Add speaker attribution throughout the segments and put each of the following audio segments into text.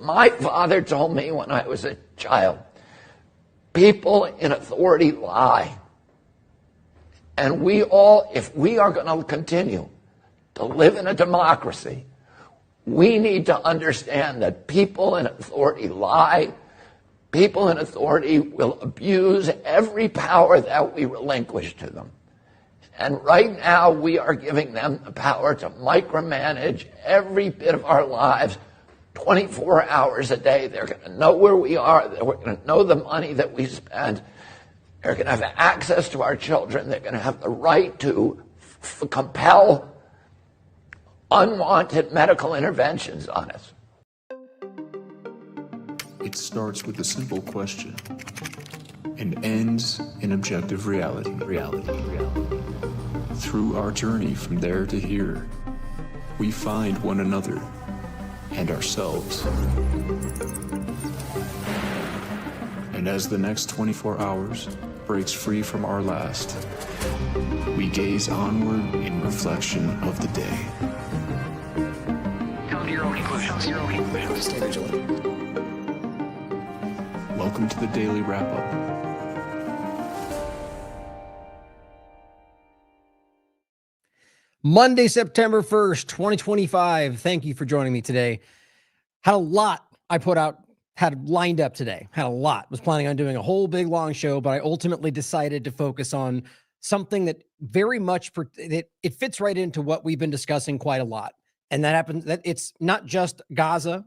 Speaker 1: My father told me when I was a child, people in authority lie. And we all, if we are going to continue to live in a democracy, we need to understand that people in authority lie. People in authority will abuse every power that we relinquish to them. And right now, we are giving them the power to micromanage every bit of our lives 24 hours a day. They're going to know where we are. They're going to know the money that we spend. They're going to have access to our children. They're going to have the right to compel unwanted medical interventions on us.
Speaker 2: It starts with a simple question and ends in objective reality. Through our journey from there to here, we find one another and ourselves. And as the next 24 hours breaks free from our last, we gaze onward in reflection of the day.
Speaker 3: Come to your own conclusions. Stay vigilant.
Speaker 2: Welcome to the Daily Wrap-Up.
Speaker 4: Monday, September 1st, 2025. Thank you for joining me today. Had a lot had lined up today. Had a lot. Was planning on doing a whole big long show, but I ultimately decided to focus on something that very much, it fits right into what we've been discussing quite a lot. And that happens, that it's not just Gaza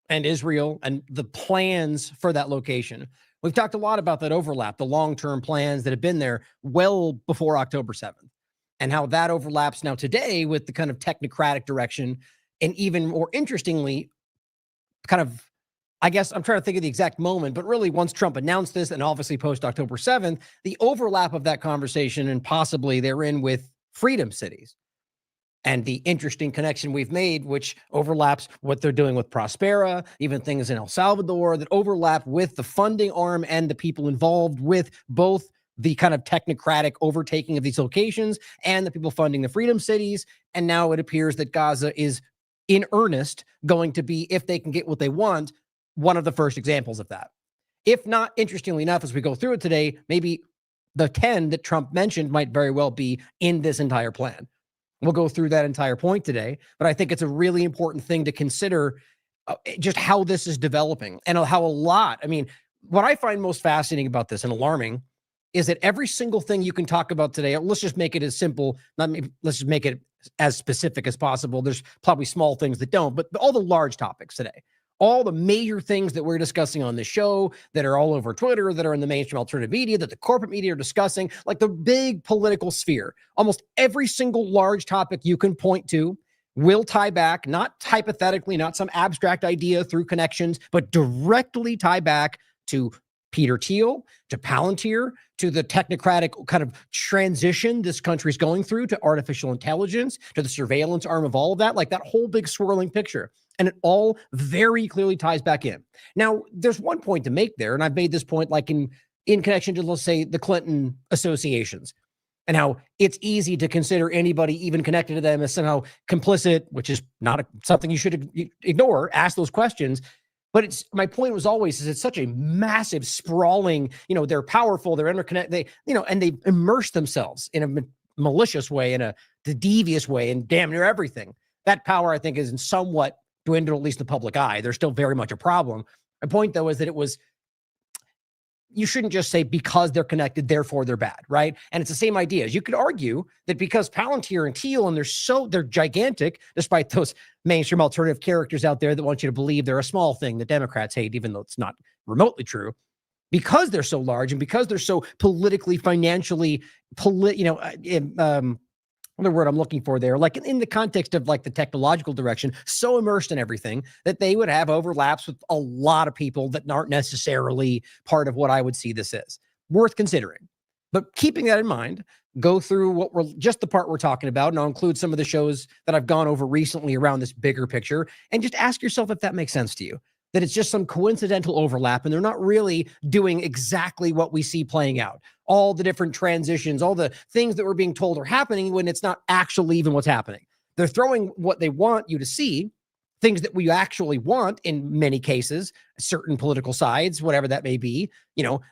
Speaker 4: and Israel and the plans for that location. We've talked a lot about that overlap, the long-term plans that have been there well before October 7th, and how that overlaps now today with the kind of technocratic direction. And even more interestingly, kind of, I guess I'm trying to think of the exact moment, but really once Trump announced this and obviously post October 7th, the overlap of that conversation and possibly therein with freedom cities. And the interesting connection we've made, which overlaps what they're doing with Prospera, even things in El Salvador that overlap with the funding arm and the people involved with both the kind of technocratic overtaking of these locations and the people funding the freedom cities. And now it appears that Gaza is in earnest going to be, if they can get what they want, one of the first examples of that. If not, interestingly enough, as we go through it today, maybe the 10 that Trump mentioned might very well be in this entire plan. We'll go through that entire point today, but I think it's a really important thing to consider just how this is developing and how a lot, I mean, what I find most fascinating about this and alarming is that every single thing you can talk about today, let's just make it as simple, let's just make it as specific as possible. There's probably small things that don't, but all the large topics today, all the major things that we're discussing on this show that are all over Twitter, that are in the mainstream alternative media, that the corporate media are discussing, like the big political sphere, almost every single large topic you can point to will tie back, not hypothetically, not some abstract idea through connections, but directly tie back to Peter Thiel, to Palantir, to the technocratic kind of transition this country's going through, to artificial intelligence, to the surveillance arm of all of that, like that whole big swirling picture. And it all very clearly ties back in. Now, there's one point to make there, and I've made this point like in connection to, let's say, the Clinton associations, and how it's easy to consider anybody even connected to them as somehow complicit, which is not something you should ignore. Ask those questions. But it's, my point was always, is it's such a massive, sprawling, they're powerful, they're interconnected, and they immerse themselves in a malicious way, in a devious way, and damn near everything. That power, I think, is in somewhat dwindled, at least the public eye. There's still very much a problem. My point, though, is that you shouldn't just say because they're connected, therefore they're bad, right? And it's the same idea. You could argue that because Palantir and Thiel, and they're gigantic, despite those mainstream alternative characters out there that want you to believe they're a small thing that Democrats hate, even though it's not remotely true, because they're so large and because they're so politically, financially, the word I'm looking for there, like in the context of like the technological direction, so immersed in everything that they would have overlaps with a lot of people that aren't necessarily part of what I would see this as. Worth considering. But keeping that in mind, go through just the part we're talking about, and I'll include some of the shows that I've gone over recently around this bigger picture, and just ask yourself if that makes sense to you. That it's just some coincidental overlap and they're not really doing exactly what we see playing out. All the different transitions, all the things that we're being told are happening when it's not actually even what's happening. They're throwing what they want you to see things that we actually want in many cases, certain political sides, whatever that may be,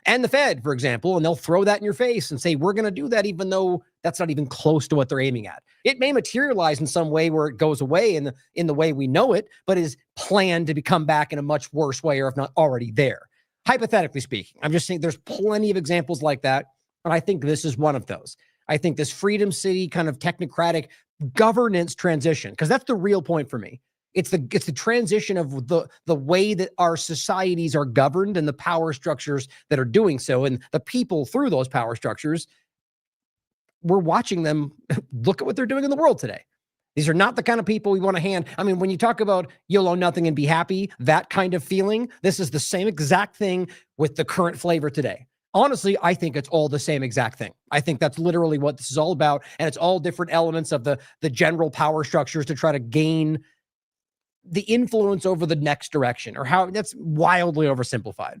Speaker 4: and the Fed, for example, and they'll throw that in your face and say, we're going to do that, even though that's not even close to what they're aiming at. It may materialize in some way where it goes away in the way we know it, but is planned to come back in a much worse way, or if not already there. Hypothetically speaking, I'm just saying there's plenty of examples like that. And I think this is one of those. I think this Freedom City kind of technocratic governance transition, because that's the real point for me. It's the transition of the way that our societies are governed and the power structures that are doing so, and the people through those power structures. We're watching them look at what they're doing in the world today. These are not the kind of people we want to hand. I mean, when you talk about you'll own nothing and be happy, that kind of feeling, this is the same exact thing with the current flavor today. Honestly, I think it's all the same exact thing. I think that's literally what this is all about. And it's all different elements of the general power structures to try to gain the influence over the next direction, or how that's wildly oversimplified.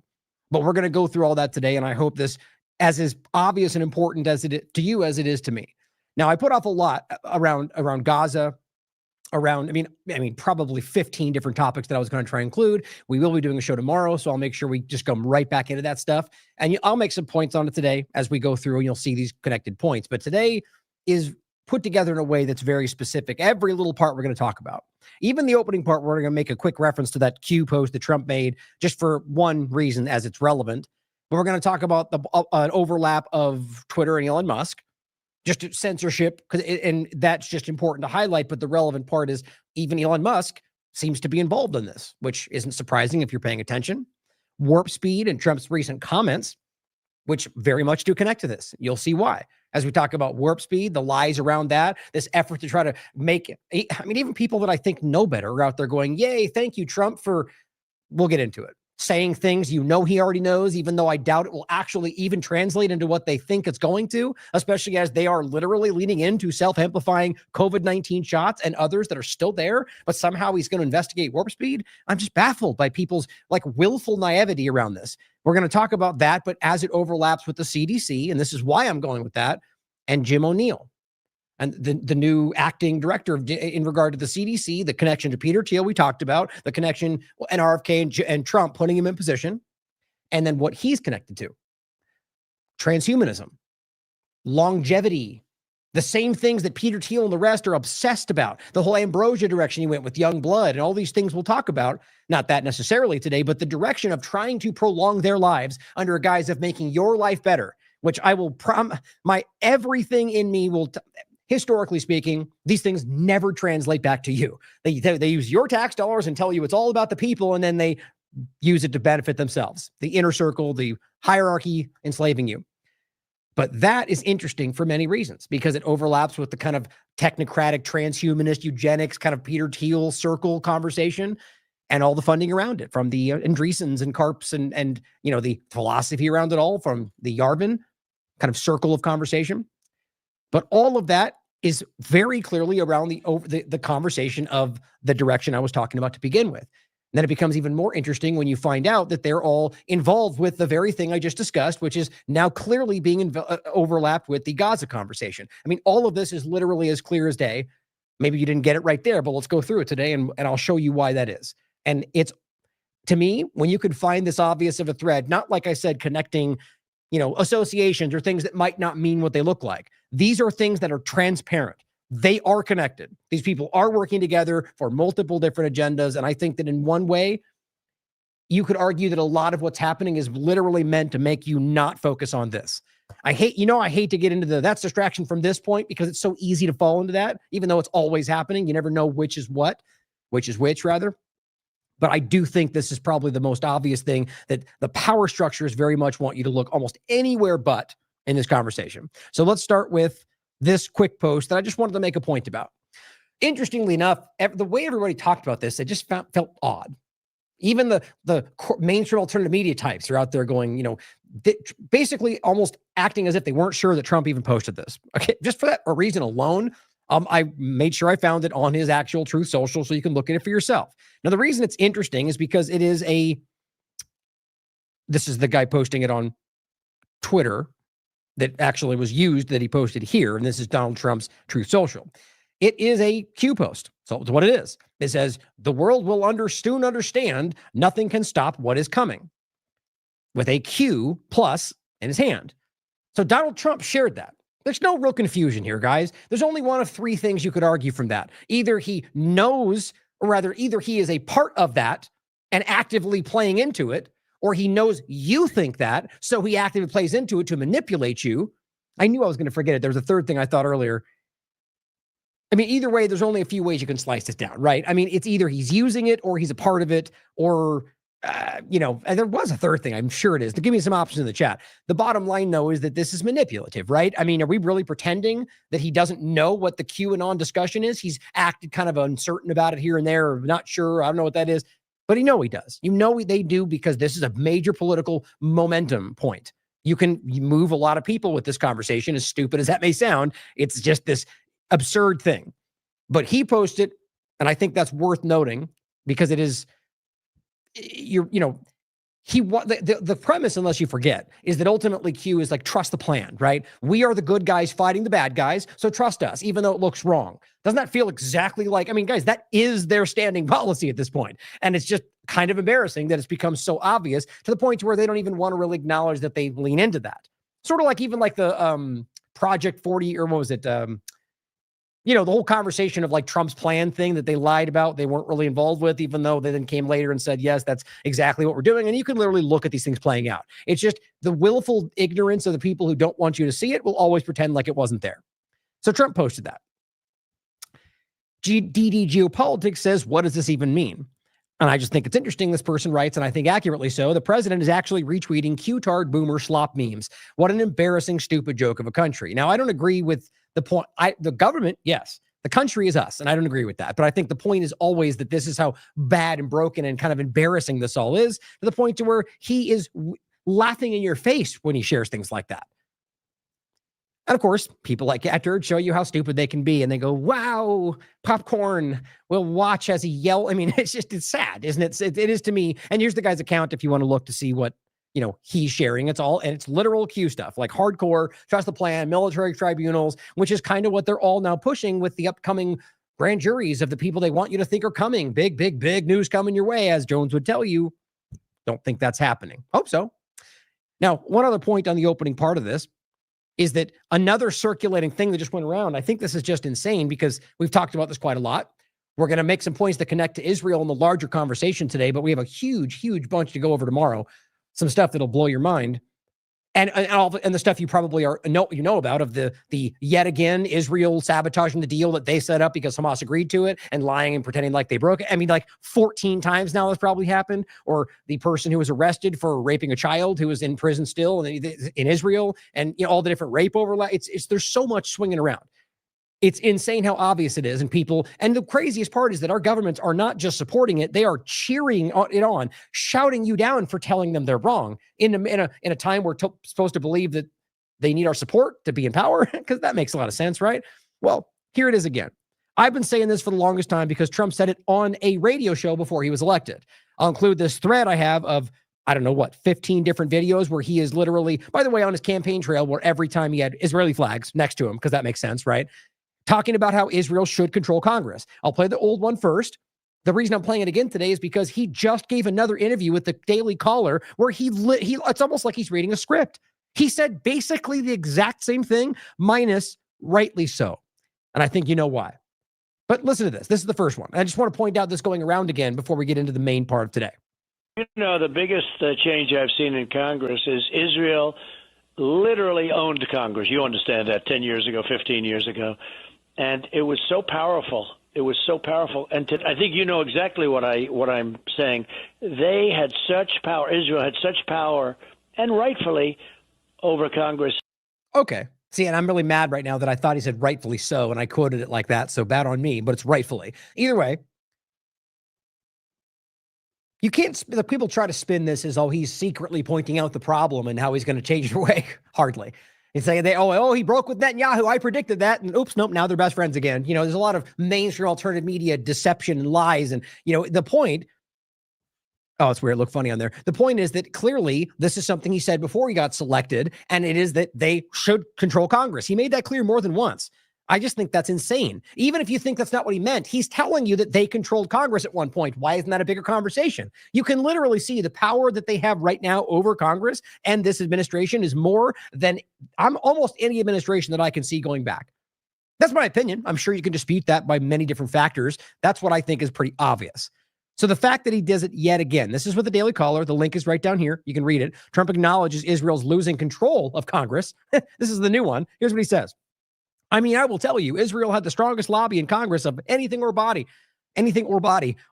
Speaker 4: But we're going to go through all that today. And I hope this as is obvious and important as it is to you as it is to me. Now, I put off a lot around Gaza, around, I mean, probably 15 different topics that I was going to try and include. We will be doing a show tomorrow, so I'll make sure we just come right back into that stuff. And I'll make some points on it today as we go through, and you'll see these connected points. But today is put together in a way that's very specific. Every little part we're going to talk about. Even the opening part, we're going to make a quick reference to that Q post that Trump made, just for one reason, as it's relevant. But we're going to talk about an overlap of Twitter and Elon Musk, just censorship, and that's just important to highlight. But the relevant part is even Elon Musk seems to be involved in this, which isn't surprising if you're paying attention. Warp speed and Trump's recent comments, which very much do connect to this. You'll see why. As we talk about warp speed, the lies around that, this effort to try to make it, even people that I think know better are out there going, yay, thank you, Trump, we'll get into it. Saying things he already knows, even though I doubt it will actually even translate into what they think it's going to, especially as they are literally leaning into self-amplifying COVID-19 shots and others that are still there, but somehow he's going to investigate warp speed. I'm just baffled by people's willful naivety around this. We're going to talk about that, but as it overlaps with the CDC, and this is why I'm going with that, and Jim O'Neill, and the new acting director in regard to the CDC, the connection to Peter Thiel we talked about, the connection and RFK and Trump putting him in position, and then what he's connected to. Transhumanism, longevity, the same things that Peter Thiel and the rest are obsessed about. The whole ambrosia direction he went with young blood and all these things we'll talk about. Not that necessarily today, but the direction of trying to prolong their lives under a guise of making your life better, which I will my everything in me will... Historically speaking, these things never translate back to you. They use your tax dollars and tell you it's all about the people, and then they use it to benefit themselves. The inner circle, the hierarchy enslaving you. But that is interesting for many reasons, because it overlaps with the kind of technocratic, transhumanist, eugenics, kind of Peter Thiel circle conversation and all the funding around it, from the Andreessens and Karps and the philosophy around it all, from the Yarvin kind of circle of conversation. But all of that is very clearly around the conversation of the direction I was talking about to begin with. And then it becomes even more interesting when you find out that they're all involved with the very thing I just discussed, which is now clearly being overlapped with the Gaza conversation. I mean, all of this is literally as clear as day. Maybe you didn't get it right there, but let's go through it today, and I'll show you why that is. And it's, to me, when you could find this obvious of a thread, not like I said, connecting associations or things that might not mean what they look like. These are things that are transparent. They are connected. These people are working together for multiple different agendas. And I think that in one way, you could argue that a lot of what's happening is literally meant to make you not focus on this. I hate to get into that's distraction from this point, because it's so easy to fall into that, even though it's always happening. You never know which is which rather. But I do think this is probably the most obvious thing, that the power structures very much want you to look almost anywhere but in this conversation. So let's start with this quick post that I just wanted to make a point about. Interestingly enough, the way everybody talked about this, it just felt odd. Even the mainstream alternative media types are out there going, basically almost acting as if they weren't sure that Trump even posted this. Okay, just for that reason alone, I made sure I found it on his actual Truth Social, so you can look at it for yourself. Now, the reason it's interesting is because this is the guy posting it on Twitter that actually was used, that he posted here, and this is Donald Trump's Truth Social. It is a Q post, so it's what it is. It says, the world will soon understand nothing can stop what is coming, with a Q plus in his hand. So Donald Trump shared that. There's no real confusion here, guys. There's only one of three things you could argue from that. Either he knows, or rather, either he is a part of that and actively playing into it, or he knows you think that, so he actively plays into it to manipulate you. I knew I was going to forget it. There was a third thing I thought earlier. I mean, either way, there's only a few ways you can slice this down, right? I mean, it's either he's using it or he's a part of it, or, and there was a third thing. I'm sure it is. To give me some options in the chat. The bottom line, though, is that this is manipulative, right? I mean, are we really pretending that he doesn't know what the QAnon discussion is? He's acted kind of uncertain about it here and there, or not sure. I don't know what that is. But he does. They do, because this is a major political momentum point. You move a lot of people with this conversation, as stupid as that may sound. It's just this absurd thing. But he posted, and I think that's worth noting, because it is, the premise, unless you forget, is that ultimately Q is like, trust the plan, right? We are the good guys fighting the bad guys, so trust us, even though it looks wrong. Doesn't that feel exactly like, I mean, guys, that is their standing policy at this point. And it's just kind of embarrassing that it's become so obvious to the point to where they don't even want to really acknowledge that they lean into that. Sort of like even like the Project 40, or what was it? The whole conversation of like Trump's plan thing that they lied about, they weren't really involved with, even though they then came later and said, yes, that's exactly what we're doing. And you can literally look at these things playing out. It's just the willful ignorance of the people who don't want you to see it will always pretend like it wasn't there. So Trump posted that. DD Geopolitics says, what does this even mean? And I just think it's interesting. This person writes, and I think accurately so, the president is actually retweeting Q-tard boomer slop memes. What an embarrassing, stupid joke of a country. Now, I don't agree with the point. The government, yes. The country is us, and I don't agree with that. But I think the point is always that this is how bad and broken and kind of embarrassing this all is, to the point to where he is laughing in your face when he shares things like that. And of course, people like Attard show you how stupid they can be, and they go, wow, popcorn, we'll watch as he yell. I mean, it's sad, isn't it? It is to me. And here's the guy's account if you want to look to see what, he's sharing. It's literal Q stuff, like hardcore, trust the plan, military tribunals, which is kind of what they're all now pushing with the upcoming grand juries of the people they want you to think are coming. Big, big, big news coming your way, as Jones would tell you. Don't think that's happening. Hope so. Now, one other point on the opening part of this is that another circulating thing that just went around, I think this is just insane, because we've talked about this quite a lot. We're going to make some points that connect to Israel in the larger conversation today, but we have a huge, huge bunch to go over tomorrow. Some stuff that'll blow your mind. And the stuff you probably know about, of the yet again Israel sabotaging the deal that they set up because Hamas agreed to it, and lying and pretending like they broke it. I mean, like 14 times now that's probably happened. Or the person who was arrested for raping a child who was in prison still in Israel, and all the different rape overlap. There's so much swinging around. It's insane how obvious it is. And the craziest part is that our governments are not just supporting it, they are cheering it on, shouting you down for telling them they're wrong in a time we're supposed to believe that they need our support to be in power, because that makes a lot of sense, right? Well, here it is again. I've been saying this for the longest time because Trump said it on a radio show before he was elected. I'll include this thread I have of, 15 different videos where he is literally, by the way, on his campaign trail, where every time he had Israeli flags next to him, because that makes sense, right? Talking about how Israel should control Congress. I'll play the old one first. The reason I'm playing it again today is because he just gave another interview with the Daily Caller where it's almost like he's reading a script. He said basically the exact same thing, minus rightly so. And I think you know why. But listen to this. This is the first one. I just want to point out this going around again before we get into the main part of today.
Speaker 5: The biggest change I've seen in Congress is Israel literally owned Congress. You understand that 10 years ago, 15 years ago. And it was so powerful. It was so powerful. And I think you know exactly what I'm saying. They had such power. Israel had such power, and rightfully, over Congress.
Speaker 4: Okay. See, and I'm really mad right now that I thought he said rightfully so, and I quoted it like that. So bad on me, but it's rightfully. Either way, you can't. The people try to spin this as, he's secretly pointing out the problem and how he's going to change it away. Hardly. And say he broke with Netanyahu. I predicted that. And oops, nope, now they're best friends again. There's a lot of mainstream alternative media deception and lies. And, the point, it's weird. It looked funny on there. The point is that clearly this is something he said before he got selected. And it is that they should control Congress. He made that clear more than once. I just think that's insane. Even if you think that's not what he meant, he's telling you that they controlled Congress at one point. Why isn't that a bigger conversation? You can literally see the power that they have right now over Congress and this administration is more than almost any administration that I can see going back. That's my opinion. I'm sure you can dispute that by many different factors. That's what I think is pretty obvious. So the fact that he does it yet again, this is with the Daily Caller. The link is right down here. You can read it. Trump acknowledges Israel's losing control of Congress. This is the new one. Here's what he says. I mean, I will tell you, Israel had the strongest lobby in Congress of anything or body,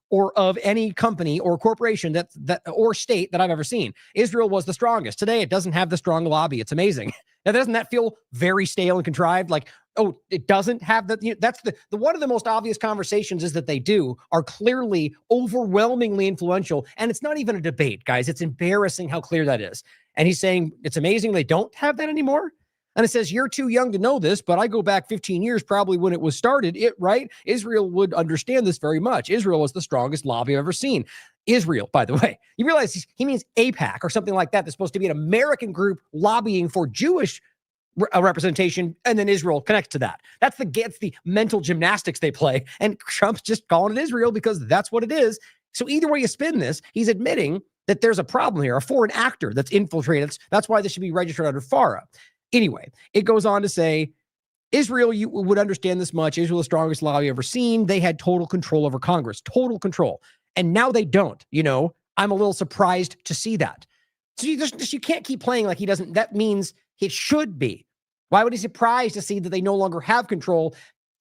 Speaker 4: or of any company or corporation that or state that I've ever seen. Israel was the strongest. Today, it doesn't have the strong lobby. It's amazing. Now, doesn't that feel very stale and contrived? Like, oh, it doesn't have the, that's the one of the most obvious conversations is that they do are clearly overwhelmingly influential. And it's not even a debate, guys. It's embarrassing how clear that is. And he's saying it's amazing they don't have that anymore. And it says, you're too young to know this, but I go back 15 years, probably when it was started, right? Israel would understand this very much. Israel is the strongest lobby I've ever seen. Israel, by the way, you realize he means AIPAC or something like that. That's supposed to be an American group lobbying for Jewish representation, and then Israel connects to that. That's the mental gymnastics they play. And Trump's just calling it Israel because that's what it is. So either way you spin this, he's admitting that there's a problem here, a foreign actor that's infiltrated. That's why this should be registered under FARA. Anyway, it goes on to say, Israel, you would understand this much. Israel, the strongest lobby ever seen. They had total control over Congress, total control. And now they don't, I'm a little surprised to see that. So you can't keep playing like he doesn't. That means it should be. Why would he be surprised to see that they no longer have control?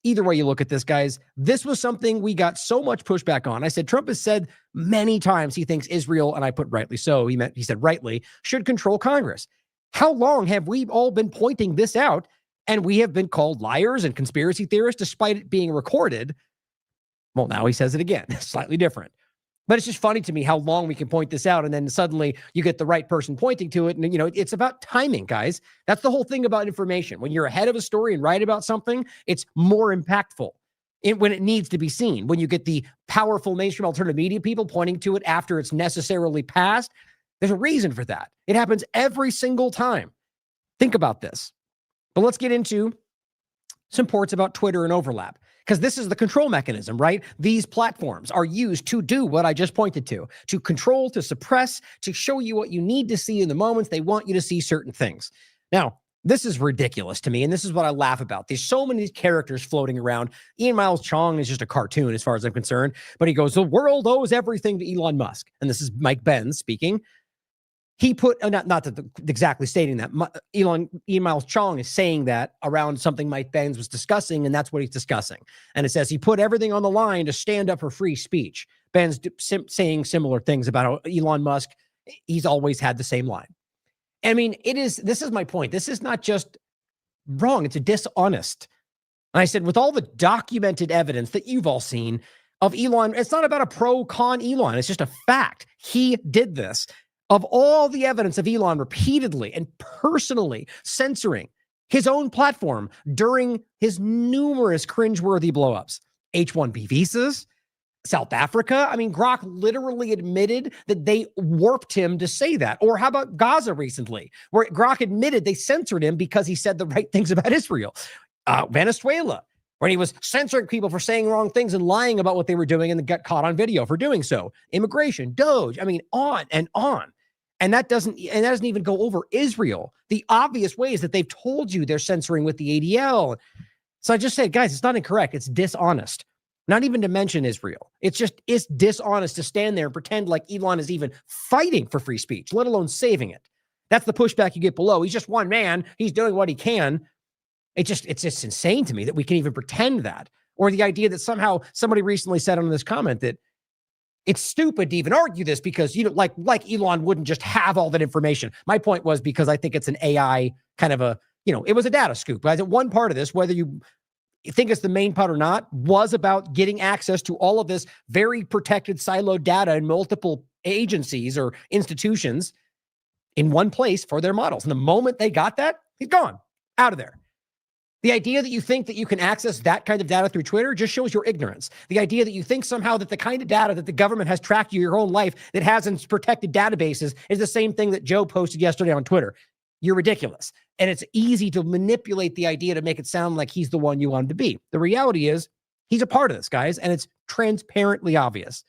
Speaker 4: Either way you look at this, guys, this was something we got so much pushback on. I said, Trump has said many times he thinks Israel, and I put rightly so, he said rightly, should control Congress. How long have we all been pointing this out and we have been called liars and conspiracy theorists despite it being recorded? Well, now he says it again, slightly different. But it's just funny to me how long we can point this out and then suddenly you get the right person pointing to it. And, it's about timing, guys. That's the whole thing about information. When you're ahead of a story and right about something, it's more impactful when it needs to be seen. When you get the powerful mainstream alternative media people pointing to it after it's necessarily passed, there's a reason for that. It happens every single time. Think about this. But let's get into some ports about Twitter and overlap, because this is the control mechanism, right? These platforms are used to do what I just pointed to control, to suppress, to show you what you need to see in the moments they want you to see certain things. Now, this is ridiculous to me, and this is what I laugh about. There's so many characters floating around. Ian Miles Chong is just a cartoon as far as I'm concerned, but he goes, the world owes everything to Elon Musk. And this is Mike Benz speaking. He put, not exactly stating that, Ian Miles Chong is saying that around something Mike Benz was discussing, and that's what he's discussing. And it says he put everything on the line to stand up for free speech. Benz saying similar things about how Elon Musk, he's always had the same line. I mean, this is my point. This is not just wrong, it's dishonest. And I said, with all the documented evidence that you've all seen of Elon, it's not about a pro-con Elon, it's just a fact. He did this. Of all the evidence of Elon repeatedly and personally censoring his own platform during his numerous cringeworthy blowups, H-1B visas, South Africa. I mean, Grok literally admitted that they warped him to say that. Or how about Gaza recently, where Grok admitted they censored him because he said the right things about Israel. Venezuela, when he was censoring people for saying wrong things and lying about what they were doing and got caught on video for doing so. Immigration, Doge, I mean, on and on. And that doesn't even go over Israel, the obvious ways that they've told you they're censoring with the ADL. So I just said, guys, it's not incorrect. It's dishonest. Not even to mention Israel. It's dishonest to stand there and pretend like Elon is even fighting for free speech, let alone saving it. That's the pushback you get below. He's just one man. He's doing what he can. It's just insane to me that we can even pretend that. Or the idea that somehow somebody recently said on this comment that it's stupid to even argue this because, like Elon wouldn't just have all that information. My point was because I think it's an AI kind of it was a data scoop. Guys, one part of this, whether you think it's the main part or not, was about getting access to all of this very protected siloed data in multiple agencies or institutions in one place for their models. And the moment they got that, he's gone out of there. The idea that you think that you can access that kind of data through Twitter just shows your ignorance. The idea that you think somehow that the kind of data that the government has tracked your whole life that has in protected databases is the same thing that Joe posted yesterday on Twitter. you're ridiculous. And it's easy to manipulate the idea to make it sound like he's the one you want him to be. The reality is he's a part of this, guys, and it's transparently obvious.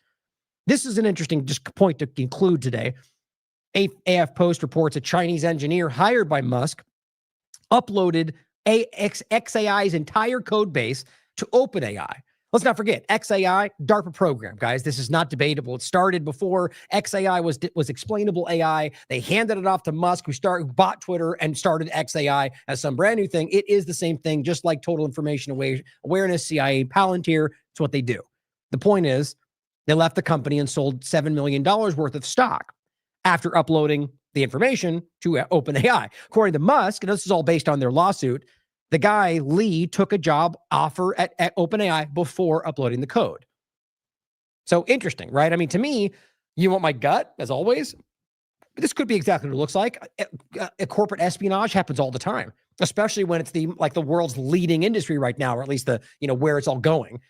Speaker 4: This is an interesting just point to conclude today. AF Post reports a Chinese engineer hired by Musk uploaded XAI's entire code base to OpenAI. Let's not forget, XAI, DARPA program, guys. This is not debatable. It started before XAI was explainable AI. They handed it off to Musk, who bought Twitter and started XAI as some brand new thing. It is the same thing, just like Total Information Awareness, CIA, Palantir. It's what they do. The point is, they left the company and sold $7 million worth of stock after uploading the information to OpenAI. According to Musk, and this is all based on their lawsuit, the guy, Lee, took a job offer at OpenAI before uploading the code. So interesting, right? I mean, to me, you want my gut, as always. This could be exactly what it looks like. A corporate espionage happens all the time, especially when it's the world's leading industry right now, or at least the, where it's all going.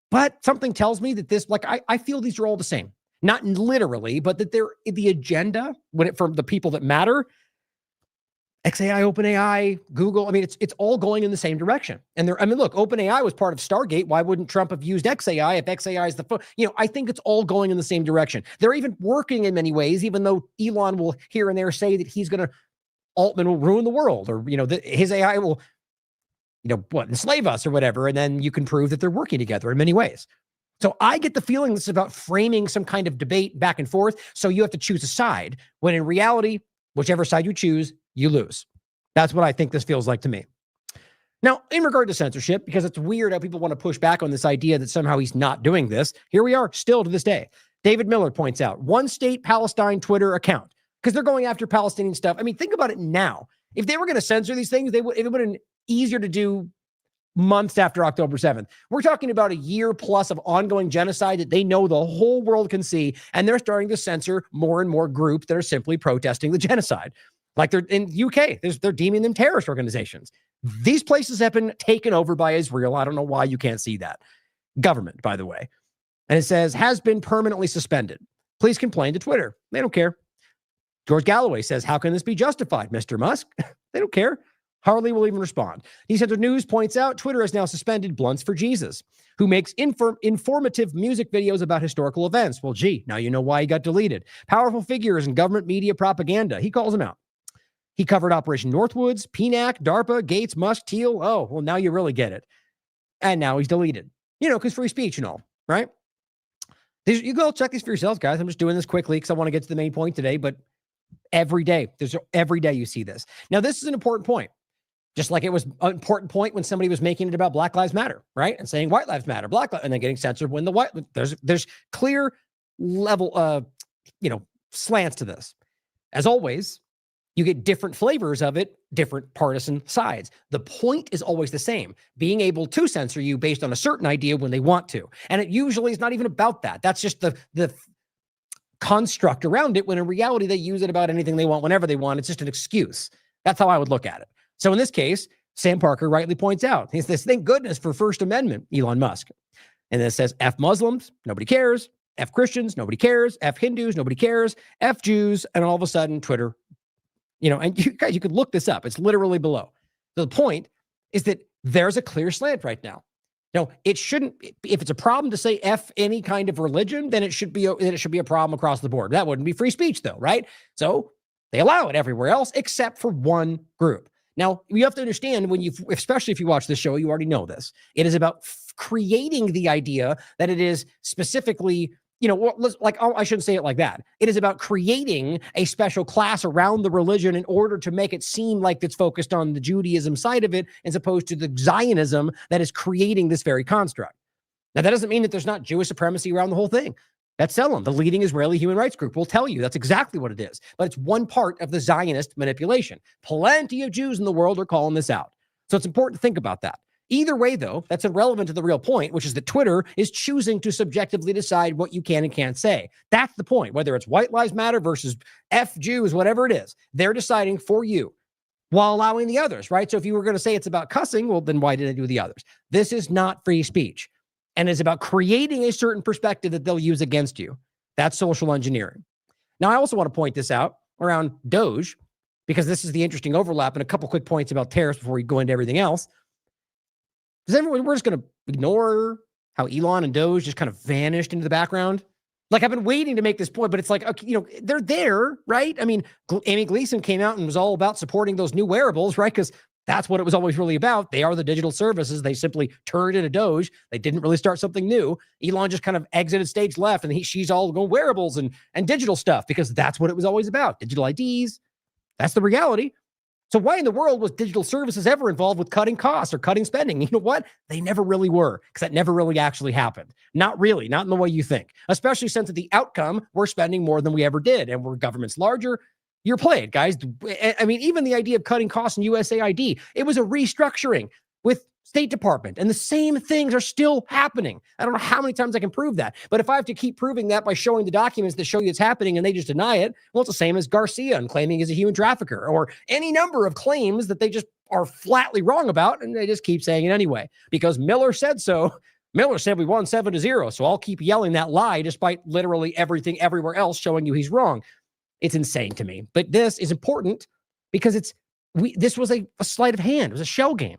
Speaker 4: But something tells me that this, I feel these are all the same. Not literally, but that they're the agenda from the people that matter. XAI, OpenAI, Google. I mean, it's all going in the same direction. And look, OpenAI was part of Stargate. Why wouldn't Trump have used XAI if XAI is I think it's all going in the same direction. They're even working in many ways, even though Elon will here and there say that Altman will ruin the world, or, his AI will, enslave us or whatever. And then you can prove that they're working together in many ways. So I get the feeling this is about framing some kind of debate back and forth. So you have to choose a side, when in reality, whichever side you choose, you lose. That's what I think this feels like to me. Now, in regard to censorship, because it's weird how people want to push back on this idea that somehow he's not doing this, here we are still to this day. David Miller points out, one state Palestine Twitter account, because they're going after Palestinian stuff. I mean, think about it now. If they were going to censor these things, it would have been easier to do months after October 7th. We're talking about a year plus of ongoing genocide that they know the whole world can see, and they're starting to censor more and more groups that are simply protesting the genocide. Like they're in the UK, they're deeming them terrorist organizations. These places have been taken over by Israel. I don't know why you can't see that. Government, by the way. And it says, has been permanently suspended. Please complain to Twitter. They don't care. George Galloway says, how can this be justified, Mr. Musk? They don't care. Hardly will even respond. He-Center News points out Twitter has now suspended Blunts for Jesus, who makes informative music videos about historical events. Well, gee, now you know why he got deleted. Powerful figures in government media propaganda. He calls them out. He covered Operation Northwoods, PNAC, DARPA, Gates, Musk, Teal. Oh, well, now you really get it. And now he's deleted. Because free speech and all, right? You go check these for yourselves, guys. I'm just doing this quickly because I want to get to the main point today, but every day you see this. Now, this is an important point. Just like it was an important point when somebody was making it about Black Lives Matter, right? And saying white lives matter, and then getting censored when there's clear level, slants to this. As always, you get different flavors of it, different partisan sides. The point is always the same, being able to censor you based on a certain idea when they want to. And it usually is not even about that. That's just the construct around it, when in reality, they use it about anything they want, whenever they want. It's just an excuse. That's how I would look at it. So in this case, Sam Parker rightly points out, he says, thank goodness for First Amendment, Elon Musk. And then it says, F Muslims, nobody cares. F Christians, nobody cares. F Hindus, nobody cares. F Jews. And all of a sudden, Twitter, and you guys, you could look this up. It's literally below. So the point is that there's a clear slant right now. It shouldn't, if it's a problem to say F any kind of religion, then it should be a problem across the board. That wouldn't be free speech though, right? So they allow it everywhere else except for one group. Now, you have to understand, especially if you watch this show, you already know this. It is about creating the idea that it is specifically, I shouldn't say it like that. It is about creating a special class around the religion in order to make it seem like it's focused on the Judaism side of it, as opposed to the Zionism that is creating this very construct. Now, that doesn't mean that there's not Jewish supremacy around the whole thing. B'Tselem, the leading Israeli human rights group, will tell you that's exactly what it is. But it's one part of the Zionist manipulation. Plenty of Jews in the world are calling this out. So it's important to think about that. Either way, though, that's irrelevant to the real point, which is that Twitter is choosing to subjectively decide what you can and can't say. That's the point. Whether it's white lives matter versus F Jews, whatever it is, they're deciding for you while allowing the others, right? So if you were going to say it's about cussing, well, then why did I do the others? This is not free speech. And it's about creating a certain perspective that they'll use against you. That's social engineering. Now, I also want to point this out around Doge, because this is the interesting overlap, and a couple quick points about tariffs before we go into everything else. We're just going to ignore how Elon and Doge just kind of vanished into the background. Like, I've been waiting to make this point, but it's like, okay, they're there, right? I mean, Amy Gleason came out and was all about supporting those new wearables, right? Because that's what it was always really about. They are the digital services. They simply turned into Doge. They didn't really start something new. Elon just kind of exited stage left, and she's all going wearables and digital stuff, because that's what it was always about. Digital IDs. That's the reality. So why in the world was digital services ever involved with cutting costs or cutting spending? You know what? They never really were, because that never really actually happened. Not really, not in the way you think, especially since at the outcome, we're spending more than we ever did. And we're government's larger. You're playing, guys. I mean, even the idea of cutting costs in USAID, it was a restructuring with State Department, and the same things are still happening. I don't know how many times I can prove that, but if I have to keep proving that by showing the documents that show you it's happening and they just deny it, well, it's the same as Garcia and claiming he's a human trafficker, or any number of claims that they just are flatly wrong about, and they just keep saying it anyway because Miller said so. Miller said we won 7-0, so I'll keep yelling that lie despite literally everything everywhere else showing you he's wrong. It's insane to me, but this is important because this was a sleight of hand. It was a shell game.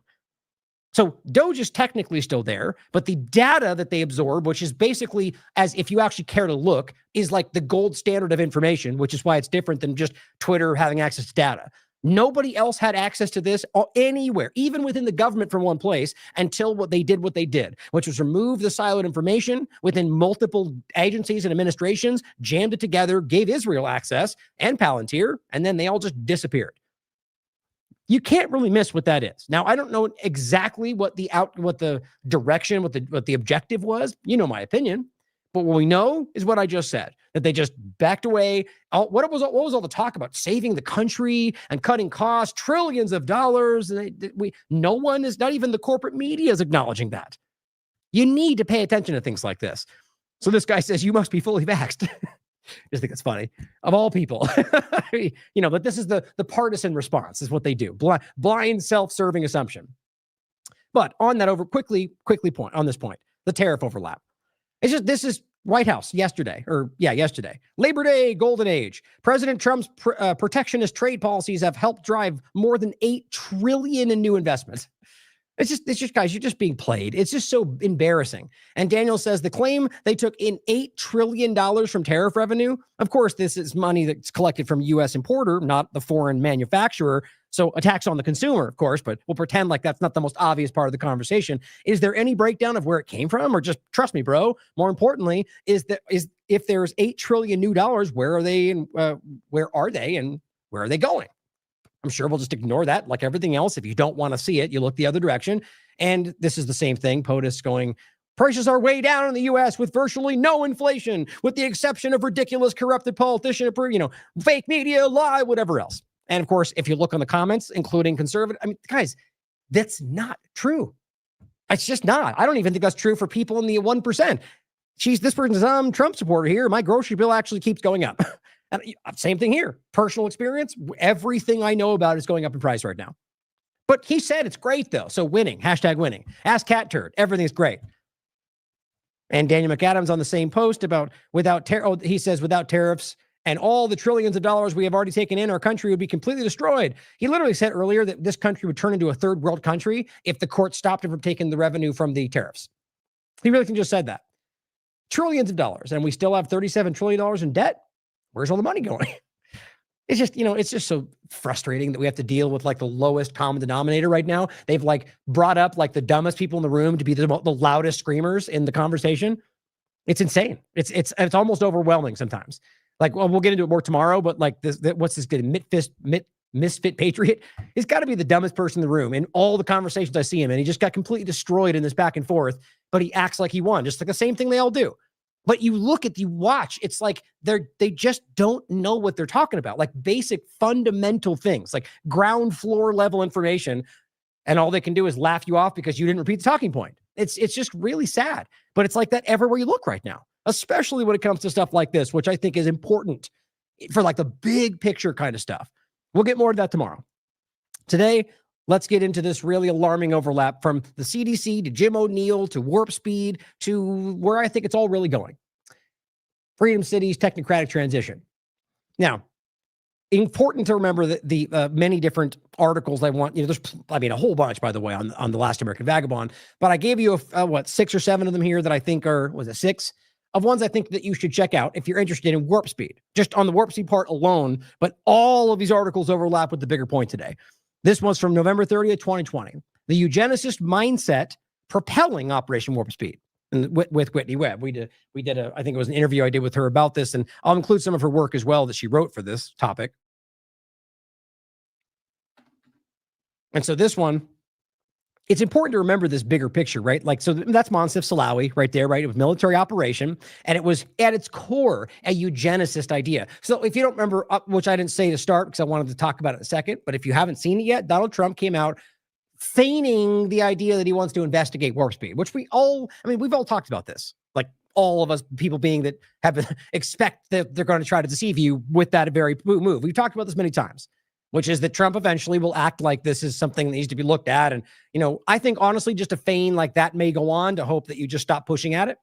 Speaker 4: So Doge is technically still there, but the data that they absorb, which is basically, as if you actually care to look, is like the gold standard of information, which is why it's different than just Twitter having access to data. Nobody else had access to this anywhere, even within the government from one place, until what they did, which was remove the siloed information within multiple agencies and administrations, jammed it together, gave Israel access and Palantir, and then they all just disappeared. You can't really miss what that is. Now, I don't know exactly what the direction, what the objective was. You know my opinion. But what we know is what I just said, that they just backed away. What was all the talk about? Saving the country and cutting costs, trillions of dollars. No one is, not even the corporate media is acknowledging that. You need to pay attention to things like this. So this guy says, you must be fully vaxxed. I just think it's funny. Of all people, but this is the partisan response is what they do. Blind self-serving assumption. But on that quickly point on this point, the tariff overlap. This is White House yesterday. Labor Day, golden age. President Trump's protectionist trade policies have helped drive more than $8 trillion in new investments. It's just, guys, you're just being played. It's just so embarrassing. And Daniel says the claim they took in $8 trillion from tariff revenue. Of course, this is money that's collected from U.S. importer, not the foreign manufacturer. So a tax on the consumer, of course, but we'll pretend like that's not the most obvious part of the conversation. Is there any breakdown of where it came from, or just trust me, bro? More importantly, is if there's $8 trillion new dollars, where are they and where are they going? I'm sure we'll just ignore that like everything else. If you don't want to see it, you look the other direction. And this is the same thing. POTUS going, prices are way down in the U.S. with virtually no inflation, with the exception of ridiculous corrupted politician, fake media, lie, whatever else. And of course, if you look on the comments, including conservative, guys, that's not true. It's just not. I don't even think that's true for people in the 1%. This person's a Trump supporter here. My grocery bill actually keeps going up. And same thing here. Personal experience. Everything I know about is going up in price right now. But he said it's great though. So winning, #winning. Ask Cat Turd. Everything's great. And Daniel McAdams on the same post about he says without tariffs and all the trillions of dollars we have already taken in, our country would be completely destroyed. He literally said earlier that this country would turn into a third world country if the court stopped him from taking the revenue from the tariffs. He really just said that. Trillions of dollars. And we still have $37 trillion in debt. Where's all the money going? It's just, it's just so frustrating that we have to deal with like the lowest common denominator right now. They've like brought up like the dumbest people in the room to be the loudest screamers in the conversation. It's insane. It's almost overwhelming sometimes. Like, well, we'll get into it more tomorrow, but like what's this good misfit patriot? He's got to be the dumbest person in the room. In all the conversations I see him, and he just got completely destroyed in this back and forth, but he acts like he won, just like the same thing they all do. But you watch, it's like they just don't know what they're talking about, like basic fundamental things, like ground floor level information. And all they can do is laugh you off because you didn't repeat the talking point. It's just really sad. But it's like that everywhere you look right now, especially when it comes to stuff like this, which I think is important for like the big picture kind of stuff. We'll get more of that tomorrow. Today, let's get into this really alarming overlap from the CDC to Jim O'Neill to warp speed to where I think it's all really going. Freedom City's technocratic transition. Now, important to remember that the many different articles I want, there's, a whole bunch, by the way, on the Last American Vagabond, but I gave you, 6 or 7 of them here that I think are, was it 6? Of ones I think that you should check out if you're interested in warp speed, just on the warp speed part alone, but all of these articles overlap with the bigger point today. This one's from November 30th, 2020. The eugenicist mindset propelling Operation Warp Speed. And with Whitney Webb, we did I think it was an interview I did with her about this, and I'll include some of her work as well that she wrote for this topic. And so this one, it's important to remember this bigger picture, right? Like, so that's Monsif Salawi right there, right? It was military operation, and it was at its core a eugenicist idea. So if you don't remember, which I didn't say to start because I wanted to talk about it in a second, but if you haven't seen it yet, Donald Trump came out feigning the idea that he wants to investigate warp speed, which we've all talked about this. Like all of us, people being that have expect that they're going to try to deceive you with that very move. We've talked about this many times, which is that Trump eventually will act like this is something that needs to be looked at. And, I think honestly, just a feign like that may go on to hope that you just stop pushing at it.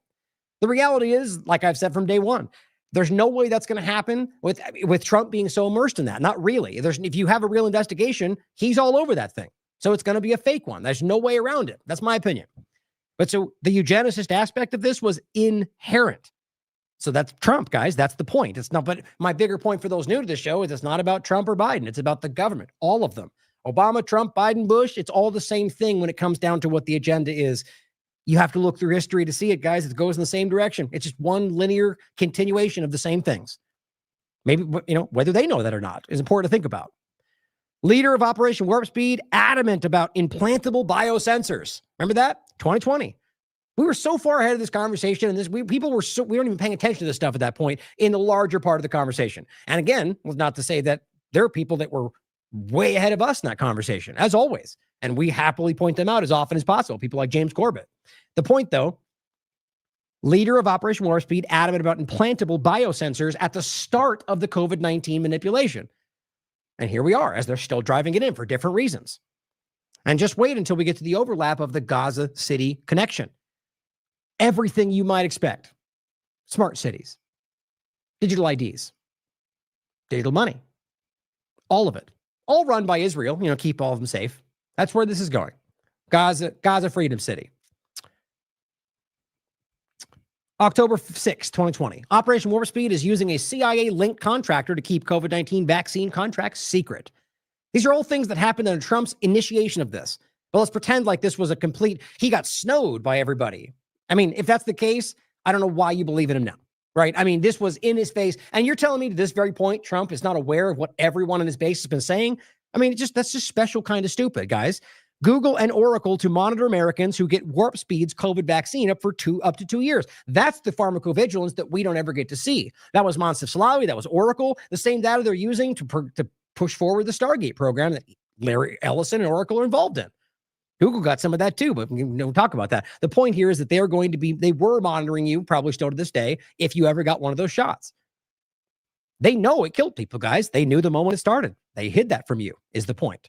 Speaker 4: The reality is, like I've said from day one, there's no way that's going to happen with Trump being so immersed in that. Not really. If you have a real investigation, he's all over that thing. So it's going to be a fake one. There's no way around it. That's my opinion. But so the eugenicist aspect of this was inherent. So that's Trump, guys. That's the point. It's not, but my bigger point for those new to the show is it's not about Trump or Biden. It's about the government, all of them. Obama, Trump, Biden, Bush, it's all the same thing when it comes down to what the agenda is. You have to look through history to see it, guys. It goes in the same direction. It's just one linear continuation of the same things. Maybe, whether they know that or not is important to think about. Leader of Operation Warp Speed, adamant about implantable biosensors. Remember that? 2020. We were so far ahead of this conversation, and we weren't even paying attention to this stuff at that point in the larger part of the conversation. And again, was not to say that there are people that were way ahead of us in that conversation, as always. And we happily point them out as often as possible. People like James Corbett. The point, though, leader of Operation Warp Speed, adamant about implantable biosensors at the start of the COVID-19 manipulation. And here we are, as they're still driving it in for different reasons. And just wait until we get to the overlap of the Gaza city connection. Everything you might expect. Smart cities, digital IDs, digital money, all of it. All run by Israel, keep all of them safe. That's where this is going. Gaza Freedom City. October 6, 2020. Operation Warp Speed is using a CIA-linked contractor to keep COVID-19 vaccine contracts secret. These are all things that happened under Trump's initiation of this. But let's pretend like this was he got snowed by everybody. If that's the case, I don't know why you believe in him now, right? This was in his face. And you're telling me to this very point, Trump is not aware of what everyone in his base has been saying? That's just special kind of stupid, guys. Google and Oracle to monitor Americans who get Warp Speed's COVID vaccine up to 2 years. That's the pharmacovigilance that we don't ever get to see. That was Monsif Salawi. That was Oracle. The same data they're using to push forward the Stargate program that Larry Ellison and Oracle are involved in. Google got some of that too, but we'll talk about that. The point here is that they were monitoring you, probably still to this day, if you ever got one of those shots. They know it killed people, guys. They knew the moment it started. They hid that from you, is the point.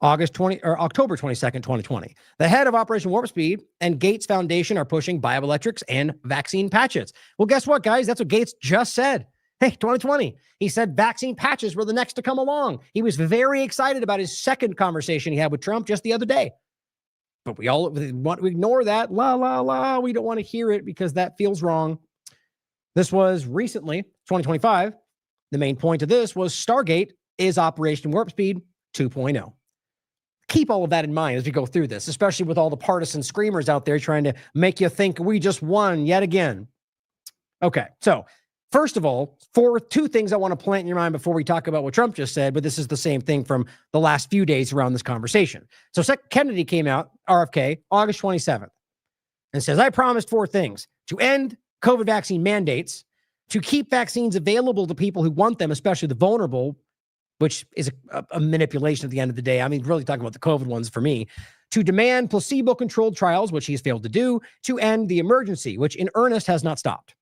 Speaker 4: October 22nd, 2020. The head of Operation Warp Speed and Gates Foundation are pushing bioelectrics and vaccine patches. Well, guess what, guys? That's what Gates just said. Hey, 2020. He said vaccine patches were the next to come along. He was very excited about his second conversation he had with Trump just the other day. But we all want to ignore that. La, la, la. We don't want to hear it because that feels wrong. This was recently, 2025. The main point of this was Stargate is Operation Warp Speed 2.0. Keep all of that in mind as we go through this, especially with all the partisan screamers out there trying to make you think we just won yet again. Okay, so first of all, two things I want to plant in your mind before we talk about what Trump just said, but this is the same thing from the last few days around this conversation. So Kennedy came out, RFK, August 27th, and says, I promised 4 things: to end COVID vaccine mandates, to keep vaccines available to people who want them, especially the vulnerable, which is a manipulation at the end of the day. Really talking about the COVID ones for me, to demand placebo-controlled trials, which he's failed to do, to end the emergency, which in earnest has not stopped.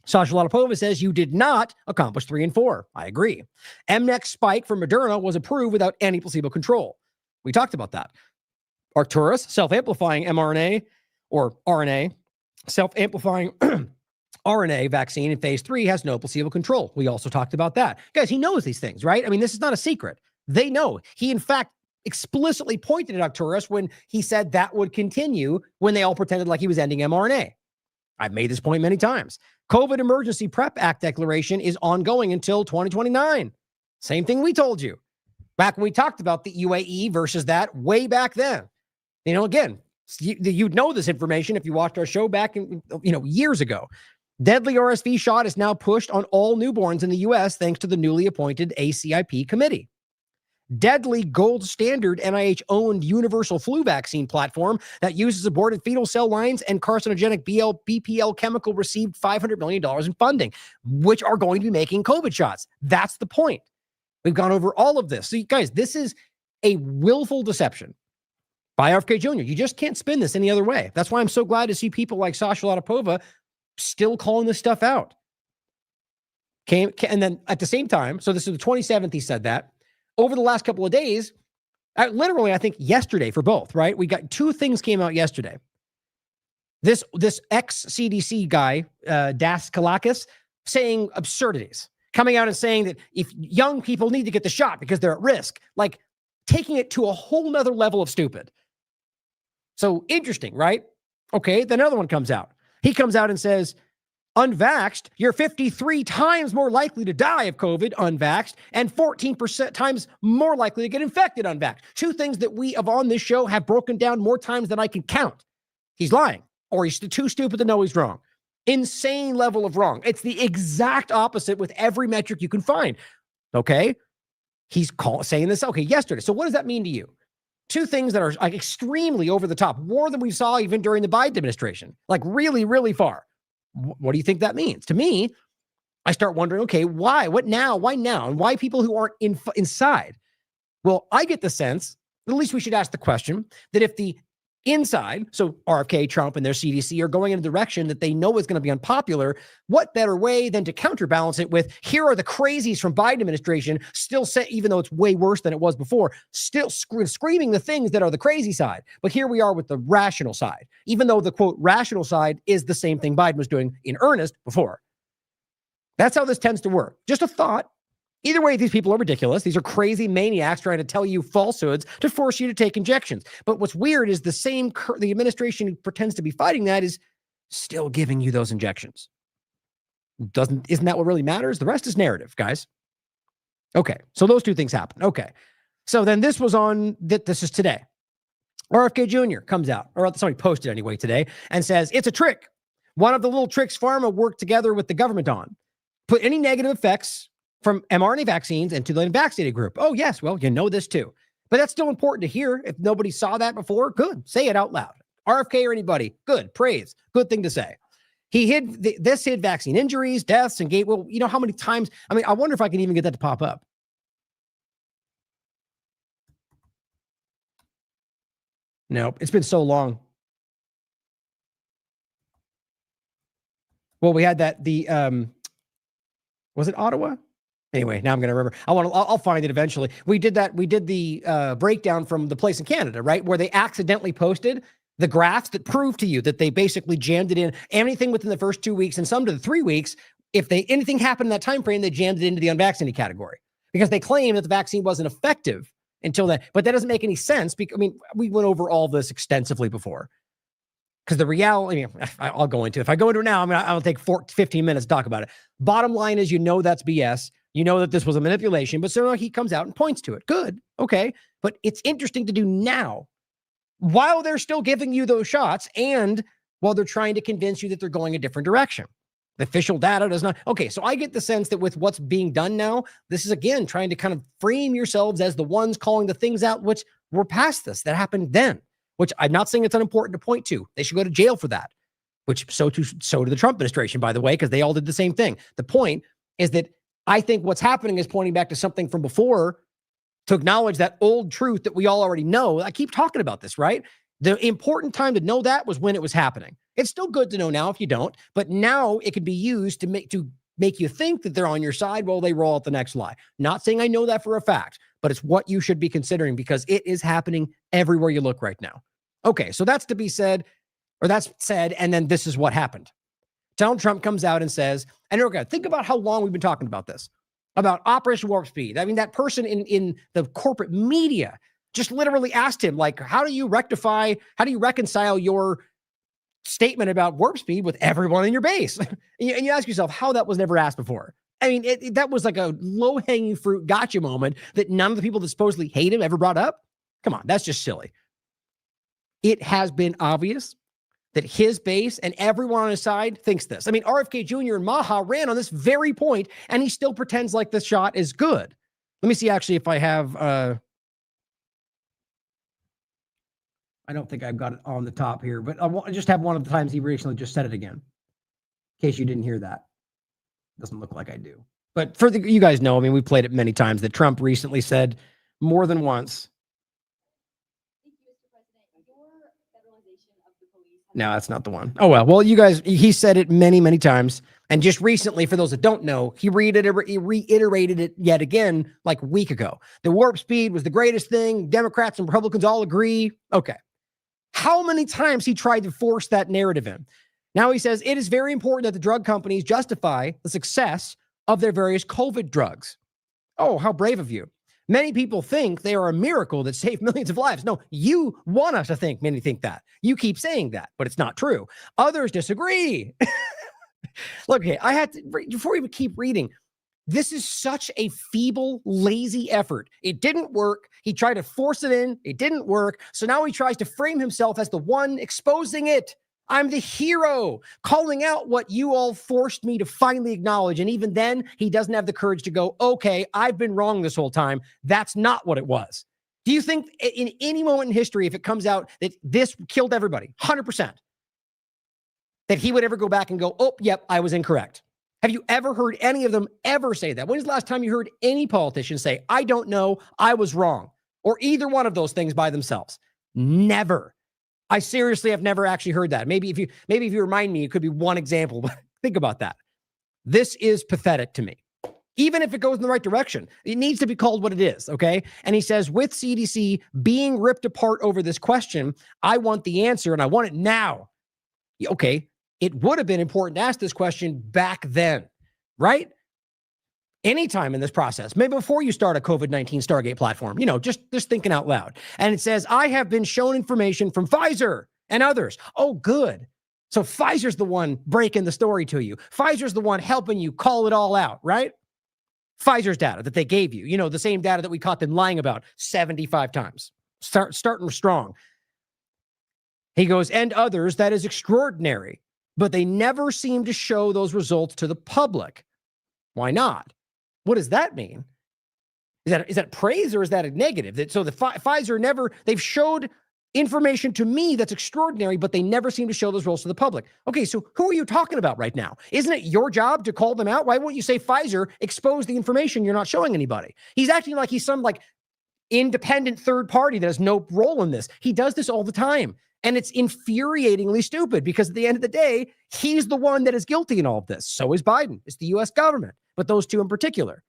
Speaker 4: Sasha Latapova says you did not accomplish 3 and 4. I agree. Mnex spike for Moderna was approved without any placebo control. We talked about that. Arcturus, self-amplifying mRNA or RNA, self-amplifying RNA vaccine in phase 3 has no placebo control. We also talked about that. Guys, he knows these things, right? I mean, this is not a secret. They know. He, in fact, explicitly pointed at Arcturus when he said that would continue when they all pretended like he was ending mRNA. I've made this point many times. COVID Emergency Prep Act declaration is ongoing until 2029. Same thing we told you back when we talked about the UAE versus that way back then. You know, again, you'd know this information if you watched our show back in, years ago. Deadly RSV shot is now pushed on all newborns in the U.S. thanks to the newly appointed ACIP committee. Deadly gold standard NIH-owned universal flu vaccine platform that uses aborted fetal cell lines and carcinogenic BPL chemical received $500 million in funding, which are going to be making COVID shots. That's the point. We've gone over all of this. So, guys, this is a willful deception by RFK Jr. You just can't spin this any other way. That's why I'm so glad to see people like Sasha Latipova still calling this stuff out. And then at the same time, so this is the 27th, he said that. Over the last couple of days, literally, I think yesterday for both, right? We got two things came out yesterday. This ex-CDC guy, Das Kalakis, saying absurdities, coming out and saying that if young people need to get the shot because they're at risk, like taking it to a whole nother level of stupid. So interesting, right? Okay, then another one comes out. He comes out and says, unvaxxed, you're 53 times more likely to die of COVID unvaxxed and 14% times more likely to get infected unvaxxed. Two things that we on this show have broken down more times than I can count. He's lying, or he's too stupid to know he's wrong. Insane level of wrong. It's the exact opposite with every metric you can find. Okay? He's saying this, okay, yesterday. So what does that mean to you? Two things that are like extremely over the top, more than we saw even during the Biden administration, like really, really far. What do you think that means? To me, I start wondering, okay, why? What now? Why now? And why people who aren't inside? Well, I get the sense, at least we should ask the question, that if the inside, so RFK, Trump, and their CDC are going in a direction that they know is going to be unpopular, what better way than to counterbalance it with, here are the crazies from Biden administration still say, even though it's way worse than it was before, still screaming the things that are the crazy side. But here we are with the rational side, even though the quote rational side is the same thing Biden was doing in earnest before. That's how this tends to work. Just a thought. Either way, these people are ridiculous. These are crazy maniacs trying to tell you falsehoods to force you to take injections. But what's weird is the administration who pretends to be fighting that is still giving you those injections. Isn't that what really matters? The rest is narrative, guys. Okay, so those two things happen. Okay, so then this was on, this is today. RFK Jr. comes out, or somebody posted anyway today, and says, it's a trick. One of the little tricks pharma worked together with the government on. Put any negative effects from mRNA vaccines into the unvaccinated group. Oh, yes. Well, you know this too. But that's still important to hear. If nobody saw that before, good. Say it out loud. RFK or anybody, good. Praise. Good thing to say. He hid vaccine injuries, deaths, and well, you know how many times? I mean, I wonder if I can even get that to pop up. Nope. It's been so long. Well, we had that, was it Ottawa? Anyway, now I'm going to remember. I'll find it eventually. We did that. We did the breakdown from the place in Canada, right? Where they accidentally posted the graphs that prove to you that they basically jammed it in anything within the first 2 weeks and some to the 3 weeks. If anything happened in that time frame, they jammed it into the unvaccinated category because they claim that the vaccine wasn't effective until that. But that doesn't make any sense because, I mean, we went over all this extensively before. Because the reality, I'll go into it. If I go into it now, I'll take 15 minutes to talk about it. Bottom line is, that's BS. You know that this was a manipulation, but so he comes out and points to it. Good. Okay. But it's interesting to do now while they're still giving you those shots and while they're trying to convince you that they're going a different direction. The official data does not. Okay. So I get the sense that with what's being done now, this is again trying to kind of frame yourselves as the ones calling the things out, which we're past this. That happened then, which I'm not saying it's unimportant to point to. They should go to jail for that, which so did the Trump administration, by the way, because they all did the same thing. The point is that I think what's happening is pointing back to something from before to acknowledge that old truth that we all already know. I keep talking about this, right? The important time to know that was when it was happening. It's still good to know now if you don't, but now it can be used to make you think that they're on your side while they roll out the next lie. Not saying I know that for a fact, but it's what you should be considering because it is happening everywhere you look right now. Okay, so that's to be said, or that's said, and then this is what happened. Donald Trump comes out and says, and okay, think about how long we've been talking about this, about Operation Warp Speed. I mean, that person in the corporate media just literally asked him, like, how do you reconcile your statement about warp speed with everyone in your base? And you ask yourself how that was never asked before. I mean, that was like a low-hanging fruit gotcha moment that none of the people that supposedly hate him ever brought up. Come on, that's just silly. It has been obvious that his base and everyone on his side thinks this. I mean, RFK Jr. and Maha ran on this very point, and he still pretends like the shot is good. Let me see, actually, if I have... I don't think I've got it on the top here, but I just have one of the times he recently just said it again, in case you didn't hear that. Doesn't look like I do. But you guys know, I mean, we played it many times, that Trump recently said more than once. No, that's not the one. Oh, well, you guys, he said it many, many times. And just recently, for those that don't know, he reiterated it yet again, like a week ago. The warp speed was the greatest thing. Democrats and Republicans all agree. Okay. How many times he tried to force that narrative in? Now he says, it is very important that the drug companies justify the success of their various COVID drugs. Oh, how brave of you. Many people think they are a miracle that saved millions of lives. No, you want us to think many think that. You keep saying that, but it's not true. Others disagree. Look, okay, I had to, before we keep reading, this is such a feeble, lazy effort. It didn't work. He tried to force it in. It didn't work. So now he tries to frame himself as the one exposing it. I'm the hero, calling out what you all forced me to finally acknowledge. And even then, he doesn't have the courage to go, okay, I've been wrong this whole time. That's not what it was. Do you think in any moment in history, if it comes out that this killed everybody, 100%, that he would ever go back and go, oh, yep, I was incorrect? Have you ever heard any of them ever say that? When's the last time you heard any politician say, I don't know, I was wrong, or either one of those things by themselves? Never. I seriously have never actually heard that. Maybe if you remind me, it could be one example, but think about that. This is pathetic to me. Even if it goes in the right direction, it needs to be called what it is, okay? And he says, with CDC being ripped apart over this question, I want the answer and I want it now. Okay, it would have been important to ask this question back then, right? Anytime in this process, maybe before you start a COVID-19 Stargate platform, just thinking out loud. And it says, I have been shown information from Pfizer and others. Oh, good. So Pfizer's the one breaking the story to you. Pfizer's the one helping you call it all out, right? Pfizer's data that they gave you, the same data that we caught them lying about 75 times. Starting strong. He goes, and others, that is extraordinary, but they never seem to show those results to the public. Why not? What does that mean? Is that praise or is that a negative? So the Pfizer they've showed information to me that's extraordinary, but they never seem to show those results to the public. Okay, so who are you talking about right now? Isn't it your job to call them out? Why won't you say Pfizer exposed the information you're not showing anybody? He's acting like he's some independent third party that has no role in this. He does this all the time. And it's infuriatingly stupid because at the end of the day, he's the one that is guilty in all of this. So is Biden. It's the U.S. government, but those two in particular.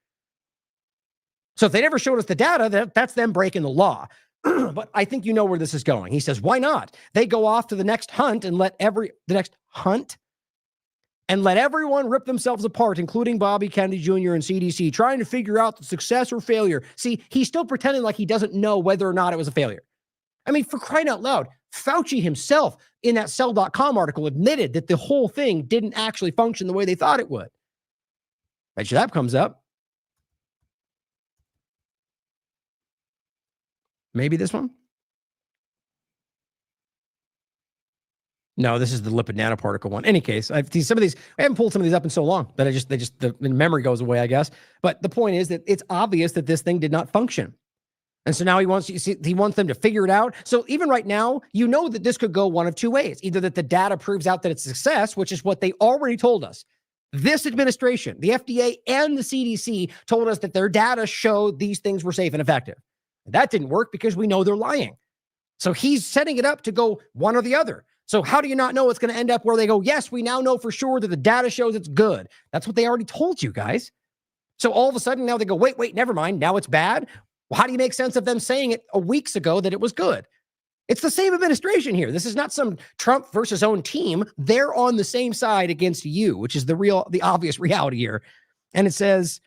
Speaker 4: So if they never showed us the data, that's them breaking the law. But I think you know where this is going. He says, why not? They go off to the next hunt and let everyone rip themselves apart, including Bobby Kennedy Jr. and CDC, trying to figure out the success or failure. See, he's still pretending like he doesn't know whether or not it was a failure. I mean, for crying out loud, Fauci himself in that Cell.com article admitted that the whole thing didn't actually function the way they thought it would. Bet you that comes up. Maybe this one? No, this is the lipid nanoparticle one. Any case, I haven't pulled some of these up in so long that the memory goes away, I guess. But the point is that it's obvious that this thing did not function. And so now he wants them to figure it out. So even right now, that this could go one of two ways. Either that the data proves out that it's a success, which is what they already told us. This administration, the FDA and the CDC told us that their data showed these things were safe and effective. That didn't work because we know they're lying. So he's setting it up to go one or the other. So how do you not know it's going to end up where they go, yes, we now know for sure that the data shows it's good. That's what they already told you guys. So all of a sudden now they go, wait, never mind. Now it's bad. Well, how do you make sense of them saying it weeks ago that it was good? It's the same administration here. This is not some Trump versus own team. They're on the same side against you, which is the obvious reality here. And it says,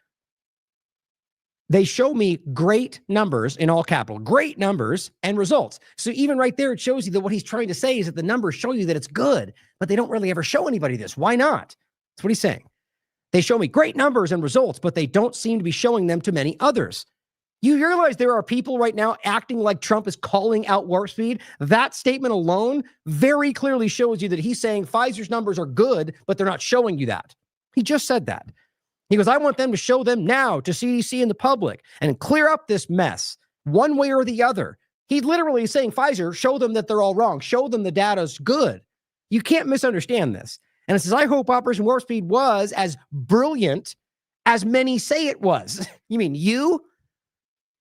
Speaker 4: they show me great numbers in all capital, great numbers and results. So even right there, it shows you that what he's trying to say is that the numbers show you that it's good, but they don't really ever show anybody this. Why not? That's what he's saying. They show me great numbers and results, but they don't seem to be showing them to many others. You realize there are people right now acting like Trump is calling out warp speed? That statement alone very clearly shows you that he's saying Pfizer's numbers are good, but they're not showing you that. He just said that. He goes, I want them to show them now to CDC and the public and clear up this mess one way or the other. He literally is saying, Pfizer, show them that they're all wrong. Show them the data's good. You can't misunderstand this. And it says, I hope Operation Warp Speed was as brilliant as many say it was. You mean you?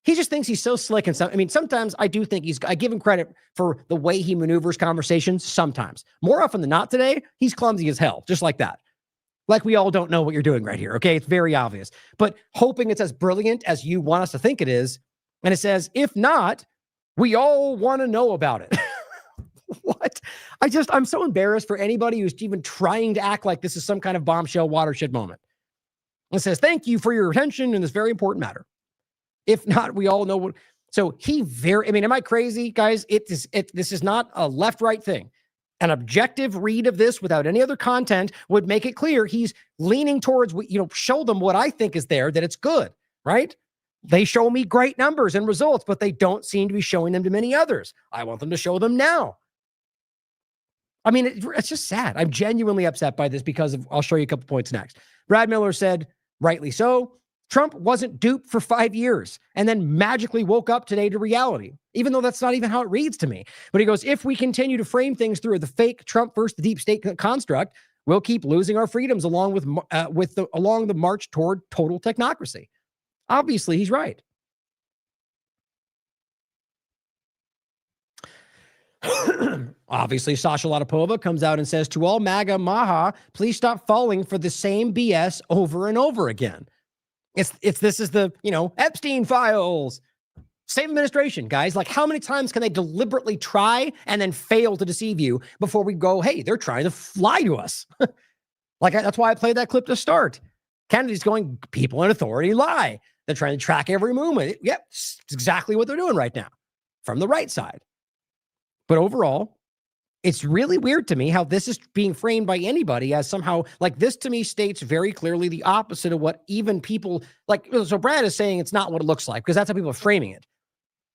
Speaker 4: He just thinks he's so slick and stuff. I mean, sometimes I do think I give him credit for the way he maneuvers conversations sometimes. More often than not today, he's clumsy as hell, just like that. Like we all don't know what you're doing right here, okay? It's very obvious. But hoping it's as brilliant as you want us to think it is. And it says, if not, we all want to know about it. What? I'm so embarrassed for anybody who's even trying to act like this is some kind of bombshell watershed moment. It says, thank you for your attention in this very important matter. If not, we all know what. So am I crazy, guys? This is not a left-right thing. An objective read of this without any other content would make it clear he's leaning towards, show them what I think is there, that it's good, right? They show me great numbers and results, but they don't seem to be showing them to many others. I want them to show them now. I mean, it's just sad. I'm genuinely upset by this because I'll show you a couple points next. Brad Miller said, rightly so, Trump wasn't duped for 5 years and then magically woke up today to reality, even though that's not even how it reads to me. But he goes, if we continue to frame things through the fake Trump versus the deep state construct, we'll keep losing our freedoms along the march toward total technocracy. Obviously, he's right. Obviously, Sasha Latapova comes out and says, to all MAGA Maha, please stop falling for the same BS over and over again. This is the, Epstein files. Same administration, guys. Like, how many times can they deliberately try and then fail to deceive you before we go, hey, they're trying to lie to us? That's why I played that clip to start. Kennedy's going, people in authority lie. They're trying to track every movement. Yep, it's exactly what they're doing right now from the right side. But overall, it's really weird to me how this is being framed by anybody as somehow, like, this to me states very clearly the opposite of what even people, so Brad is saying it's not what it looks like, because that's how people are framing it.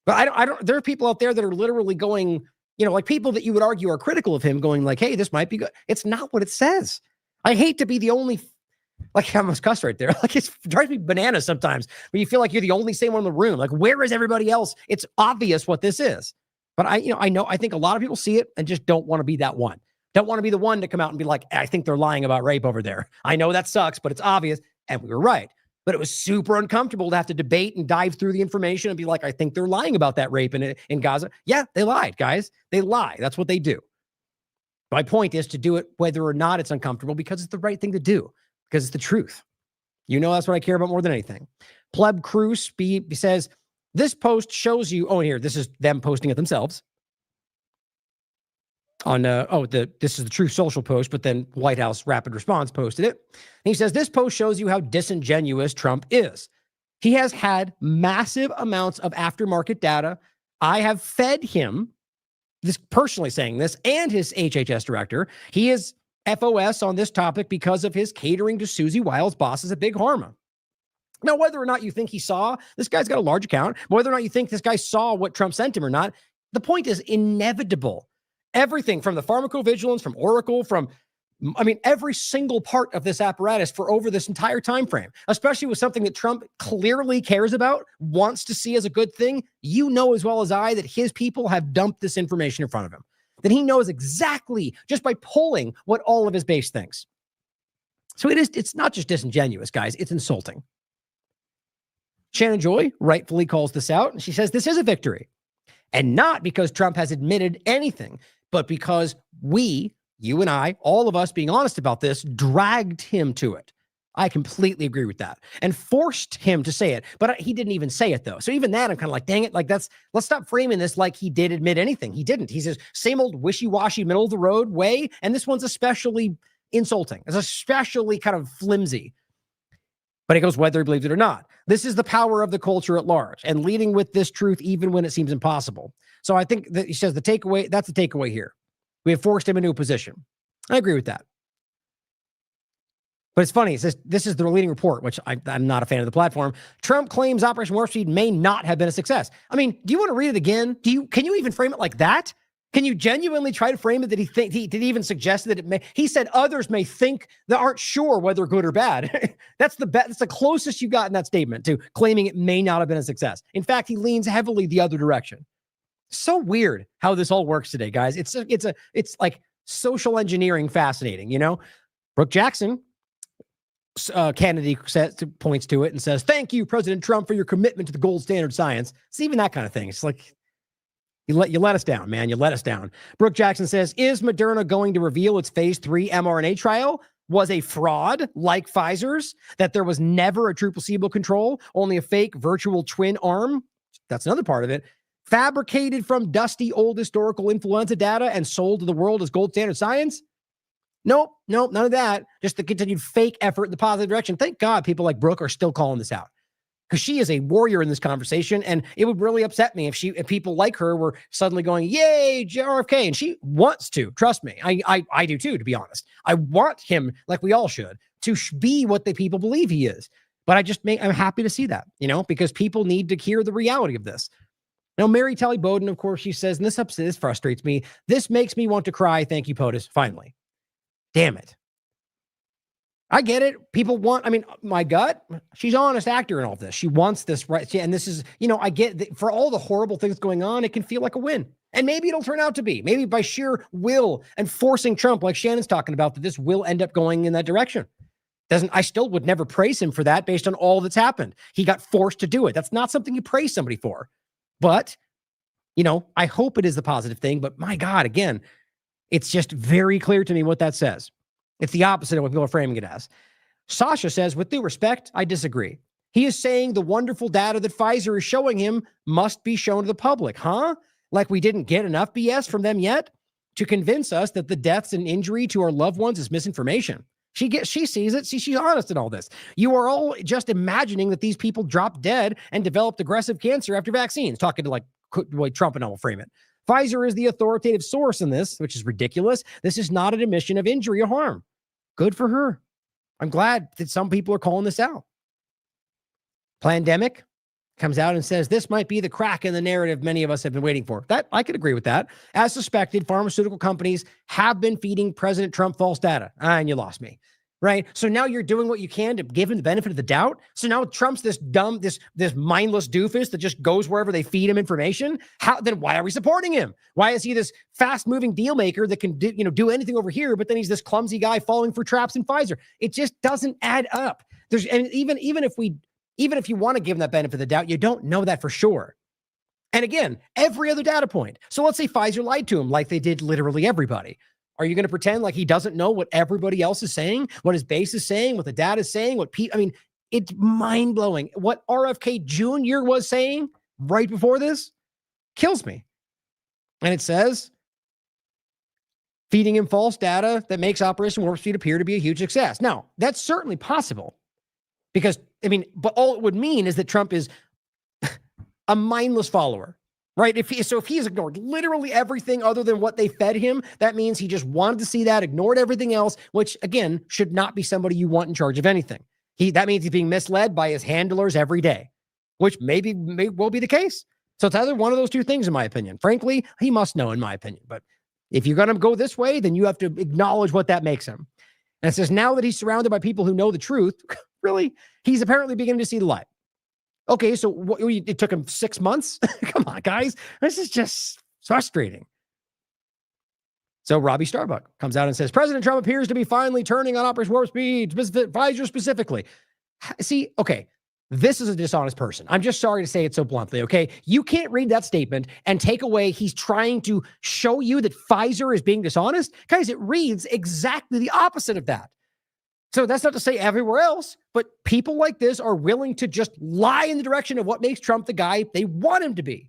Speaker 4: But I don't, there are people out there that are literally going, like people that you would argue are critical of him going like, hey, this might be good. It's not what it says. I hate to be the only, I almost cuss right there. It drives me bananas sometimes when you feel like you're the only sane one in the room. Like, where is everybody else? It's obvious what this is. But I think a lot of people see it and just don't want to be that one. Don't want to be the one to come out and be like, I think they're lying about rape over there. I know that sucks, but it's obvious. And we were right. But it was super uncomfortable to have to debate and dive through the information and be like, I think they're lying about that rape in Gaza. Yeah, they lied, guys. They lie. That's what they do. My point is to do it whether or not it's uncomfortable, because it's the right thing to do, because it's the truth. That's what I care about more than anything. Pleb Cruz says, this post shows you, this is them posting it themselves. This is the Truth Social post, but then White House Rapid Response posted it. And he says, this post shows you how disingenuous Trump is. He has had massive amounts of aftermarket data. I have fed him, this personally saying this, and his HHS director. He is FOS on this topic because of his catering to Susie Wiles' bosses at Big Pharma. Now, whether or not you think he saw, this guy's got a large account, whether or not you think this guy saw what Trump sent him or not, the point is inevitable. Everything from the pharmacovigilance, from Oracle, every single part of this apparatus for over this entire time frame, especially with something that Trump clearly cares about, wants to see as a good thing, as well as I that his people have dumped this information in front of him. That he knows exactly just by polling what all of his base thinks. So it's not just disingenuous, guys, it's insulting. Shannon Joy rightfully calls this out, and she says this is a victory. And not because Trump has admitted anything, but because we, you and I, all of us being honest about this, dragged him to it. I completely agree with that. And forced him to say it. But he didn't even say it, though. So even that, I'm kind of like, dang it. Like, let's stop framing this like he did admit anything. He didn't. He says, same old wishy-washy, middle-of-the-road way. And this one's especially insulting. It's especially kind of flimsy. But he goes, whether he believes it or not. This is the power of the culture at large and leading with this truth even when it seems impossible. So I think that he says the takeaway, that's the takeaway here. We have forced him into a position. I agree with that. But it's funny. It says, this is the leading report, which I'm not a fan of the platform. Trump claims Operation Warp Speed may not have been a success. I mean, do you want to read it again? Can you even frame it like that? Can you genuinely try to frame it that he did even suggest that it may? He said others may think that aren't sure whether good or bad. That's the closest you got in that statement to claiming it may not have been a success. In fact, he leans heavily the other direction. So weird how this all works today, guys. It's like social engineering fascinating, you know? Brooke Jackson, Kennedy points to it and says, thank you, President Trump, for your commitment to the gold standard science. It's even that kind of thing. It's like, you let us down, man. You let us down. Brooke Jackson says, is Moderna going to reveal its phase 3 mRNA trial was a fraud like Pfizer's, that there was never a true placebo control, only a fake virtual twin arm? That's another part of it. Fabricated from dusty old historical influenza data and sold to the world as gold standard science? Nope, none of that. Just the continued fake effort in the positive direction. Thank God people like Brooke are still calling this out, because she is a warrior in this conversation, and it would really upset me if people like her were suddenly going, yay, RFK, and she wants to. Trust me, I do too, to be honest. I want him, like we all should, to be what the people believe he is. But I'm happy to see that, you know, because people need to hear the reality of this. Now, Mary Talley Bowden, of course, she says, and this frustrates me. This makes me want to cry. Thank you, POTUS. Finally. Damn it. I get it. People want, my gut, she's an honest actor in all of this. She wants this, right? And this is, I get that for all the horrible things going on, it can feel like a win. And maybe it'll turn out to be. Maybe by sheer will and forcing Trump, like Shannon's talking about, that this will end up going in that direction. I still would never praise him for that based on all that's happened. He got forced to do it. That's not something you praise somebody for. But, I hope it is the positive thing. But my God, again, it's just very clear to me what that says. It's the opposite of what people are framing it as. Sasha says, with due respect, I disagree. He is saying the wonderful data that Pfizer is showing him must be shown to the public. Huh? Like we didn't get enough BS from them yet to convince us that the deaths and injury to our loved ones is misinformation. She sees it. See, she's honest in all this. You are all just imagining that these people dropped dead and developed aggressive cancer after vaccines, talking to like Trump and I will frame it. Pfizer is the authoritative source in this, which is ridiculous. This is not an admission of injury or harm. Good for her. I'm glad that some people are calling this out. Plandemic comes out and says this might be the crack in the narrative many of us have been waiting for. That I could agree with that. As suspected, pharmaceutical companies have been feeding President Trump false data. And you lost me. Right? So now you're doing what you can to give him the benefit of the doubt. So now Trump's this dumb, this mindless doofus that just goes wherever they feed him information. Then why are we supporting him? Why is he this fast-moving deal maker that can do anything over here, but then he's this clumsy guy falling for traps in Pfizer? It just doesn't add up. And even if you want to give him that benefit of the doubt, you don't know that for sure. And again, every other data point. So let's say Pfizer lied to him like they did literally everybody. Are you going to pretend like he doesn't know what everybody else is saying, what his base is saying, what the data is saying, it's mind-blowing. What RFK Jr. was saying right before this kills me. And it says, feeding him false data that makes Operation Warp Speed appear to be a huge success. Now, that's certainly possible because, but all it would mean is that Trump is a mindless follower. Right? If he's ignored literally everything other than what they fed him, that means he just wanted to see that, ignored everything else, which again, should not be somebody you want in charge of anything. That means he's being misled by his handlers every day, which may well be the case. So it's either one of those two things, in my opinion. Frankly, he must know, in my opinion. But if you're going to go this way, then you have to acknowledge what that makes him. And it says, now that he's surrounded by people who know the truth, really, he's apparently beginning to see the light. Okay, so it took him 6 months? Come on, guys. This is just frustrating. So Robbie Starbuck comes out and says, President Trump appears to be finally turning on Operation Warp Speed, Pfizer specifically. See, okay, this is a dishonest person. I'm just sorry to say it so bluntly, okay? You can't read that statement and take away he's trying to show you that Pfizer is being dishonest. Guys, it reads exactly the opposite of that. So that's not to say everywhere else, but people like this are willing to just lie in the direction of what makes Trump the guy they want him to be.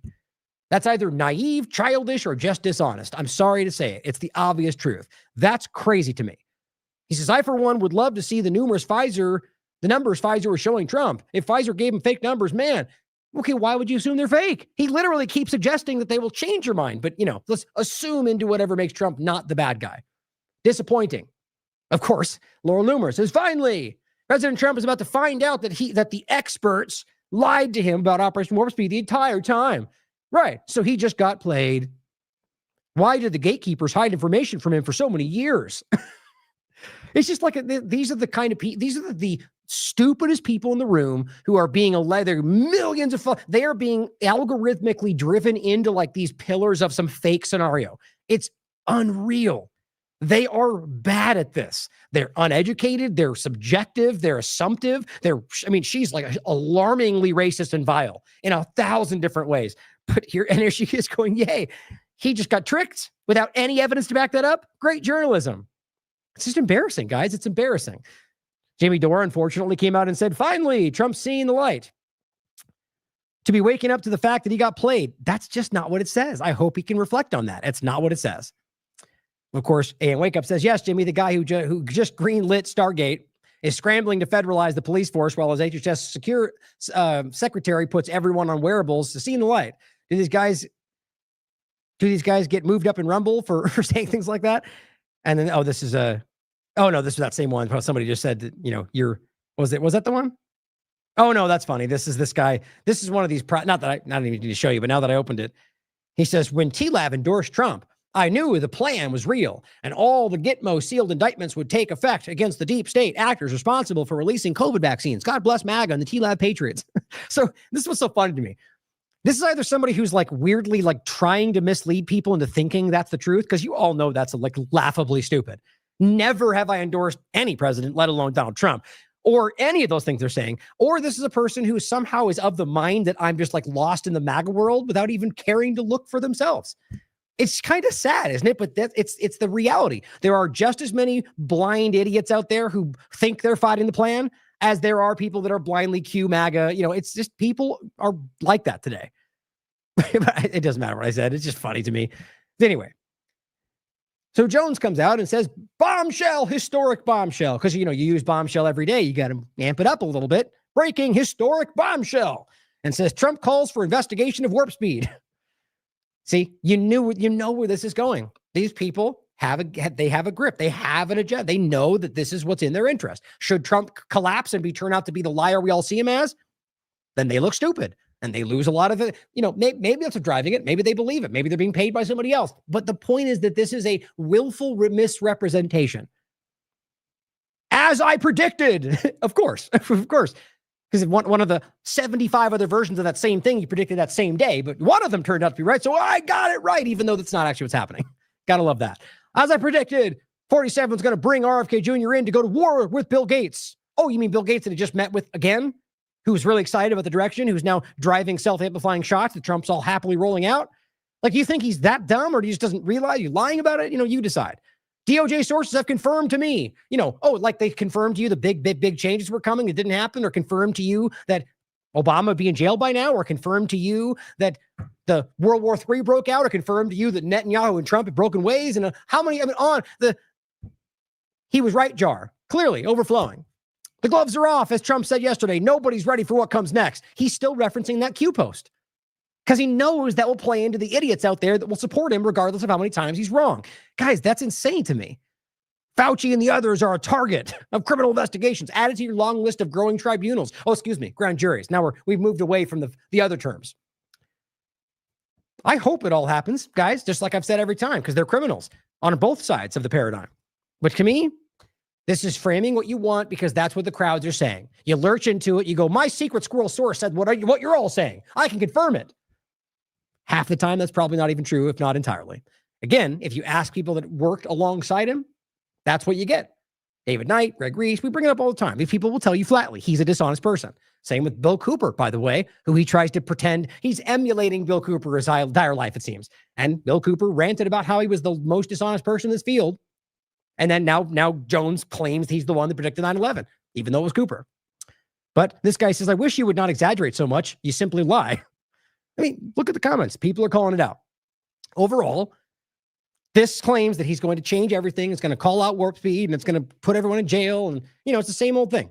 Speaker 4: That's either naive, childish, or just dishonest. I'm sorry to say it. It's the obvious truth. That's crazy to me. He says, I, for one, would love to see the numbers Pfizer were showing Trump. If Pfizer gave him fake numbers, man, okay, why would you assume they're fake? He literally keeps suggesting that they will change your mind. But, let's assume into whatever makes Trump not the bad guy. Disappointing. Of course, Laura Loomer says, finally, President Trump is about to find out that the experts lied to him about Operation Warp Speed the entire time. Right. So he just got played. Why did the gatekeepers hide information from him for so many years? It's just like these are the kind of people, these are the stupidest people in the room who are being they're millions of, they are being algorithmically driven into like these pillars of some fake scenario. It's unreal. They are bad at this. They're uneducated. They're subjective. They're assumptive. She's like alarmingly racist and vile in 1,000 different ways. But here she is going, yay, he just got tricked without any evidence to back that up. Great journalism. It's just embarrassing, guys. It's embarrassing. Jamie Dore, unfortunately, came out and said, finally, Trump's seeing the light. To be waking up to the fact that he got played. That's just not what it says. I hope he can reflect on that. It's not what it says. Of course, A.M. Wake Up says, yes, Jimmy, the guy who just greenlit Stargate is scrambling to federalize the police force while his HHS secretary puts everyone on wearables to see the light. Do these guys get moved up in Rumble for saying things like that? And then, this is that same one. Somebody just said that, was that the one? Oh no, that's funny. This is this guy. This is one of these, not even need to show you, but now that I opened it, he says, when TLAV endorsed Trump, I knew the plan was real and all the Gitmo sealed indictments would take effect against the deep state actors responsible for releasing COVID vaccines. God bless MAGA and the TLAV patriots. So this was so funny to me. This is either somebody who's like weirdly like trying to mislead people into thinking that's the truth, because you all know that's like laughably stupid. Never have I endorsed any president, let alone Donald Trump, or any of those things they're saying. Or this is a person who somehow is of the mind that I'm just like lost in the MAGA world without even caring to look for themselves. It's kind of sad, isn't it? But it's the reality. There are just as many blind idiots out there who think they're fighting the plan as there are people that are blindly Q MAGA. It's just people are like that today. It doesn't matter what I said. It's just funny to me. Anyway, so Jones comes out and says, bombshell, historic bombshell. Because, you use bombshell every day. You got to amp it up a little bit. Breaking historic bombshell. And says, Trump calls for investigation of warp speed. See, you know where this is going. These people have a grip. They have an agenda. They know that this is what's in their interest. Should Trump collapse and turn out to be the liar we all see him as, then they look stupid and they lose a lot of it. Maybe that's what's driving it. Maybe they believe it. Maybe they're being paid by somebody else. But the point is that this is a willful misrepresentation. As I predicted, of course. Because one of the 75 other versions of that same thing, you predicted that same day, but one of them turned out to be right. So I got it right, even though that's not actually what's happening. Gotta love that. As I predicted, 47 is going to bring RFK Jr. in to go to war with Bill Gates. Oh, you mean Bill Gates that he just met with again? Who's really excited about the direction, who's now driving self-amplifying shots that Trump's all happily rolling out? Like, you think he's that dumb, or he just doesn't realize you're lying about it? You decide. DOJ sources have confirmed to me, like they confirmed to you the big changes were coming that didn't happen, or confirmed to you that Obama would be in jail by now, or confirmed to you that the World War III broke out, or confirmed to you that Netanyahu and Trump had broken ways, and he was right jar, clearly overflowing. The gloves are off, as Trump said yesterday. Nobody's ready for what comes next. He's still referencing that Q post because he knows that will play into the idiots out there that will support him regardless of how many times he's wrong. Guys, that's insane to me. Fauci and the others are a target of criminal investigations added to your long list of growing tribunals. Oh, excuse me, grand juries. Now we've moved away from the other terms. I hope it all happens, guys, just like I've said every time, because they're criminals on both sides of the paradigm. But to me, this is framing what you want because that's what the crowds are saying. You lurch into it. You go, my secret squirrel source said what you're all saying. I can confirm it. Half the time, that's probably not even true, if not entirely. Again, if you ask people that worked alongside him, that's what you get. David Knight, Greg Reese, we bring it up all the time. These people will tell you flatly, he's a dishonest person. Same with Bill Cooper, by the way, who he tries to pretend he's emulating Bill Cooper's dire life, it seems. And Bill Cooper ranted about how he was the most dishonest person in this field. And then now Jones claims he's the one that predicted 9/11, even though it was Cooper. But this guy says, I wish you would not exaggerate so much. You simply lie. I mean, look at the comments. People are calling it out. Overall, this claims that he's going to change everything. It's going to call out warp speed and it's going to put everyone in jail. And, it's the same old thing.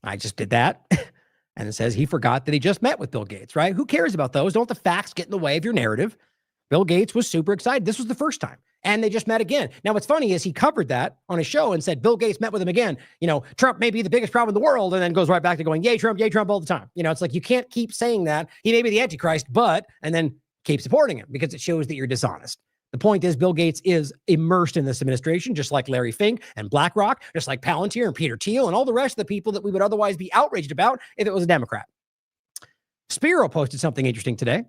Speaker 4: I just did that. And it says he forgot that he just met with Bill Gates, right? Who cares about those? Don't the facts get in the way of your narrative? Bill Gates was super excited. This was the first time. And they just met again. Now, what's funny is he covered that on his show and said Bill Gates met with him again. Trump may be the biggest problem in the world, and then goes right back to going, yay, Trump all the time. It's like you can't keep saying that. He may be the Antichrist, and then keep supporting him because it shows that you're dishonest. The point is Bill Gates is immersed in this administration, just like Larry Fink and BlackRock, just like Palantir and Peter Thiel and all the rest of the people that we would otherwise be outraged about if it was a Democrat. Spiro posted something interesting today.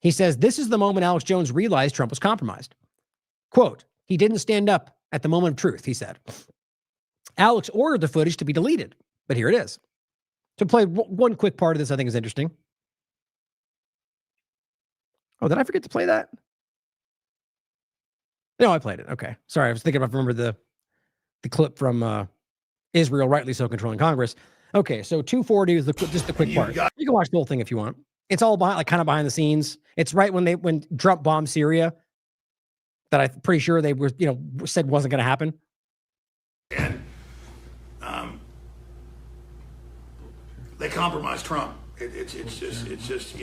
Speaker 4: He says, this is the moment Alex Jones realized Trump was compromised. Quote, he didn't stand up at the moment of truth, he said. Alex ordered the footage to be deleted, but here it is. To play one quick part of this, I think is interesting. Oh, did I forget to play that? No, I played it. Okay. Sorry, I was thinking about, remember the clip from Israel rightly so controlling Congress. Okay, so 240 is just the quick part. You can watch the whole thing if you want. It's all kind of behind the scenes. It's right when Trump bombed Syria that I'm pretty sure they were, said wasn't going to happen.
Speaker 6: And they compromised Trump. It's just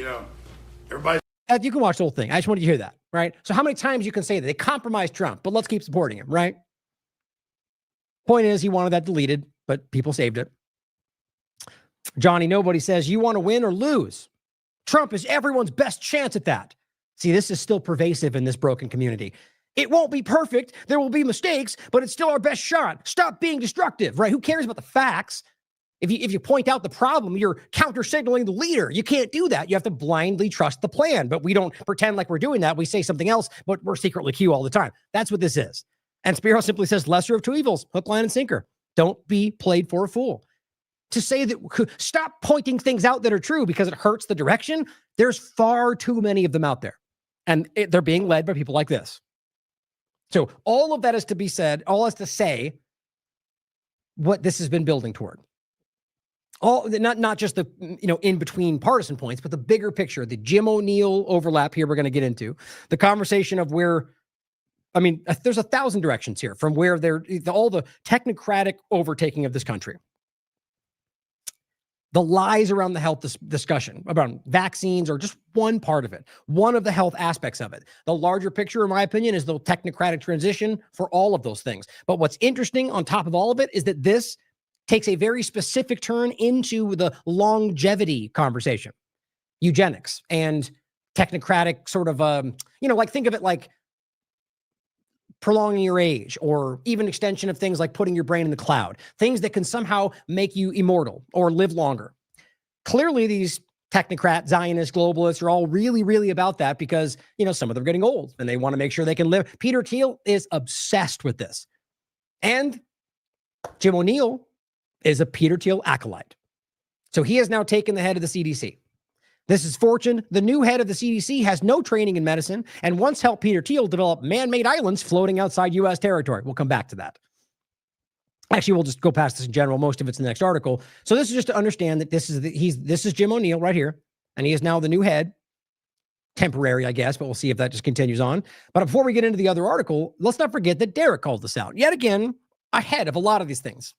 Speaker 6: everybody.
Speaker 4: You can watch the whole thing. I just wanted you to hear that, right? So how many times you can say that they compromised Trump, but let's keep supporting him, right? Point is, he wanted that deleted, but people saved it. Johnny Nobody says, you want to win or lose? Trump is everyone's best chance at that. See, this is still pervasive in this broken community. It won't be perfect. There will be mistakes, but it's still our best shot. Stop being destructive, right? Who cares about the facts? If you point out the problem, you're counter-signaling the leader. You can't do that. You have to blindly trust the plan, but we don't pretend like we're doing that. We say something else, but we're secretly Q all the time. That's what this is. And Spiro simply says, lesser of two evils, hook, line, and sinker. Don't be played for a fool. To say that, stop pointing things out that are true because it hurts the direction. There's far too many of them out there. And they're being led by people like this. So all of that is to be said, all is to say what this has been building toward. All not just the in between partisan points, but the bigger picture, the Jim O'Neill overlap here we're going to get into, the conversation of where, there's 1,000 directions here from where all the technocratic overtaking of this country. The lies around the health discussion about vaccines are just one part of it, one of the health aspects of it. The larger picture, in my opinion, is the technocratic transition for all of those things. But what's interesting on top of all of it is that this takes a very specific turn into the longevity conversation, eugenics and technocratic sort of, think of it like prolonging your age, or even extension of things like putting your brain in the cloud, things that can somehow make you immortal or live longer. Clearly, these technocrat, Zionist, globalists are all really, really about that because, some of them are getting old and they want to make sure they can live. Peter Thiel is obsessed with this. And Jim O'Neill is a Peter Thiel acolyte. So he has now taken the head of the CDC. This is Fortune. The new head of the CDC has no training in medicine and once helped Peter Thiel develop man-made islands floating outside U.S. territory. We'll come back to that. Actually, we'll just go past this in general. Most of it's in the next article. So this is just to understand that this is Jim O'Neill right here, and he is now the new head. Temporary, I guess, but we'll see if that just continues on. But before we get into the other article, let's not forget that Derek called this out. Yet again, ahead of a lot of these things.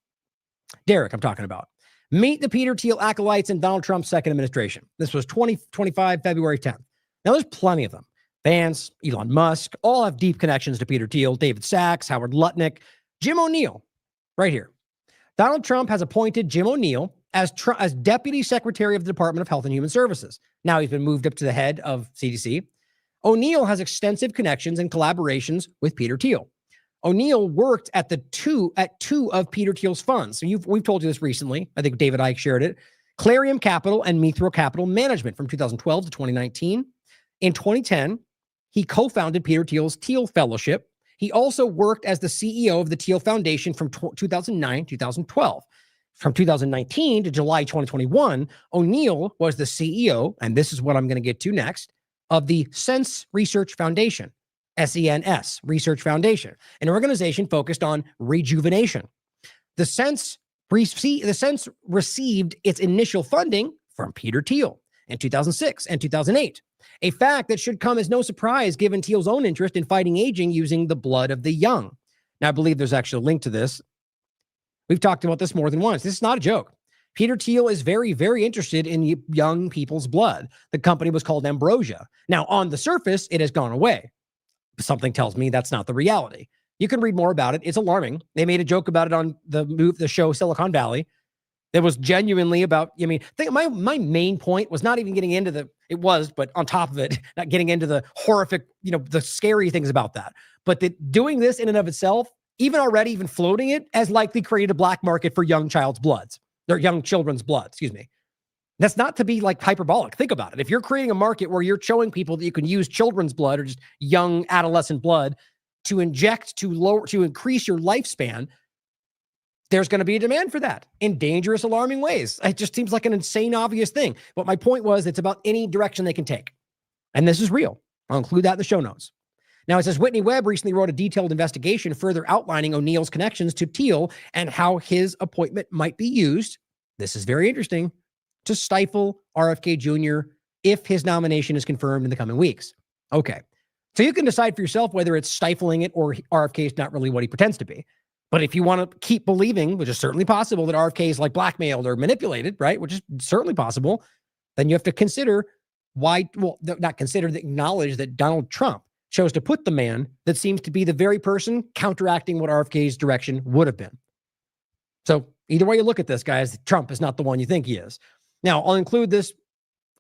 Speaker 4: Derek, I'm talking about. Meet the Peter Thiel acolytes in Donald Trump's second administration. This was 2025, February 10th. Now, there's plenty of them. Vance, Elon Musk, all have deep connections to Peter Thiel, David Sachs, Howard Lutnick, Jim O'Neill, right here. Donald Trump has appointed Jim O'Neill as Deputy Secretary of the Department of Health and Human Services. Now he's been moved up to the head of CDC. O'Neill has extensive connections and collaborations with Peter Thiel. O'Neill worked at two of Peter Thiel's funds. So we've told you this recently. I think David Icke shared it. Clarium Capital and Mithro Capital Management from 2012 to 2019. In 2010, he co-founded Peter Thiel's Thiel Fellowship. He also worked as the CEO of the Thiel Foundation from 2009 to 2012. From 2019 to July 2021, O'Neill was the CEO, and this is what I'm going to get to next, of the Sense Research Foundation. SENS, Research Foundation, an organization focused on rejuvenation. The Sense received its initial funding from Peter Thiel in 2006 and 2008, a fact that should come as no surprise given Thiel's own interest in fighting aging using the blood of the young. Now, I believe there's actually a link to this. We've talked about this more than once. This is not a joke. Peter Thiel is very, very interested in young people's blood. The company was called Ambrosia. Now, on the surface, it has gone away. Something tells me that's not the reality. You can read more about it. It's alarming. They made a joke about it on the show Silicon Valley. It was genuinely about, my main point was not even getting into but on top of it, not getting into the horrific, the scary things about that. But doing this in and of itself, even floating it, has likely created a black market for young children's blood, excuse me. That's not to be like hyperbolic. Think about it. If you're creating a market where you're showing people that you can use children's blood or just young adolescent blood to inject to increase your lifespan, there's going to be a demand for that in dangerous, alarming ways. It just seems like an insane, obvious thing. But my point was, it's about any direction they can take. And this is real. I'll include that in the show notes. Now, it says Whitney Webb recently wrote a detailed investigation further outlining O'Neill's connections to Thiel and how his appointment might be used. This is very interesting, to stifle RFK Jr. if his nomination is confirmed in the coming weeks. Okay. So you can decide for yourself whether it's stifling it or RFK is not really what he pretends to be. But if you want to keep believing, which is certainly possible, that RFK is like blackmailed or manipulated, right, which is certainly possible, then you have to consider acknowledge that Donald Trump chose to put the man that seems to be the very person counteracting what RFK's direction would have been. So either way you look at this, guys, Trump is not the one you think he is. Now, I'll include this,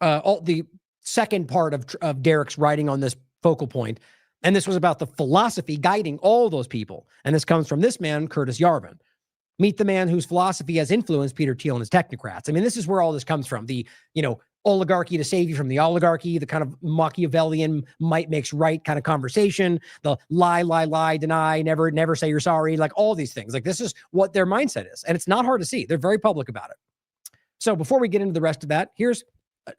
Speaker 4: the second part of Derek's writing on this focal point, and this was about the philosophy guiding all those people. And this comes from this man, Curtis Yarvin. Meet the man whose philosophy has influenced Peter Thiel and his technocrats. I mean, this is where all this comes from. The, oligarchy to save you from the oligarchy, the kind of Machiavellian might makes right kind of conversation, the lie, deny, never say you're sorry, like all these things. Like, this is what their mindset is. And it's not hard to see. They're very public about it. So before we get into the rest of that, here's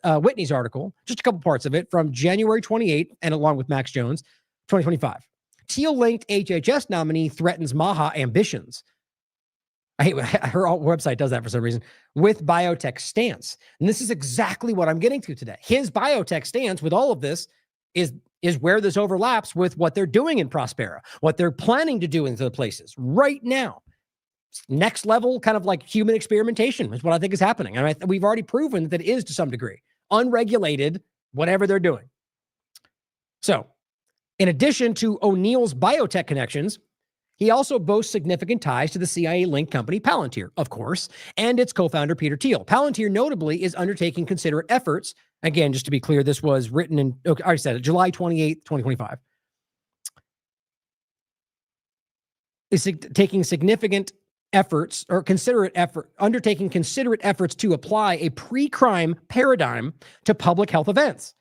Speaker 4: Whitney's article, just a couple parts of it from January 28th, and along with Max Jones, 2025. Thiel-linked HHS nominee threatens Maha ambitions. I hate her website does that for some reason, with biotech stance. And this is exactly what I'm getting to today. His biotech stance with all of this is where this overlaps with what they're doing in Prospera, what they're planning to do in the places right now. Next level kind of like human experimentation is what I think is happening. And we've already proven that it is to some degree. Unregulated, whatever they're doing. So, in addition to O'Neill's biotech connections, he also boasts significant ties to the CIA-linked company Palantir, of course, and its co-founder Peter Thiel. Palantir notably is undertaking considerate efforts. Again, just to be clear, this was written in, I already said it, July 28th, 2025. Is taking significant efforts or undertaking considerate efforts to apply a pre-crime paradigm to public health events,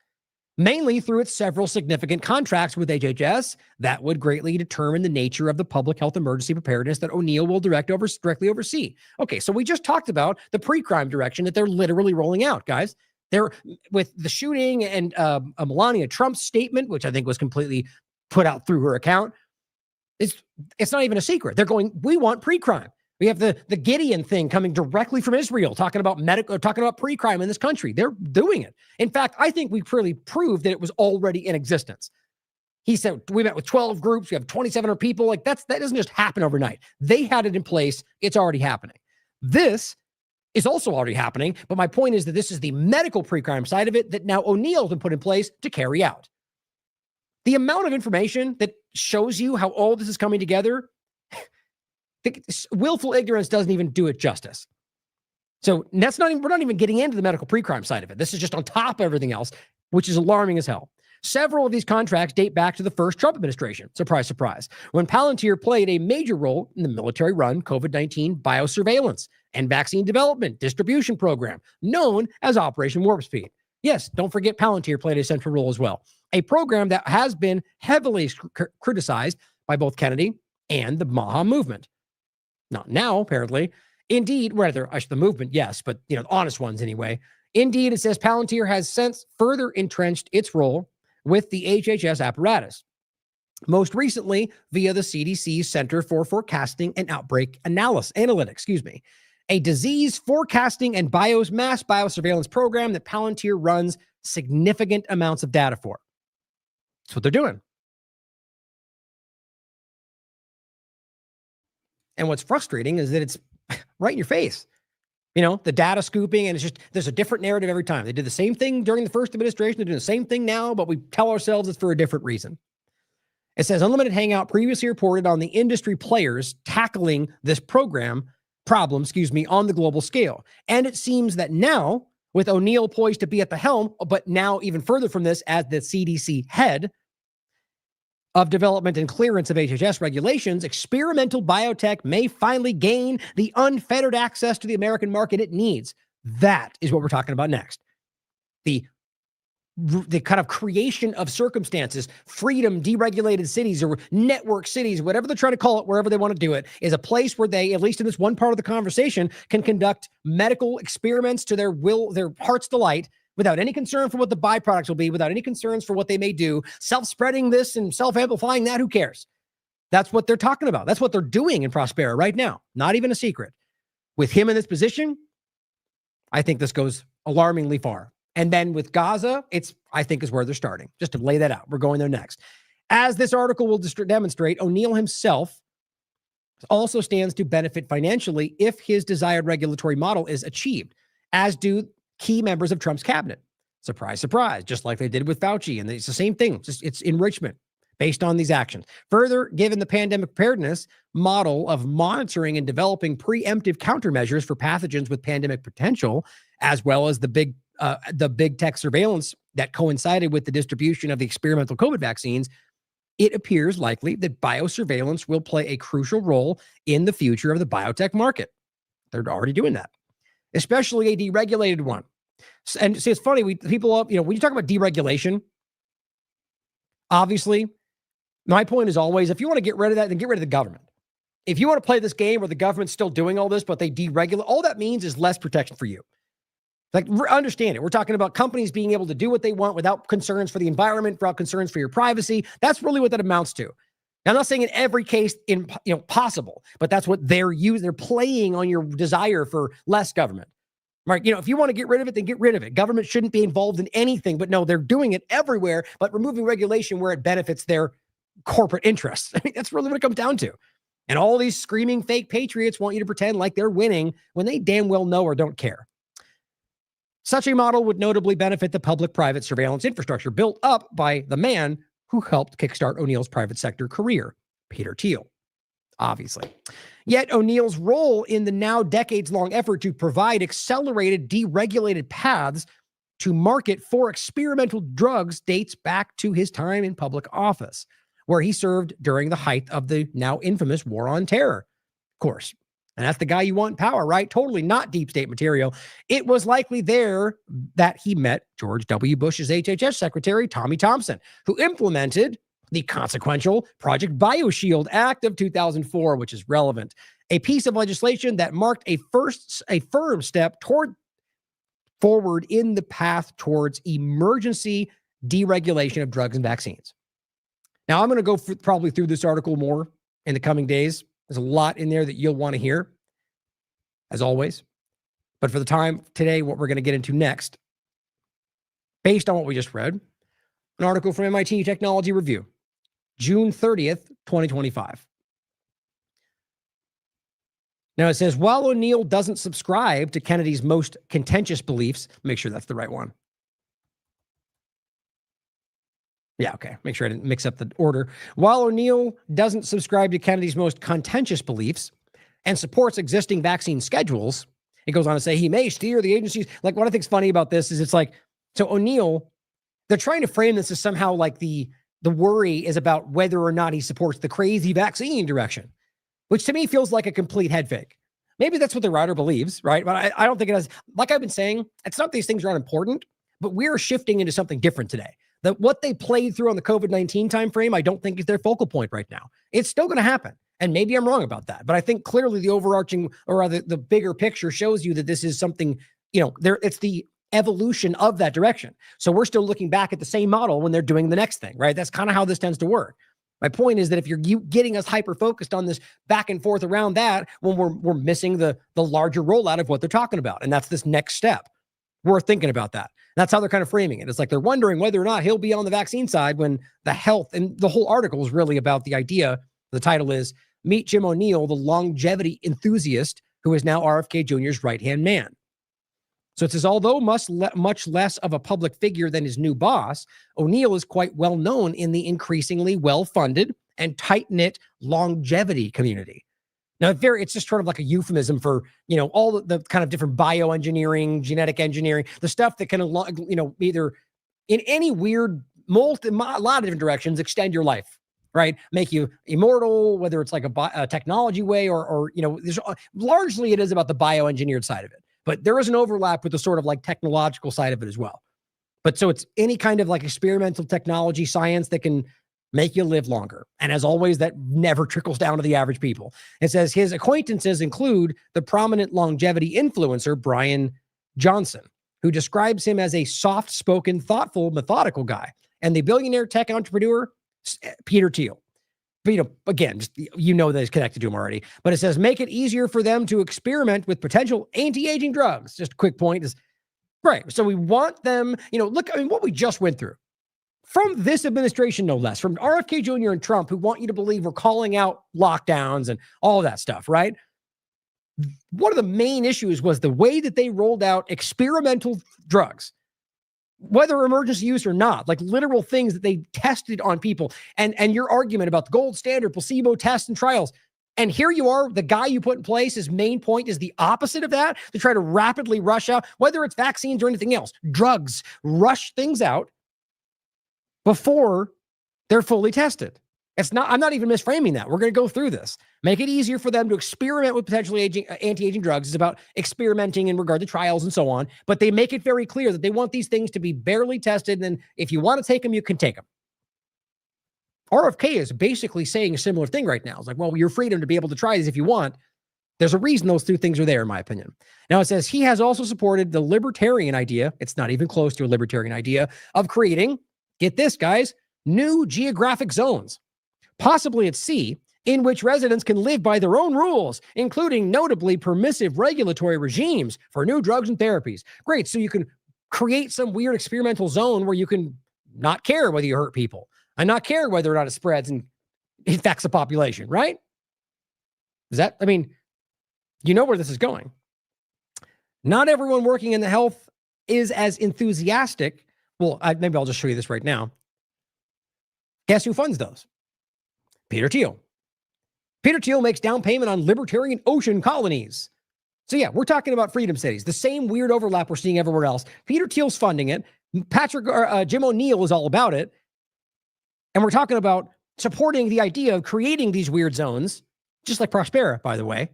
Speaker 4: mainly through its several significant contracts with HHS that would greatly determine the nature of the public health emergency preparedness that O'Neill will directly oversee. Okay, so we just talked about the pre-crime direction that they're literally rolling out, guys. They're with the shooting and a Melania Trump statement, which I think was completely put out through her account. It's not even a secret. They're going, we want pre-crime. We have the Gideon thing coming directly from Israel, talking about pre-crime in this country. They're doing it. In fact, I think we really proved that it was already in existence. He said, we met with 12 groups. We have 2,700 people. Like that doesn't just happen overnight. They had it in place. It's already happening. This is also already happening. But my point is that this is the medical pre-crime side of it that now O'Neill's been put in place to carry out. The amount of information that shows you how all this is coming together, willful ignorance doesn't even do it justice. So we're not even getting into the medical pre-crime side of it. This is just on top of everything else, which is alarming as hell. Several of these contracts date back to the first Trump administration. Surprise, surprise. When Palantir played a major role in the military-run COVID-19 biosurveillance and vaccine development distribution program known as Operation Warp Speed. Yes, don't forget Palantir played a central role as well. A program that has been heavily criticized by both Kennedy and the Maha movement. Not now, apparently. Indeed, rather, the movement, yes, but the honest ones anyway. Indeed, it says Palantir has since further entrenched its role with the HHS apparatus. most recently via the CDC's Center for Forecasting and Outbreak Analytics, a disease forecasting and mass biosurveillance program that Palantir runs significant amounts of data for. That's what they're doing. And what's frustrating is that it's right in your face. You know, the data scooping, and it's just, there's a different narrative every time. They did the same thing during the first administration. They're doing the same thing now, but we tell ourselves it's for a different reason. It says Unlimited Hangout previously reported on the industry players tackling this problem, on the global scale. And it seems that now, with O'Neill poised to be at the helm, but now even further from this as the CDC head of development and clearance of HHS regulations, experimental biotech may finally gain the unfettered access to the American market it needs. That is what we're talking about next. The kind of creation of circumstances, freedom, deregulated cities or network cities, whatever they're trying to call it, wherever they want to do it, is a place where they, at least in this one part of the conversation, can conduct medical experiments to their heart's delight without any concern for what the byproducts will be, without any concerns for what they may do, self-spreading this and self-amplifying that, who cares? That's what they're talking about. That's what they're doing in Prospera right now. Not even a secret. With him in this position, I think this goes alarmingly far. And then with Gaza, I think is where they're starting. Just to lay that out. We're going there next. As this article will demonstrate, O'Neill himself also stands to benefit financially if his desired regulatory model is achieved, as do key members of Trump's cabinet. Surprise, surprise, just like they did with Fauci. And it's the same thing. It's enrichment based on these actions. Further, given the pandemic preparedness model of monitoring and developing preemptive countermeasures for pathogens with pandemic potential, as well as the big tech surveillance that coincided with the distribution of the experimental COVID vaccines, it appears likely that biosurveillance will play a crucial role in the future of the biotech market. They're already doing that, especially a deregulated one. And see, it's funny, when you talk about deregulation, obviously, my point is always, if you want to get rid of that, then get rid of the government. If you want to play this game where the government's still doing all this, but they deregulate, all that means is less protection for you. Like, understand it. We're talking about companies being able to do what they want without concerns for the environment, without concerns for your privacy. That's really what that amounts to. Now, I'm not saying in every case possible, but that's what they're using. They're playing on your desire for less government. Right? If you want to get rid of it, then get rid of it. Government shouldn't be involved in anything, but no, they're doing it everywhere, but removing regulation where it benefits their corporate interests. I mean, that's really what it comes down to. And all these screaming fake patriots want you to pretend like they're winning when they damn well know or don't care. Such a model would notably benefit the public-private surveillance infrastructure built up by the man who helped kickstart O'Neill's private sector career, Peter Thiel, obviously. Yet O'Neill's role in the now decades-long effort to provide accelerated, deregulated paths to market for experimental drugs dates back to his time in public office, where he served during the height of the now infamous War on Terror, of course. And that's the guy you want in power, right? Totally not deep state material. It was likely there that he met George W. Bush's HHS secretary, Tommy Thompson, who implemented the consequential Project BioShield Act of 2004, which is relevant, a piece of legislation that marked a firm step forward in the path towards emergency deregulation of drugs and vaccines. Now, I'm going to go probably through this article more in the coming days. There's a lot in there that you'll want to hear, as always. But for the time today, what we're going to get into next, based on what we just read, an article from MIT Technology Review, June 30th, 2025. Now it says, while O'Neill doesn't subscribe to Kennedy's most contentious beliefs, make sure that's the right one. Yeah, okay. Make sure I didn't mix up the order. While O'Neill doesn't subscribe to Kennedy's most contentious beliefs and supports existing vaccine schedules, it goes on to say he may steer the agencies. Like, what I think is funny about this is it's like, so O'Neill, they're trying to frame this as somehow like the worry is about whether or not he supports the crazy vaccine direction, which to me feels like a complete head fake. Maybe that's what the writer believes, right? But I don't think it has. Like I've been saying, it's not these things are unimportant, but we're shifting into something different today. That what they played through on the COVID-19 timeframe, I don't think is their focal point right now. It's still going to happen. And maybe I'm wrong about that. But I think clearly the overarching, or rather the bigger picture shows you that this is something, it's the evolution of that direction. So we're still looking back at the same model when they're doing the next thing, right? That's kind of how this tends to work. My point is that if you're getting us hyper-focused on this back and forth around that, when we're missing the larger rollout of what they're talking about. And that's this next step. We're thinking about that. That's how they're kind of framing it. It's like they're wondering whether or not he'll be on the vaccine side when the health, and the whole article is really about the idea. The title is Meet Jim O'Neill, the longevity enthusiast who is now RFK Jr.'s right-hand man. So it says, although much less of a public figure than his new boss, O'Neill is quite well known in the increasingly well-funded and tight-knit longevity community. Now, it's just sort of like a euphemism for, all the kind of different bioengineering, genetic engineering, the stuff that can, either in any weird, a lot of different directions, extend your life, right? Make you immortal, whether it's like a technology way or there's largely it is about the bioengineered side of it. But there is an overlap with the sort of like technological side of it as well. But so it's any kind of like experimental technology science that can make you live longer. And as always, that never trickles down to the average people. It says his acquaintances include the prominent longevity influencer, Brian Johnson, who describes him as a soft-spoken, thoughtful, methodical guy, and the billionaire tech entrepreneur, Peter Thiel. Again, that is connected to him already. But it says, make it easier for them to experiment with potential anti-aging drugs. Just a quick point is, right. So we want them, look, what we just went through from this administration, no less, from RFK Jr. and Trump, who want you to believe we're calling out lockdowns and all of that stuff, right? One of the main issues was the way that they rolled out experimental drugs, whether emergency use or not, like literal things that they tested on people, and your argument about the gold standard placebo tests and trials. And here you are, the guy you put in place, his main point is the opposite of that, to try to rapidly rush out, whether it's vaccines or anything else, drugs, rush things out before they're fully tested. I'm not even misframing that. We're going to go through this. Make it easier for them to experiment with potentially anti-aging drugs. It's about experimenting in regard to trials and so on. But they make it very clear that they want these things to be barely tested. And if you want to take them, you can take them. RFK is basically saying a similar thing right now. It's like, well, your freedom to be able to try these if you want. There's a reason those two things are there, in my opinion. Now, it says he has also supported the libertarian idea. It's not even close to a libertarian idea of creating, get this, guys, new geographic zones, possibly at sea, in which residents can live by their own rules, including notably permissive regulatory regimes for new drugs and therapies. Great. So you can create some weird experimental zone where you can not care whether you hurt people and not care whether or not it spreads and infects the population, right? You know where this is going. Not everyone working in the health is as enthusiastic. Well, maybe I'll just show you this right now. Guess who funds those? Peter Thiel. Peter Thiel makes down payment on libertarian ocean colonies. So yeah, we're talking about freedom cities, the same weird overlap we're seeing everywhere else. Peter Thiel's funding it. Jim O'Neill is all about it. And we're talking about supporting the idea of creating these weird zones, just like Prospera, by the way,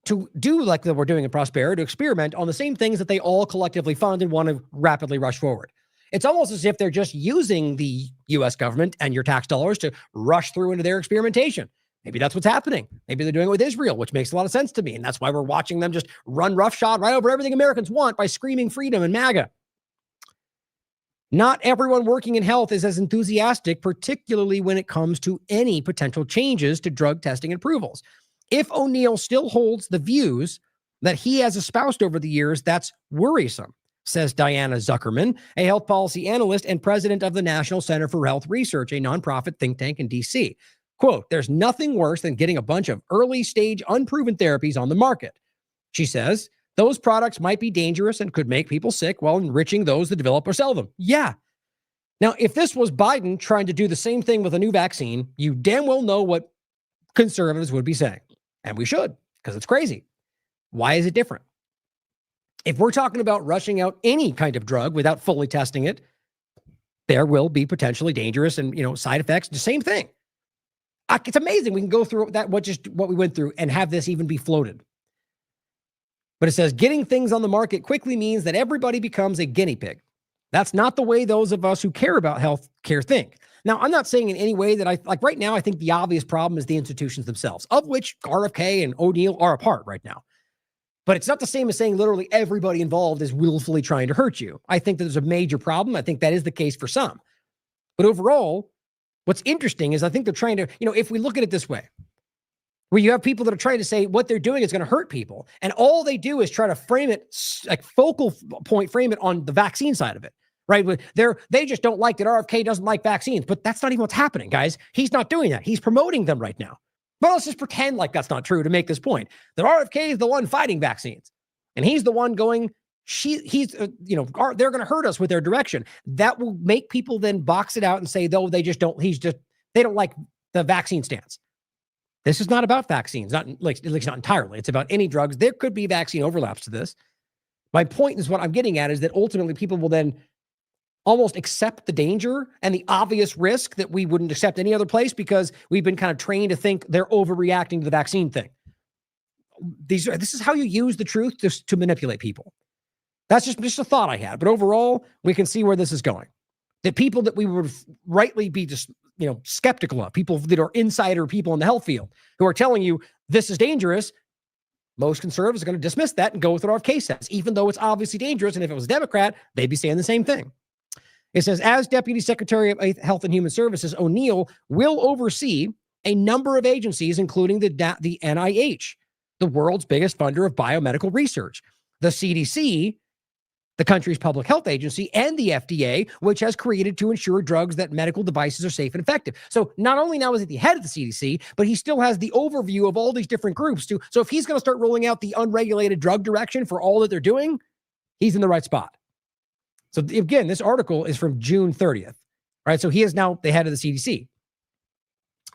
Speaker 4: to do like we're doing in Prospera, to experiment on the same things that they all collectively fund and want to rapidly rush forward. It's almost as if they're just using the U.S. government and your tax dollars to rush through into their experimentation. Maybe that's what's happening. Maybe they're doing it with Israel, which makes a lot of sense to me. And that's why we're watching them just run roughshod right over everything Americans want by screaming freedom and MAGA. Not everyone working in health is as enthusiastic, particularly when it comes to any potential changes to drug testing and approvals. If O'Neill still holds the views that he has espoused over the years, that's worrisome, says Diana Zuckerman, a health policy analyst and president of the National Center for Health Research, a nonprofit think tank in D.C. Quote, there's nothing worse than getting a bunch of early stage unproven therapies on the market. She says, those products might be dangerous and could make people sick while enriching those that develop or sell them. Yeah. Now, if this was Biden trying to do the same thing with a new vaccine, you damn well know what conservatives would be saying. And we should, because it's crazy. Why is it different? If we're talking about rushing out any kind of drug without fully testing it, there will be potentially dangerous and, side effects. The same thing. It's amazing we can go through that, what we went through and have this even be floated. But it says getting things on the market quickly means that everybody becomes a guinea pig. That's not the way those of us who care about health care think. Now, I'm not saying in any way that right now, I think the obvious problem is the institutions themselves, of which RFK and O'Neill are a part right now. But it's not the same as saying literally everybody involved is willfully trying to hurt you. I think that there's a major problem. I think that is the case for some. But overall, What's interesting is I think they're trying to, if we look at it this way, where you have people that are trying to say what they're doing is going to hurt people, and all they do is try to frame it, like focal point, frame it on the vaccine side of it, right? They just don't like that RFK doesn't like vaccines, but that's not even what's happening, guys. He's not doing that. He's promoting them right now. But let's just pretend like that's not true to make this point. That RFK is the one fighting vaccines, and he's the one going, they're going to hurt us with their direction. That will make people then box it out and say, though, they don't like the vaccine stance. This is not about vaccines, at least not entirely. It's about any drugs. There could be vaccine overlaps to this. My point is what I'm getting at is that ultimately people will then almost accept the danger and the obvious risk that we wouldn't accept any other place because we've been kind of trained to think they're overreacting to the vaccine thing. This is how you use the truth to manipulate people. That's just a thought I had. But overall, we can see where this is going. The people that we would rightly be just, skeptical of, people that are insider people in the health field who are telling you this is dangerous, most conservatives are going to dismiss that and go with what RFK says, even though it's obviously dangerous. And if it was a Democrat, they'd be saying the same thing. It says, as Deputy Secretary of Health and Human Services, O'Neill will oversee a number of agencies, including the NIH, the world's biggest funder of biomedical research, the CDC, the country's public health agency, and the FDA, which has created to ensure drugs that medical devices are safe and effective. So not only now is he the head of the CDC, but he still has the overview of all these different groups too. So if he's going to start rolling out the unregulated drug direction for all that they're doing, he's in the right spot. So again, this article is from June 30th, right? So he is now the head of the CDC.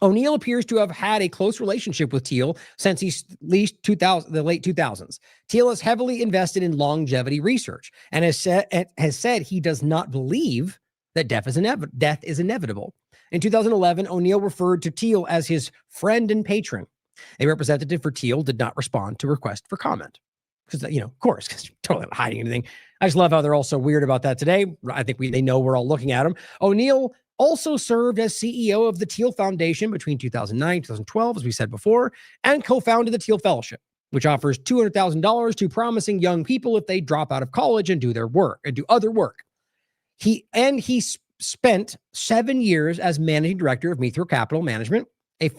Speaker 4: O'Neill appears to have had a close relationship with Thiel since the late 2000s. Thiel is heavily invested in longevity research and has said he does not believe that death is inevitable. In 2011, O'Neill referred to Thiel as his friend and patron. A representative for Thiel did not respond to request for comment. Because, of course, because you're totally not hiding anything. I just love how they're all so weird about that today. I think they know we're all looking at him. O'Neill also served as CEO of the Thiel Foundation between 2009 and 2012, as we said before, and co-founded the Thiel Fellowship, which offers $200,000 to promising young people if they drop out of college and do other work. He spent 7 years as managing director of Murfreesboro Capital Management, a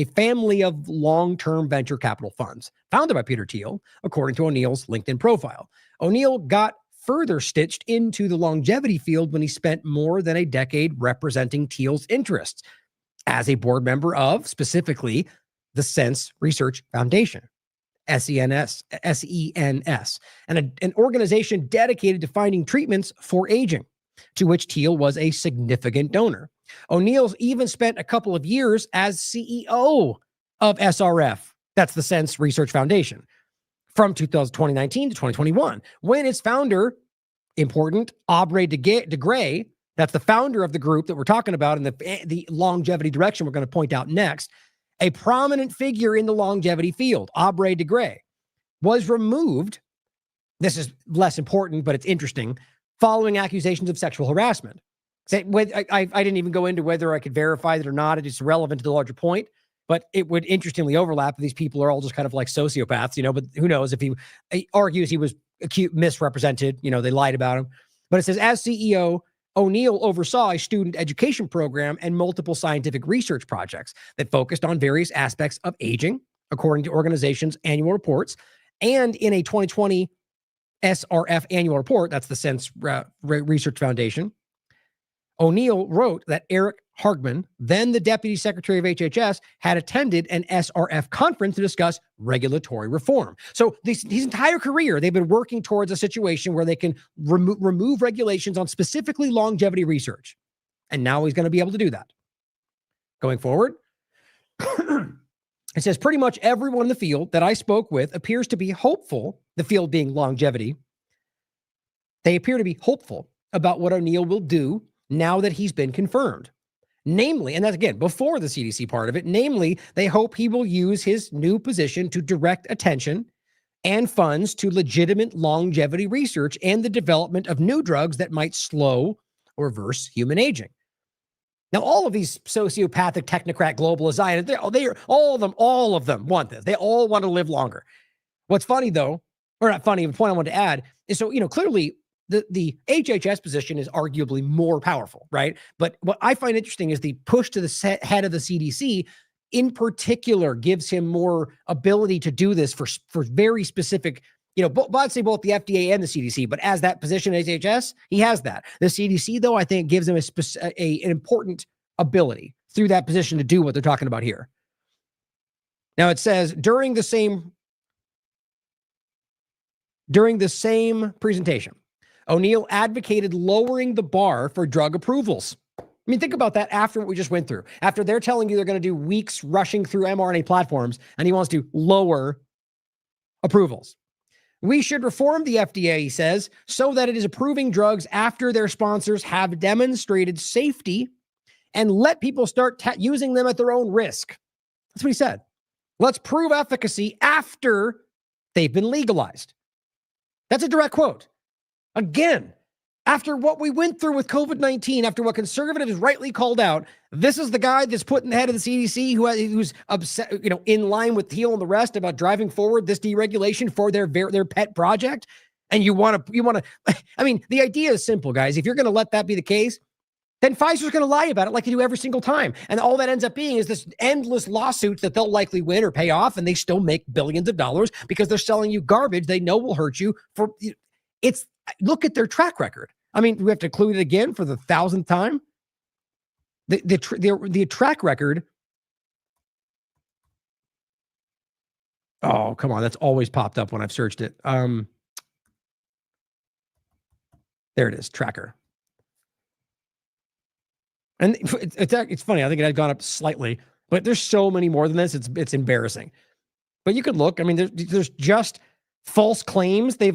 Speaker 4: family of long-term venture capital funds founded by Peter Thiel, according to O'Neill's LinkedIn profile. O'Neill got further stitched into the longevity field when he spent more than a decade representing Thiel's interests as a board member of, specifically, the Sense Research Foundation, SENS, and an organization dedicated to finding treatments for aging, to which Thiel was a significant donor. O'Neill's even spent a couple of years as CEO of SRF, that's the Sense Research Foundation, from 2019 to 2021, when its founder, important, Aubrey de Grey, that's the founder of the group that we're talking about in the longevity direction we're going to point out next, a prominent figure in the longevity field, Aubrey de Grey, was removed. This is less important, but it's interesting, following accusations of sexual harassment. I didn't even go into whether I could verify that or not. It's relevant to the larger point. But it would interestingly overlap. These people are all just kind of like sociopaths, but who knows if he argues he was misrepresented, they lied about him. But it says, as CEO, O'Neill oversaw a student education program and multiple scientific research projects that focused on various aspects of aging, according to organizations' annual reports. And in a 2020 SRF annual report, that's the Sense Research Foundation, O'Neill wrote that Eric Hargman, then the Deputy Secretary of HHS, had attended an SRF conference to discuss regulatory reform. So his entire career, they've been working towards a situation where they can remove regulations on specifically longevity research. And now he's going to be able to do that. Going forward, it says pretty much everyone in the field that I spoke with appears to be hopeful, the field being longevity. They appear to be hopeful about what O'Neill will do now that he's been confirmed. Namely, and that's again, before the CDC part of it, namely, they hope he will use his new position to direct attention and funds to legitimate longevity research and the development of new drugs that might slow or reverse human aging. Now, all of these sociopathic technocrat global Zionists, all of them want this. They all want to live longer. What's funny though, or not funny, the point I want to add is, so, clearly the HHS position is arguably more powerful, right? But what I find interesting is the push to the head of the CDC in particular gives him more ability to do this for very specific, I'd say both the FDA and the CDC, but as that position at HHS, he has that. The CDC, though, I think gives him an important ability through that position to do what they're talking about here. Now it says during the same presentation, O'Neill advocated lowering the bar for drug approvals. I mean, think about that after what we just went through. After they're telling you they're going to do weeks rushing through mRNA platforms, and he wants to lower approvals. We should reform the FDA, he says, so that it is approving drugs after their sponsors have demonstrated safety and let people start using them at their own risk. That's what he said. Let's prove efficacy after they've been legalized. That's a direct quote. Again, after what we went through with COVID-19, after what conservatives rightly called out, this is the guy that's put in the head of the CDC who's upset, in line with Thiel and the rest about driving forward this deregulation for their pet project. And you want to, I mean, the idea is simple, guys. If you're going to let that be the case, then Pfizer's going to lie about it like they do every single time. And all that ends up being is this endless lawsuits that they'll likely win or pay off, and they still make billions of dollars because they're selling you garbage they know will hurt you. Look at their track record. I mean, we have to include it again for the 1,000th time. The track record. Oh, come on. That's always popped up when I've searched it. There it is, tracker. And it's funny. I think it had gone up slightly, but there's so many more than this. It's embarrassing. But you could look. I mean, there's just false claims. They're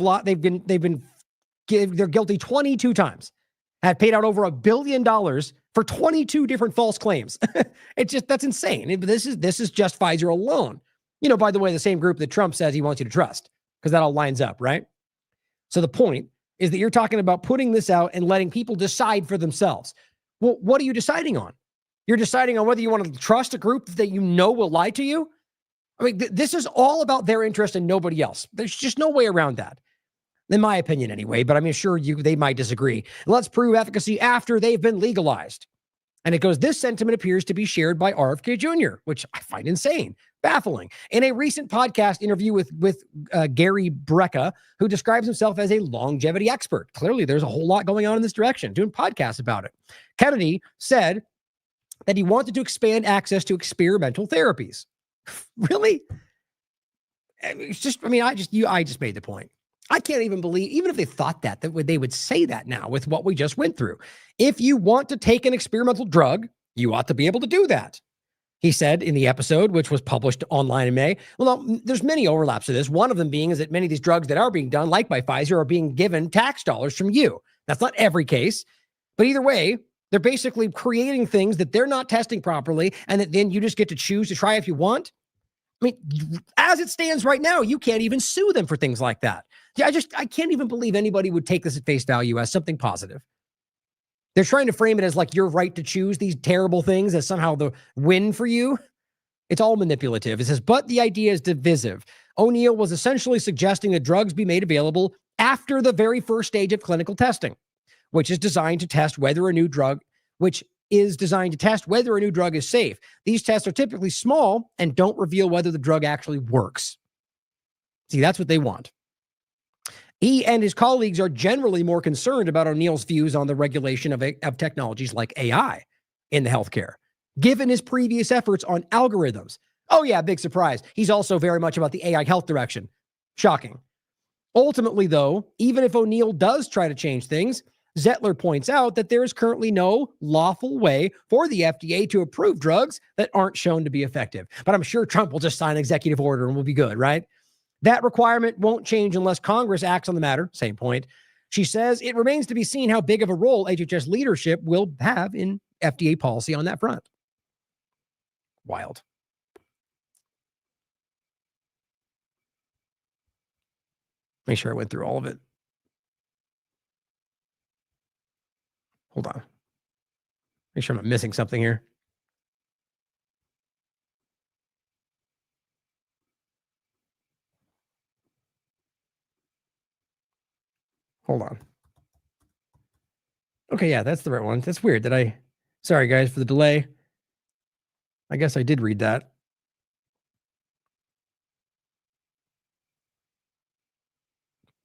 Speaker 4: guilty 22 times. Have paid out over $1 billion for 22 different false claims. That's insane. This is just Pfizer alone. By the way, the same group that Trump says he wants you to trust, because that all lines up, right? So the point is that you're talking about putting this out and letting people decide for themselves. Well, what are you deciding on? You're deciding on whether you want to trust a group that will lie to you. I mean, this is all about their interest and nobody else. There's just no way around that. In my opinion anyway, but I'm sure they might disagree. Let's prove efficacy after they've been legalized. And it goes, this sentiment appears to be shared by RFK Jr., which I find insane, baffling. In a recent podcast interview with Gary Brecka, who describes himself as a longevity expert. Clearly, there's a whole lot going on in this direction, doing podcasts about it. Kennedy said that he wanted to expand access to experimental therapies. Really? I just made the point. I can't even believe, even if they thought that they would say that now with what we just went through. If you want to take an experimental drug, you ought to be able to do that. He said in the episode, which was published online in May. Well, there's many overlaps to this. One of them being is that many of these drugs that are being done, like by Pfizer, are being given tax dollars from you. That's not every case. But either way, they're basically creating things that they're not testing properly, and that then you just get to choose to try if you want. I mean, as it stands right now, you can't even sue them for things like that. I can't even believe anybody would take this at face value as something positive. They're trying to frame it as like your right to choose these terrible things as somehow the win for you. It's all manipulative. It says, but the idea is divisive. O'Neill was essentially suggesting that drugs be made available after the very first stage of clinical testing, which is designed to test whether a new drug is safe. These tests are typically small and don't reveal whether the drug actually works. See, that's what they want. He and his colleagues are generally more concerned about O'Neill's views on the regulation of technologies like AI in the healthcare, given his previous efforts on algorithms. Oh yeah, big surprise. He's also very much about the AI health direction. Shocking. Ultimately, though, even if O'Neill does try to change things, Zettler points out that there is currently no lawful way for the FDA to approve drugs that aren't shown to be effective. But I'm sure Trump will just sign an executive order and we'll be good, right? That requirement won't change unless Congress acts on the matter. Same point. She says it remains to be seen how big of a role HHS leadership will have in FDA policy on that front. Wild. Make sure I went through all of it. Hold on. Make sure I'm not missing something here. Hold on. Okay, yeah, that's the right one. That's weird that sorry guys for the delay. I guess I did read that.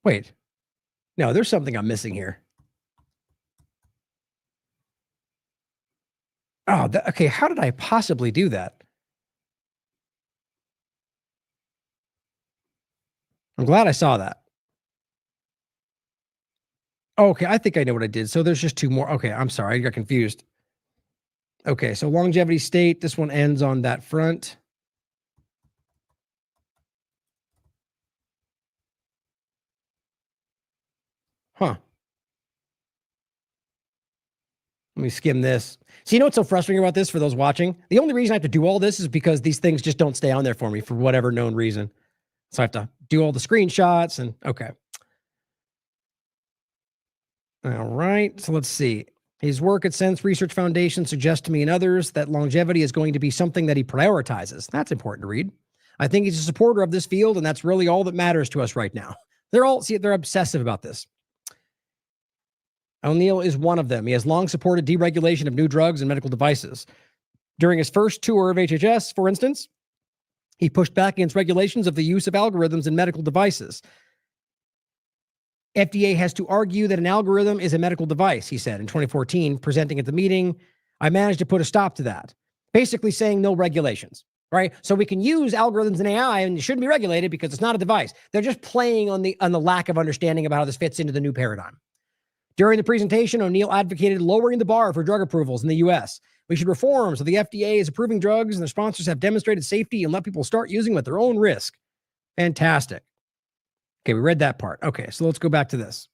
Speaker 4: Wait, no, there's something I'm missing here. Oh, okay, how did I possibly do that? I'm glad I saw that. Okay, I think I know what I did. So there's just two more. Okay, I'm sorry, I got confused. Okay, so longevity state, this one ends on that front. Huh. Let me skim this. So you know what's so frustrating about this for those watching? The only reason I have to do all this is because these things just don't stay on there for me for whatever known reason. So I have to do all the screenshots and okay. All right, so let's see. His work at Sense Research Foundation suggests to me and others that longevity is going to be something that he prioritizes. That's important to read. I think he's a supporter of this field, and that's really all that matters to us right now. They're obsessive about this. O'Neill is one of them. He has long supported deregulation of new drugs and medical devices. During his first tour of HHS, for instance, he pushed back against regulations of the use of algorithms in medical devices. FDA has to argue that an algorithm is a medical device, he said in 2014, presenting at the meeting. I managed to put a stop to that, basically saying no regulations, right? So we can use algorithms and AI and it shouldn't be regulated because it's not a device. They're just playing on the lack of understanding about how this fits into the new paradigm. During the presentation, O'Neill advocated lowering the bar for drug approvals in the U.S. We should reform so the FDA is approving drugs and their sponsors have demonstrated safety and let people start using them at their own risk. Fantastic. Okay, we read that part. Okay, so let's go back to this.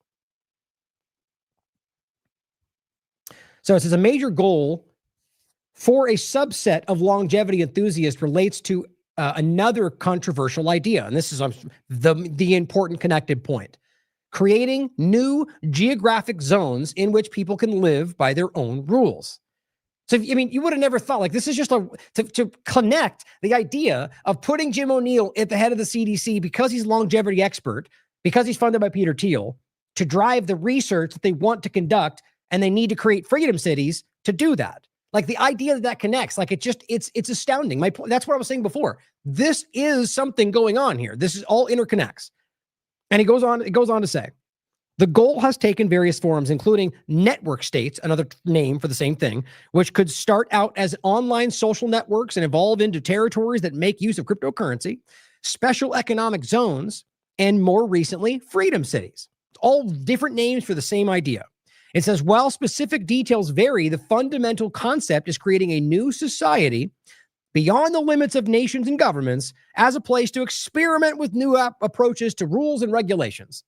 Speaker 4: So it says a major goal for a subset of longevity enthusiasts relates to another controversial idea. And this is the important connected point. Creating new geographic zones in which people can live by their own rules. So, I mean, you would have never thought, like, this is just to connect the idea of putting Jim O'Neill at the head of the CDC because he's a longevity expert, because he's funded by Peter Thiel, to drive the research that they want to conduct, and they need to create freedom cities to do that. Like, the idea that connects, like, it's astounding. That's what I was saying before. This is something going on here. This is all interconnects. And it goes on to say, the goal has taken various forms, including network states, another name for the same thing, which could start out as online social networks and evolve into territories that make use of cryptocurrency, special economic zones, and more recently, freedom cities. All different names for the same idea. It says, while specific details vary, the fundamental concept is creating a new society beyond the limits of nations and governments as a place to experiment with new approaches to rules and regulations.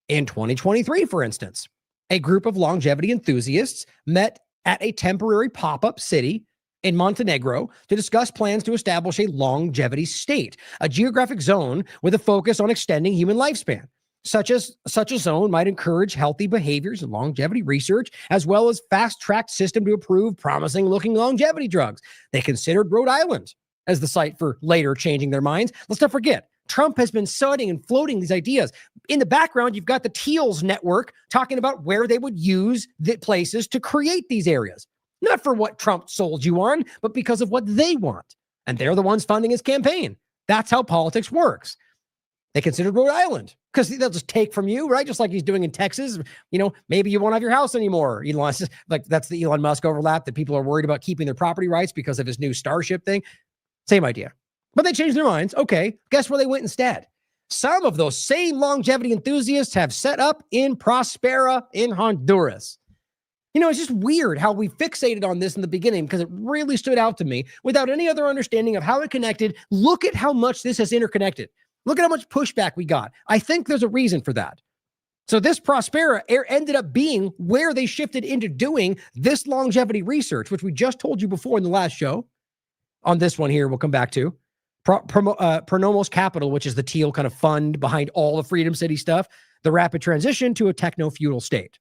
Speaker 4: In 2023, for instance, a group of longevity enthusiasts met at a temporary pop-up city in Montenegro to discuss plans to establish a longevity state, a geographic zone with a focus on extending human lifespan. Such a zone might encourage healthy behaviors and longevity research, as well as fast-tracked system to approve promising-looking longevity drugs. They considered Rhode Island as the site for later changing their minds. Let's not forget, Trump has been studying and floating these ideas. In the background, you've got the Teals network talking about where they would use the places to create these areas. Not for what Trump sold you on, but because of what they want. And they're the ones funding his campaign. That's how politics works. They considered Rhode Island because they'll just take from you, right? Just like he's doing in Texas. You know, maybe you won't have your house anymore. Elon, like that's the Elon Musk overlap that people are worried about keeping their property rights because of his new Starship thing. Same idea. But they changed their minds. Okay, guess where they went instead? Some of those same longevity enthusiasts have set up in Prospera in Honduras. You know, it's just weird how we fixated on this in the beginning because it really stood out to me without any other understanding of how it connected. Look at how much this has interconnected. Look at how much pushback we got. I think there's a reason for that. So this Prospera ended up being where they shifted into doing this longevity research, which we just told you before in the last show. On this one here, we'll come back to. Pronomos Capital, which is the Teal kind of fund behind all the Freedom City stuff, the rapid transition to a techno-feudal state.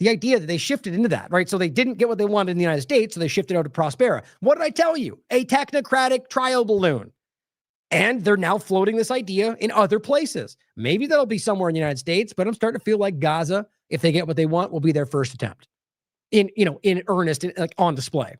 Speaker 4: The idea that they shifted into that, right? So they didn't get what they wanted in the United States, so they shifted out to Prospera. What did I tell you? A technocratic trial balloon. And they're now floating this idea in other places. Maybe that'll be somewhere in the United States, but I'm starting to feel like Gaza if they get what they want, will be their first attempt in earnest, like on display.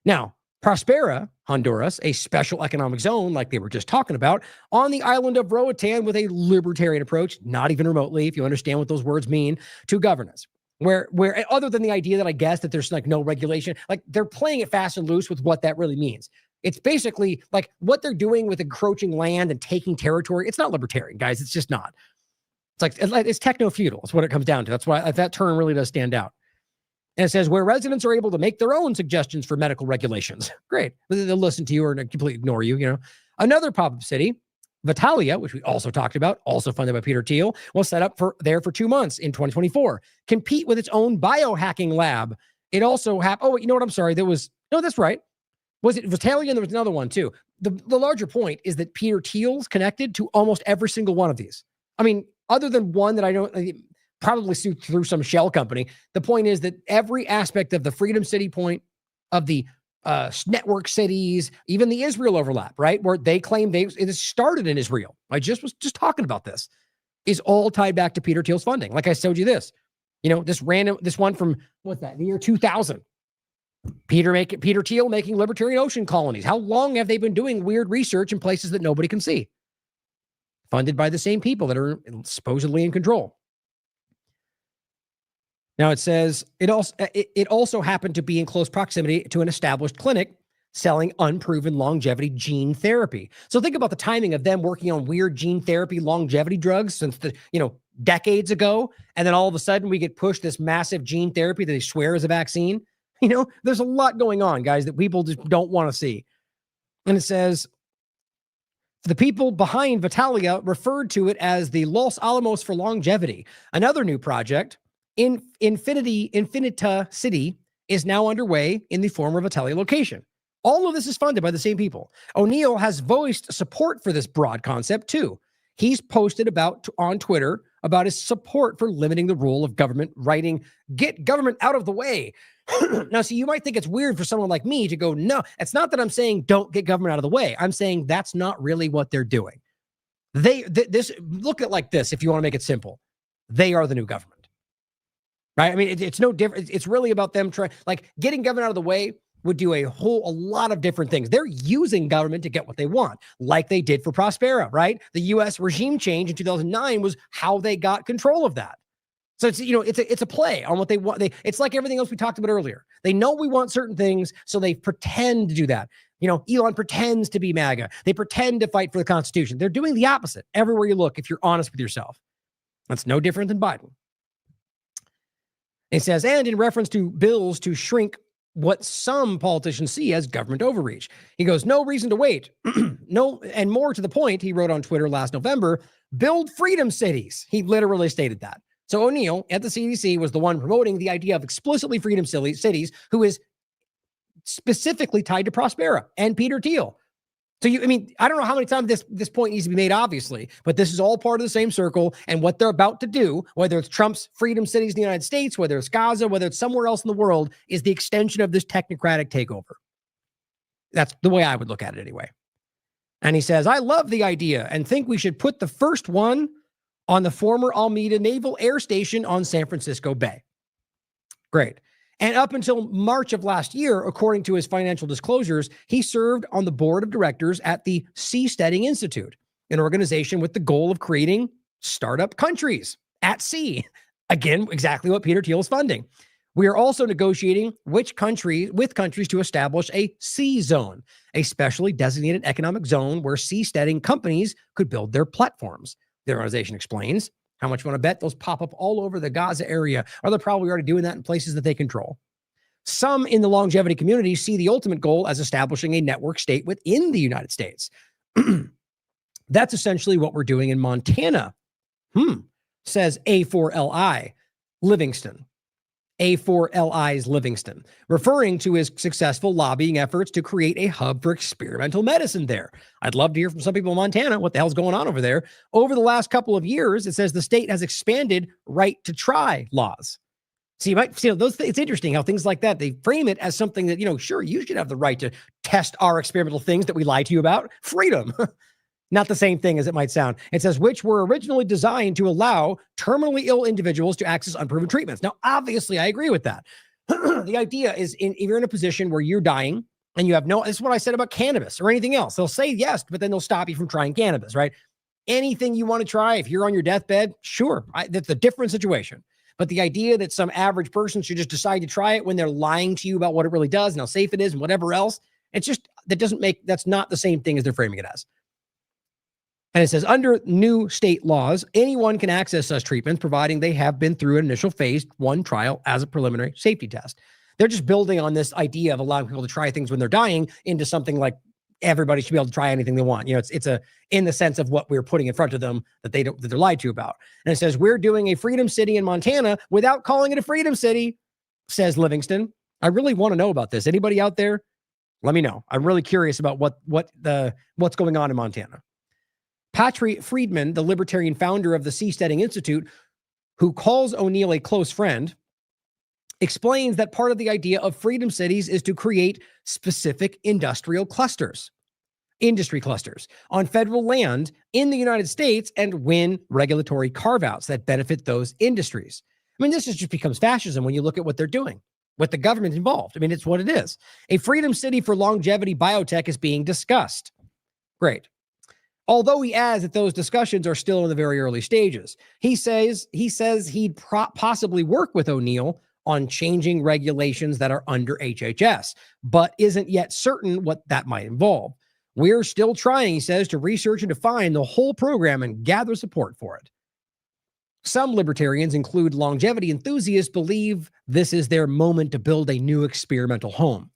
Speaker 4: Now, Prospera, Honduras, a special economic zone like they were just talking about, on the island of Roatan with a libertarian approach, not even remotely, if you understand what those words mean, to governance. Where other than the idea that I guess that there's like no regulation, like they're playing it fast and loose with what that really means. It's basically like what they're doing with encroaching land and taking territory. It's not libertarian, guys. It's just not. It's techno-feudal. It's what it comes down to. That's why that term really does stand out. And it says where residents are able to make their own suggestions for medical regulations. Great. They'll listen to you or completely ignore you, Another pop-up city, Vitalia, which we also talked about, also funded by Peter Thiel, was set up for 2 months in 2024. Compete with its own biohacking lab. It also happened. Oh, you know what? I'm sorry. That's right. Was it Vitalia? And there was another one too. The larger point is that Peter Thiel's connected to almost every single one of these. I mean, other than one that I don't probably through some shell company. The point is that every aspect of the Freedom City point, of the network cities, even the Israel overlap, right? Where they claim it started in Israel. I was just talking about this, is all tied back to Peter Thiel's funding. Like I showed you this, this one from the year 2000. Peter Thiel making libertarian ocean colonies. How long have they been doing weird research in places that nobody can see? Funded by the same people that are supposedly in control. Now it says it also happened to be in close proximity to an established clinic selling unproven longevity gene therapy. So think about the timing of them working on weird gene therapy longevity drugs since decades ago, and then all of a sudden we get pushed this massive gene therapy that they swear is a vaccine. There's a lot going on, guys, that people just don't want to see. And it says the people behind Vitalia referred to it as the Los Alamos for longevity. Another new project, Infinita City, is now underway in the former Vitalia location. All of this is funded by the same people. O'Neill has voiced support for this broad concept too. He's posted on Twitter about his support for limiting the role of government, writing, "Get government out of the way." Now, see, you might think it's weird for someone like me to go, no, it's not that I'm saying don't get government out of the way. I'm saying that's not really what they're doing. Look at it like this, if you want to make it simple. They are the new government, right? I mean, it's no different. It's really about them getting government out of the way would do a lot of different things. They're using government to get what they want, like they did for Prospera, right? The U.S. regime change in 2009 was how they got control of that. So it's a play on what they want. It's like everything else we talked about earlier. They know we want certain things, so they pretend to do that. Elon pretends to be MAGA. They pretend to fight for the Constitution. They're doing the opposite everywhere you look, if you're honest with yourself. That's no different than Biden. It says, and in reference to bills to shrink what some politicians see as government overreach. He goes, no reason to wait. No, and more to the point, he wrote on Twitter last November, build freedom cities. He literally stated that. So O'Neill at the CDC was the one promoting the idea of explicitly freedom cities, who is specifically tied to Prospera and Peter Thiel. So I don't know how many times this point needs to be made, obviously, but this is all part of the same circle. And what they're about to do, whether it's Trump's freedom cities in the United States, whether it's Gaza, whether it's somewhere else in the world, is the extension of this technocratic takeover. That's the way I would look at it anyway. And he says, I love the idea and think we should put the first one on the former Alameda Naval Air Station on San Francisco Bay. Great. And up until March of last year, according to his financial disclosures, he served on the board of directors at the Seasteading Institute, an organization with the goal of creating startup countries at sea. Again, exactly what Peter Thiel is funding. We are also negotiating with countries to establish a sea zone, a specially designated economic zone where seasteading companies could build their platforms. The organization explains. How much you want to bet those pop up all over the Gaza area? Or they're probably already doing that in places that they control. Some in the longevity community see the ultimate goal as establishing a network state within the United States. That's essentially what we're doing in Montana, says A4LI Livingston. A4LI's Livingston, referring to his successful lobbying efforts to create a hub for experimental medicine there. I'd love to hear from some people in Montana what the hell's going on over there. Over the last couple of years, it says the state has expanded right to try laws. So you might see it's interesting how things like that, they frame it as something that, sure, you should have the right to test our experimental things that we lie to you about. Freedom. Not the same thing as it might sound. It says, which were originally designed to allow terminally ill individuals to access unproven treatments. Now, obviously, I agree with that. The idea is if you're in a position where you're dying and you have no, this is what I said about cannabis or anything else. They'll say yes, but then they'll stop you from trying cannabis, right? Anything you want to try, if you're on your deathbed, sure, that's a different situation. But the idea that some average person should just decide to try it when they're lying to you about what it really does and how safe it is and whatever else, it's just, that's not the same thing as they're framing it as. And it says, under new state laws, anyone can access such treatments, providing they have been through an initial phase 1 trial as a preliminary safety test. They're just building on this idea of allowing people to try things when they're dying into something like everybody should be able to try anything they want. You know, it's in the sense of what we're putting in front of them that they're lied to about. And it says, we're doing a Freedom City in Montana without calling it a Freedom City, says Livingston. I really want to know about this. Anybody out there? Let me know. I'm really curious about what's going on in Montana. Patrick Friedman, the libertarian founder of the Seasteading Institute, who calls O'Neill a close friend, explains that part of the idea of freedom cities is to create specific industry clusters on federal land in the United States and win regulatory carve-outs that benefit those industries. I mean, this just becomes fascism when you look at what they're doing, with the government involved. I mean, it's what it is. A freedom city for longevity biotech is being discussed. Great. Although he adds that those discussions are still in the very early stages. He says he'd possibly work with O'Neill on changing regulations that are under HHS, but isn't yet certain what that might involve. We're still trying, he says, to research and define the whole program and gather support for it. Some libertarians, include longevity enthusiasts, believe this is their moment to build a new experimental home.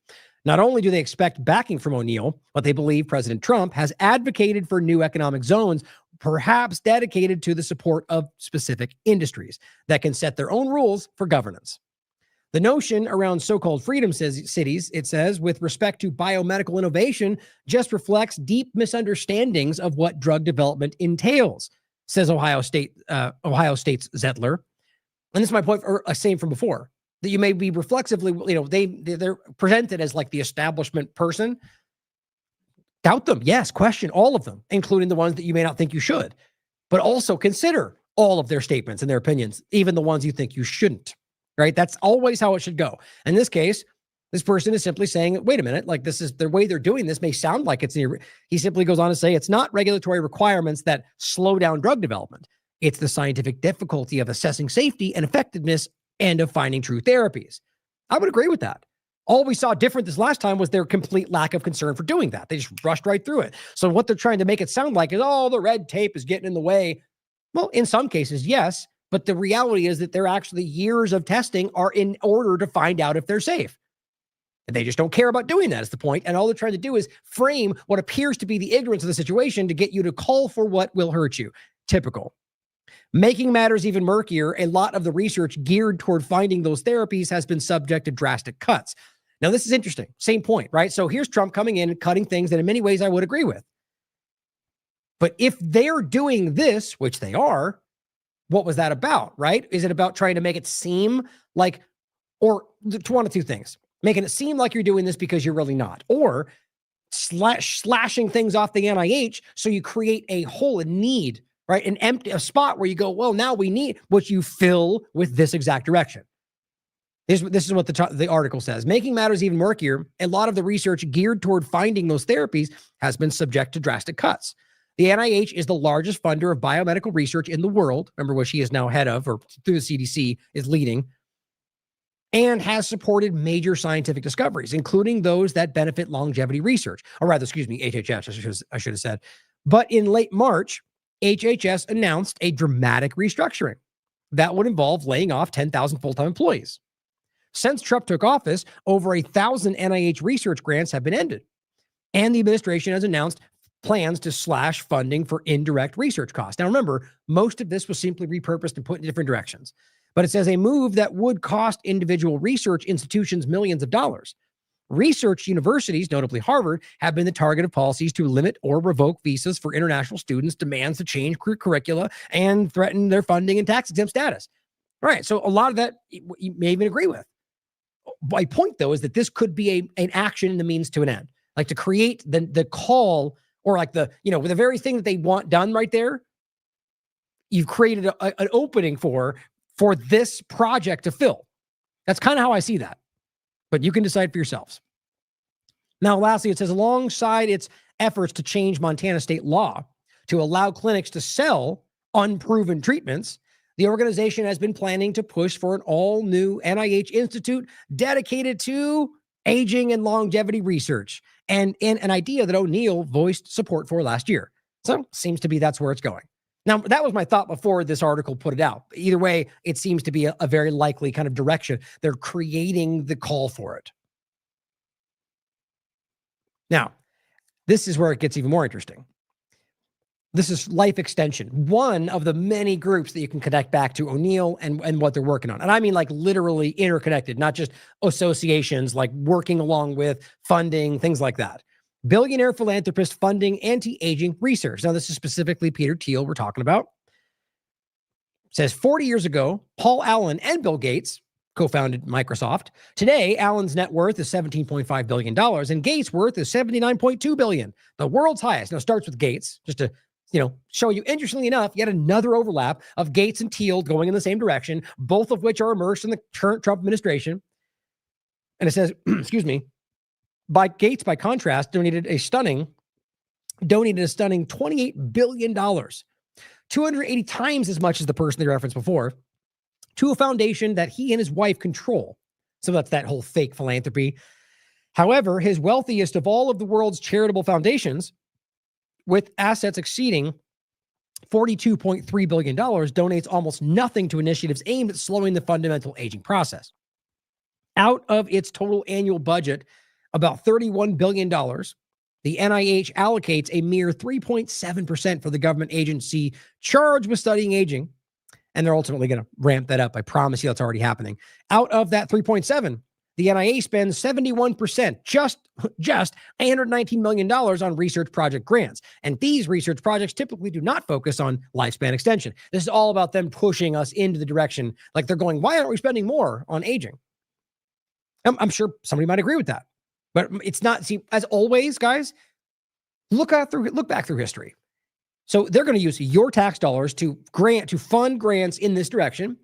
Speaker 4: Not only do they expect backing from O'Neill, but they believe President Trump has advocated for new economic zones, perhaps dedicated to the support of specific industries that can set their own rules for governance. The notion around so-called freedom cities, it says, with respect to biomedical innovation, just reflects deep misunderstandings of what drug development entails, says Ohio State's Zettler. And this is my point, or same from before, that you may be reflexively, they're presented as like the establishment person. Doubt them. Yes. Question all of them, including the ones that you may not think you should, but also consider all of their statements and their opinions, even the ones you think you shouldn't. Right? That's always how it should go. In this case, this person is simply saying, wait a minute, like this is the way they're doing this may sound like it's, he simply goes on to say, it's not regulatory requirements that slow down drug development. It's the scientific difficulty of assessing safety and effectiveness and of finding true therapies. I would agree with that. All we saw different this last time was their complete lack of concern for doing that. They just rushed right through it. So what they're trying to make it sound like is, oh, the red tape is getting in the way. Well, in some cases, yes. But the reality is that they're actually years of testing are in order to find out if they're safe. And they just don't care about doing that is the point. And all they're trying to do is frame what appears to be the ignorance of the situation to get you to call for what will hurt you. Typical. Making matters even murkier, a lot of the research geared toward finding those therapies has been subject to drastic cuts. Now, this is interesting. Same point, right? So here's Trump coming in and cutting things that in many ways I would agree with. But if they're doing this, which they are, what was that about, right? Is it about trying to make it seem like, or one of two things, making it seem like you're doing this because you're really not, or slashing things off the NIH so you create a hole in need, right? A spot where you go, well, now we need what you fill with this exact direction. This is what the article says. Making matters even murkier, a lot of the research geared toward finding those therapies has been subject to drastic cuts. The NIH is the largest funder of biomedical research in the world. Remember what she is now head of, or through the CDC is leading, and has supported major scientific discoveries, including those that benefit longevity research, or rather, HHS, I should have said. But in late March, HHS announced a dramatic restructuring that would involve laying off 10,000 full-time employees. Since Trump took office, over 1,000 NIH research grants have been ended, and the administration has announced plans to slash funding for indirect research costs. Now, remember, most of this was simply repurposed and put in different directions. But it says a move that would cost individual research institutions millions of dollars. Research universities, notably Harvard, have been the target of policies to limit or revoke visas for international students, demands to change curricula, and threaten their funding and tax-exempt status. All right, so a lot of that you may even agree with. My point, though, is that this could be an action in the means to an end, like to create the call or like the very thing that they want done right there, you've created an opening for this project to fill. That's kind of how I see that. But you can decide for yourselves. Now, lastly, it says alongside its efforts to change Montana state law to allow clinics to sell unproven treatments, the organization has been planning to push for an all-new NIH institute dedicated to aging and longevity research, and in an idea that O'Neill voiced support for last year. So seems to be that's where it's going. Now, that was my thought before this article put it out. Either way, it seems to be a very likely kind of direction. They're creating the call for it. Now, this is where it gets even more interesting. This is life extension, one of the many groups that you can connect back to O'Neill and what they're working on. And I mean like literally interconnected, not just associations, like working along with funding, things like that. Billionaire philanthropist funding anti-aging research. Now, this is specifically Peter Thiel we're talking about. It says 40 years ago, Paul Allen and Bill Gates co-founded Microsoft. Today, Allen's net worth is $17.5 billion and Gates' worth is $79.2 billion, the world's highest. Now, it starts with Gates, just to show you, interestingly enough, yet another overlap of Gates and Thiel going in the same direction, both of which are immersed in the current Trump administration. And it says, excuse me, Gates, by contrast, donated a stunning $28 billion, 280 times as much as the person they referenced before, to a foundation that he and his wife control. So that's that whole fake philanthropy. However, his wealthiest of all of the world's charitable foundations, with assets exceeding $42.3 billion, donates almost nothing to initiatives aimed at slowing the fundamental aging process. Out of its total annual budget, about $31 billion, the NIH allocates a mere 3.7% for the government agency charged with studying aging, and they're ultimately going to ramp that up. I promise you that's already happening. Out of that 3.7, the NIH spends 71%, just $819 million on research project grants. And these research projects typically do not focus on lifespan extension. This is all about them pushing us into the direction, like they're going, why aren't we spending more on aging? I'm sure somebody might agree with that, but it's not. See, as always, guys, look back through history. So they're going to use your tax dollars to fund grants in this direction.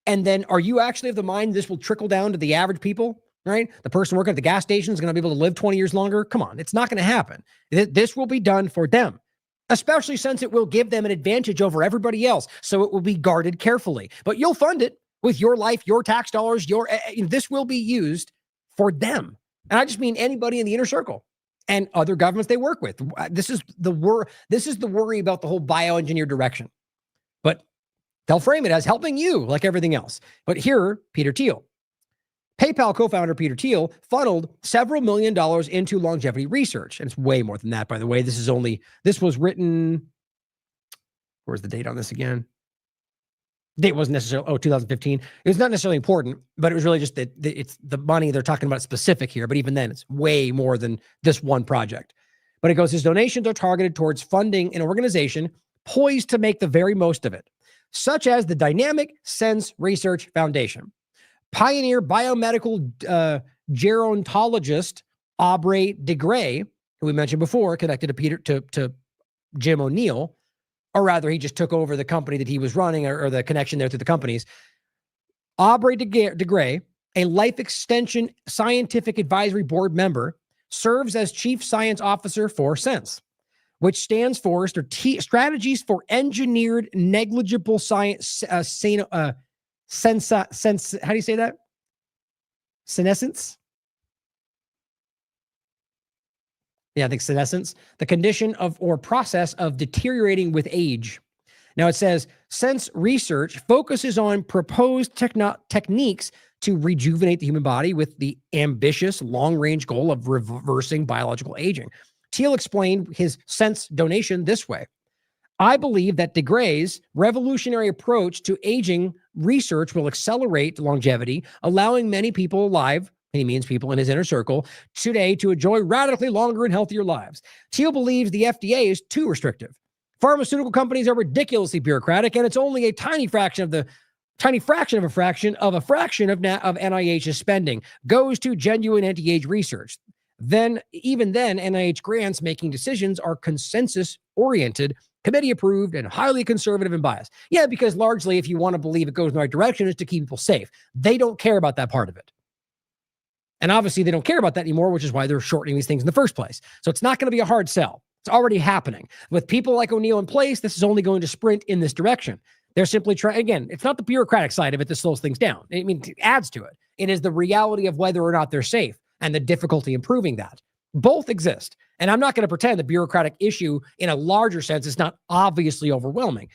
Speaker 4: And then are you actually of the mind this will trickle down to the average people, right? The person working at the gas station is going to be able to live 20 years longer. Come on, it's not going to happen. This will be done for them, especially since it will give them an advantage over everybody else. So it will be guarded carefully, but you'll fund it with your life, your tax dollars, this will be used for them. And I just mean anybody in the inner circle and other governments they work with. This is the worry about the whole bioengineer direction. But they'll frame it as helping you, like everything else. But here, Peter Thiel. PayPal co-founder Peter Thiel funneled several $1 million into longevity research. And it's way more than that, by the way. This was written, where's the date on this again? Date wasn't necessarily, 2015. It was not necessarily important, but it was really just that it's the money they're talking about specific here. But even then, it's way more than this one project. But it goes, his donations are targeted towards funding an organization poised to make the very most of it, such as the Dynamic Sense Research Foundation. Pioneer biomedical gerontologist Aubrey de Grey, who we mentioned before, connected to Jim O'Neill, or rather, he just took over the company that he was running, or the connection there to the companies. Aubrey de Grey, a life extension scientific advisory board member, serves as chief science officer for Sense, which stands for Strategies for Engineered Negligible Science. How do you say that? Senescence? Yeah, I think senescence, the condition of or process of deteriorating with age. Now it says, Sense research focuses on proposed techniques to rejuvenate the human body with the ambitious long-range goal of reversing biological aging. Thiel explained his Sense donation this way. I believe that de Grey's revolutionary approach to aging research will accelerate longevity, allowing many people alive, and he means people in his inner circle, today to enjoy radically longer and healthier lives. Thiel believes the FDA is too restrictive. Pharmaceutical companies are ridiculously bureaucratic, and it's only a tiny fraction of NIH's spending goes to genuine anti-age research. then NIH grants making decisions are consensus oriented, committee approved, and highly conservative and biased. Yeah, because largely, if you want to believe it goes in the right direction, is to keep people safe. They don't care about that part of it. And obviously, they don't care about that anymore, which is why they're shortening these things in the first place. So it's not going to be a hard sell. It's already happening. With people like O'Neill in place, this is only going to sprint in this direction. They're simply trying, again, it's not the bureaucratic side of it that slows things down. I mean, it adds to it. It is the reality of whether or not they're safe and the difficulty in proving that. Both exist. And I'm not going to pretend the bureaucratic issue in a larger sense is not obviously overwhelming,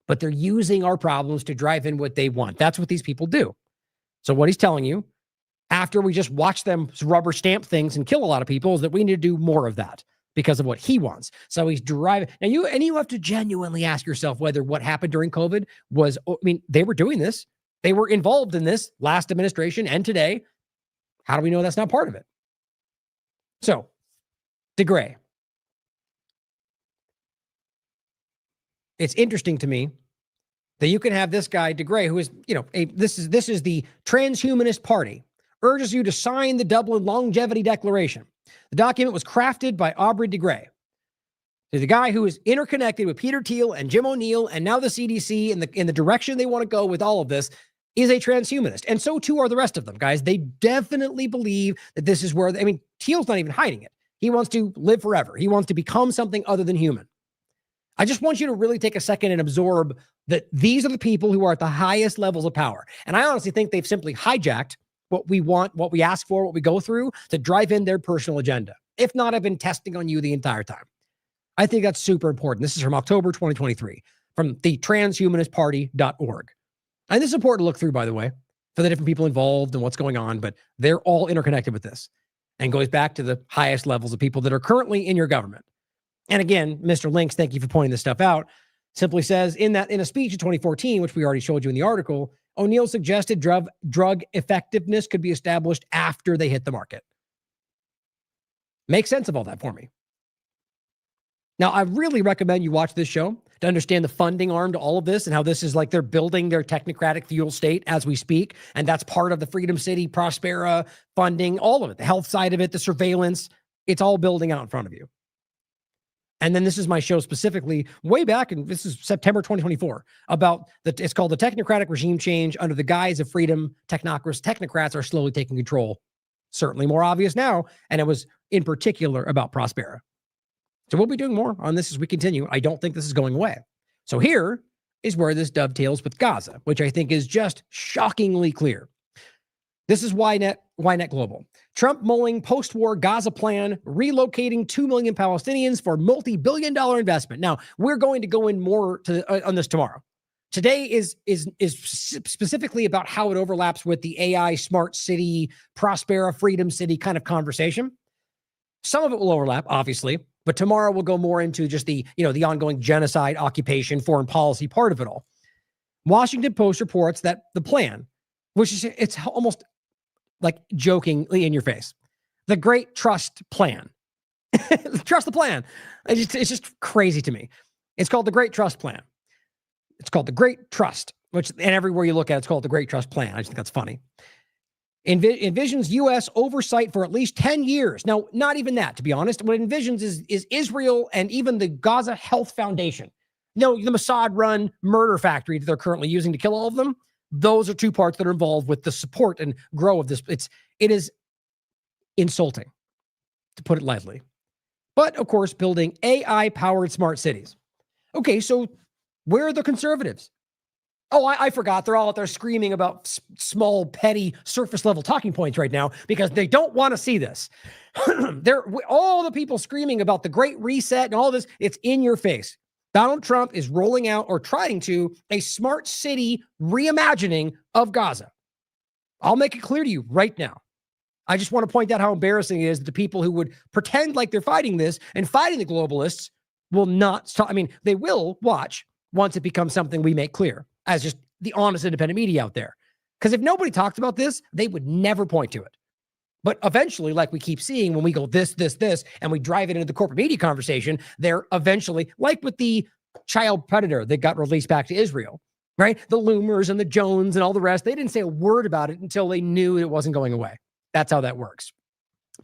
Speaker 4: but they're using our problems to drive in what they want. That's what these people do. So what he's telling you, after we just watch them rubber stamp things and kill a lot of people, is that we need to do more of that because of what he wants. So he's driving. Now you have to genuinely ask yourself whether what happened during COVID was, I mean, they were doing this. They were involved in this last administration and today. How do we know that's not part of it? So, DeGray. It's interesting to me that you can have this guy, DeGray, who is, this is the Transhumanist Party, urges you to sign the Dublin Longevity Declaration. The document was crafted by Aubrey DeGray, the guy who is interconnected with Peter Thiel and Jim O'Neill and now the CDC in the direction they want to go with all of this, is a transhumanist. And so too are the rest of them, guys. They definitely believe that this is where, Thiel's not even hiding it. He wants to live forever. He wants to become something other than human. I just want you to really take a second and absorb that these are the people who are at the highest levels of power. And I honestly think they've simply hijacked what we want, what we ask for, what we go through to drive in their personal agenda. If not, I've been testing on you the entire time. I think that's super important. This is from October 2023 from the transhumanistparty.org. And this is important to look through, by the way, for the different people involved and what's going on, but they're all interconnected with this and goes back to the highest levels of people that are currently in your government. And again, Mr. Links, thank you for pointing this stuff out, simply says in a speech in 2014, which we already showed you in the article, O'Neill suggested drug effectiveness could be established after they hit the market. Make sense of all that for me. Now, I really recommend you watch this show to understand the funding arm to all of this and how this is like they're building their technocratic fuel state as we speak. And that's part of the Freedom City, Prospera funding, all of it, the health side of it, the surveillance, it's all building out in front of you. And then this is my show specifically way back, and this is September 2024, about it's called the Technocratic Regime Change under the guise of freedom. Technocrats are slowly taking control. Certainly more obvious now. And it was in particular about Prospera. So we'll be doing more on this as we continue. I don't think this is going away. So here is where this dovetails with Gaza, which I think is just shockingly clear. This is Ynet Global. Trump mulling post-war Gaza plan, relocating 2 million Palestinians for multi-billion-dollar investment. Now, we're going to go in more on this tomorrow. Today is specifically about how it overlaps with the AI, smart city, Prospera, freedom city kind of conversation. Some of it will overlap, obviously, but tomorrow we'll go more into just the ongoing genocide, occupation, foreign policy part of it all. Washington Post reports that the plan, which is, it's almost like jokingly in your face, the Great Trust Plan. Trust the plan. It's just crazy to me. It's called the Great Trust Plan. It's called the Great Trust, and everywhere you look at it, it's called the Great Trust Plan. I just think that's funny. Envisions U.S. oversight for at least 10 years. Now, not even that, to be honest. What it envisions is Israel and even the Gaza Health Foundation. The Mossad-run murder factory that they're currently using to kill all of them. Those are two parts that are involved with the support and grow of this. It is insulting, to put it lightly. But, of course, building AI-powered smart cities. Okay, so where are the conservatives? Oh, I forgot. They're all out there screaming about small, petty, surface-level talking points right now because they don't want to see this. All the people screaming about the Great Reset and all this, it's in your face. Donald Trump is rolling out or trying to a smart city reimagining of Gaza. I'll make it clear to you right now. I just want to point out how embarrassing it is that the people who would pretend like they're fighting this and fighting the globalists will not stop. I mean, they will watch once it becomes something we make clear as just the honest independent media out there. Because if nobody talked about this, they would never point to it. But eventually, like we keep seeing when we go this, and we drive it into the corporate media conversation, they're eventually, like with the child predator that got released back to Israel, right? The Loomers and the Jones and all the rest, they didn't say a word about it until they knew it wasn't going away. That's how that works.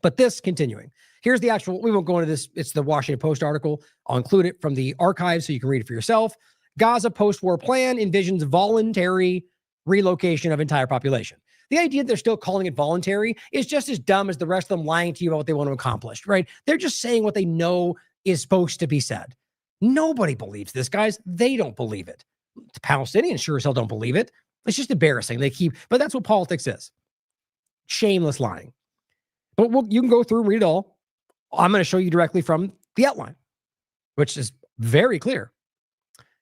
Speaker 4: But this continuing. Here's the actual, we won't go into this. It's the Washington Post article. I'll include it from the archive so you can read it for yourself. Gaza post-war plan envisions voluntary relocation of entire population. The idea that they're still calling it voluntary is just as dumb as the rest of them lying to you about what they want to accomplish, right? They're just saying what they know is supposed to be said. Nobody believes this, guys. They don't believe it. The Palestinians sure as hell don't believe it. It's just embarrassing. But that's what politics is. Shameless lying. But you can go through and read it all. I'm going to show you directly from the outline, which is very clear.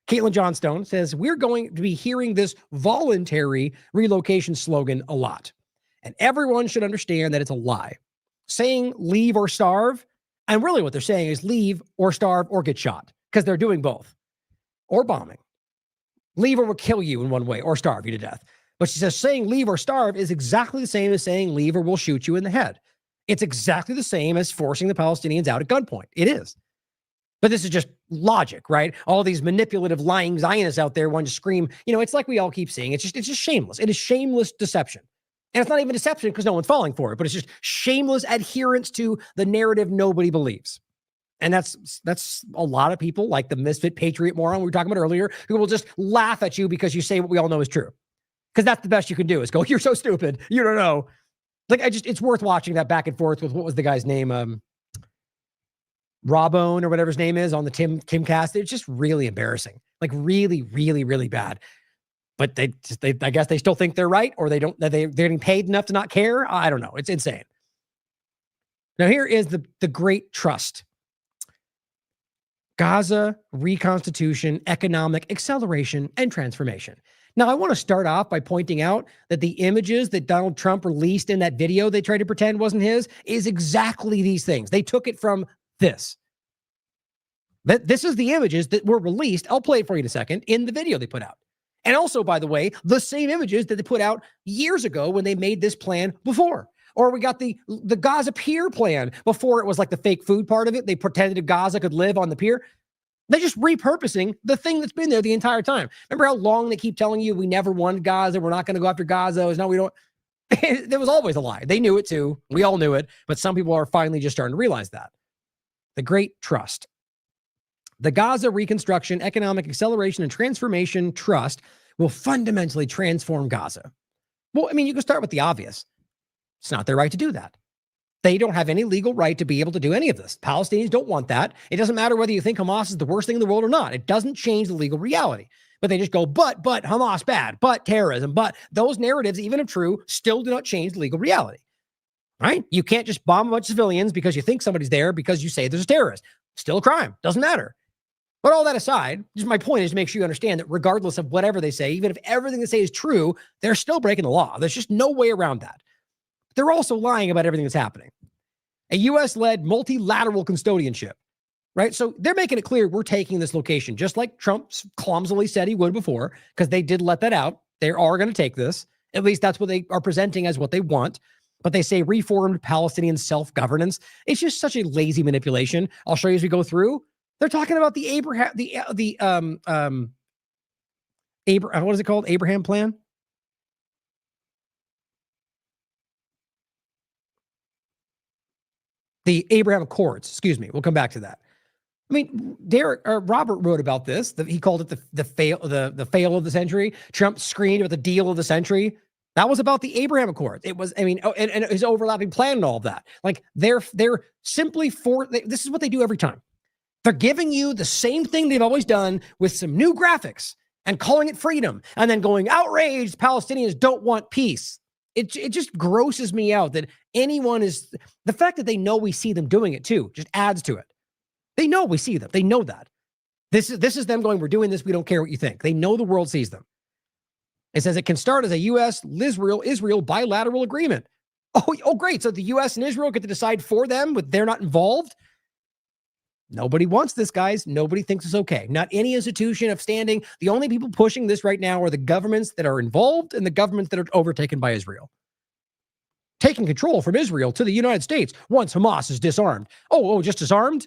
Speaker 4: Caitlin Johnstone says, we're going to be hearing this voluntary relocation slogan a lot. And everyone should understand that it's a lie. Saying leave or starve, and really what they're saying is leave or starve or get shot, because they're doing both. Or bombing. Leave or we'll kill you in one way, or starve you to death. But she says saying leave or starve is exactly the same as saying leave or we'll shoot you in the head. It's exactly the same as forcing the Palestinians out at gunpoint. It is. But this is just logic, right? All these manipulative, lying Zionists out there wanting to scream. It's like we all keep saying. It's just shameless. It is shameless deception. And it's not even deception because no one's falling for it, but it's just shameless adherence to the narrative nobody believes. And that's a lot of people like the misfit patriot moron we were talking about earlier who will just laugh at you because you say what we all know is true. Because that's the best you can do is go, you're so stupid. You don't know. It's worth watching that back and forth with, what was the guy's name? Robone or whatever his name is on the Timcast. It's just really embarrassing. Like really, really, really bad. But they I guess they still think they're right, or they're getting paid enough to not care. I don't know. It's insane. Now here is the great trust. Gaza reconstitution, economic acceleration, and transformation. Now, I want to start off by pointing out that the images that Donald Trump released in that video they tried to pretend wasn't his is exactly these things. They took it from this. This is the images that were released. I'll play it for you in a second in the video they put out. And also, by the way, the same images that they put out years ago when they made this plan before. Or we got the Gaza pier plan before it was like the fake food part of it. They pretended Gaza could live on the pier. They're just repurposing the thing that's been there the entire time. Remember how long they keep telling you we never wanted Gaza, we're not going to go after Gaza. No, we don't. There was always a lie. They knew it too. We all knew it. But some people are finally just starting to realize that. The Great Trust. The Gaza Reconstruction, Economic Acceleration, and Transformation Trust will fundamentally transform Gaza. Well, I mean, you can start with the obvious. It's not their right to do that. They don't have any legal right to be able to do any of this. Palestinians don't want that. It doesn't matter whether you think Hamas is the worst thing in the world or not. It doesn't change the legal reality. But they just go, but Hamas bad, but terrorism, but those narratives, even if true, still do not change the legal reality. Right? You can't just bomb a bunch of civilians because you think somebody's there because you say there's a terrorist. Still a crime. Doesn't matter. But all that aside, just my point is to make sure you understand that regardless of whatever they say, even if everything they say is true, they're still breaking the law. There's just no way around that. They're also lying about everything that's happening. A U.S.-led multilateral custodianship, right? So they're making it clear we're taking this location, just like Trump clumsily said he would before, because they did let that out. They are going to take this. At least that's what they are presenting as what they want. But they say reformed Palestinian self-governance. It's just such a lazy manipulation. I'll show you as we go through. They're talking about the what is it called? Abraham plan? The Abraham Accords, excuse me. We'll come back to that. I mean, Robert wrote about this. He called it the fail of the century. Trump screamed about the deal of the century. That was about the Abraham Accords. It was, and his overlapping plan and all of that. Like they're simply this is what they do every time. They're giving you the same thing they've always done with some new graphics and calling it freedom, and then going, outraged Palestinians don't want peace. It just grosses me out that anyone is, the fact that they know we see them doing it too, just adds to it. They know we see them. They know that. This is them going, we're doing this. We don't care what you think. They know the world sees them. It says it can start as a U.S.-Israel bilateral agreement. Oh, great. So the U.S. and Israel get to decide for them, but they're not involved. Nobody wants this, guys. Nobody thinks it's okay. Not any institution of standing. The only people pushing this right now are the governments that are involved and the governments that are overtaken by Israel. Taking control from Israel to the United States once Hamas is disarmed. Oh, just disarmed?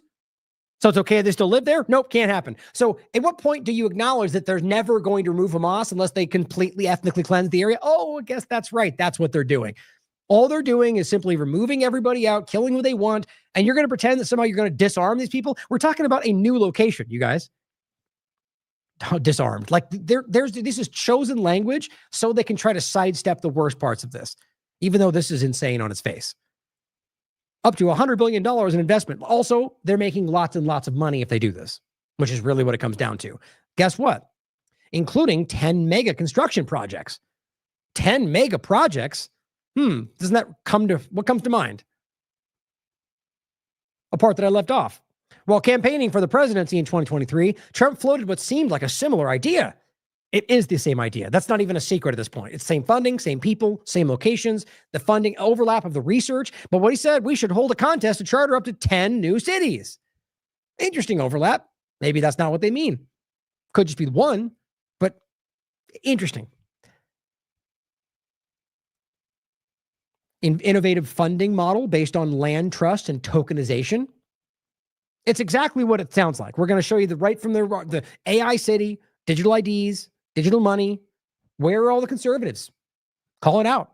Speaker 4: So it's okay they still live there? Nope, can't happen. So at what point do you acknowledge that they're never going to remove Hamas unless they completely ethnically cleanse the area? Oh, I guess that's right. That's what they're doing. All they're doing is simply removing everybody out, killing who they want, and you're going to pretend that somehow you're going to disarm these people. We're talking about a new location, you guys. Disarmed. Like this is chosen language so they can try to sidestep the worst parts of this, even though this is insane on its face. Up to $100 billion in investment. Also, they're making lots and lots of money if they do this, which is really what it comes down to. Guess what? Including 10 mega construction projects. 10 mega projects? Doesn't that what comes to mind? A part that I left off. While campaigning for the presidency in 2023, Trump floated what seemed like a similar idea. It is the same idea. That's not even a secret at this point. It's same funding, same people, same locations, the funding overlap of the research. But what he said, we should hold a contest to charter up to 10 new cities. Interesting overlap. Maybe that's not what they mean. Could just be one, but interesting. Innovative funding model based on land trust and tokenization. It's exactly what it sounds like. We're going to show you right from the AI city, digital IDs, digital money. Where are all the conservatives? Call it out.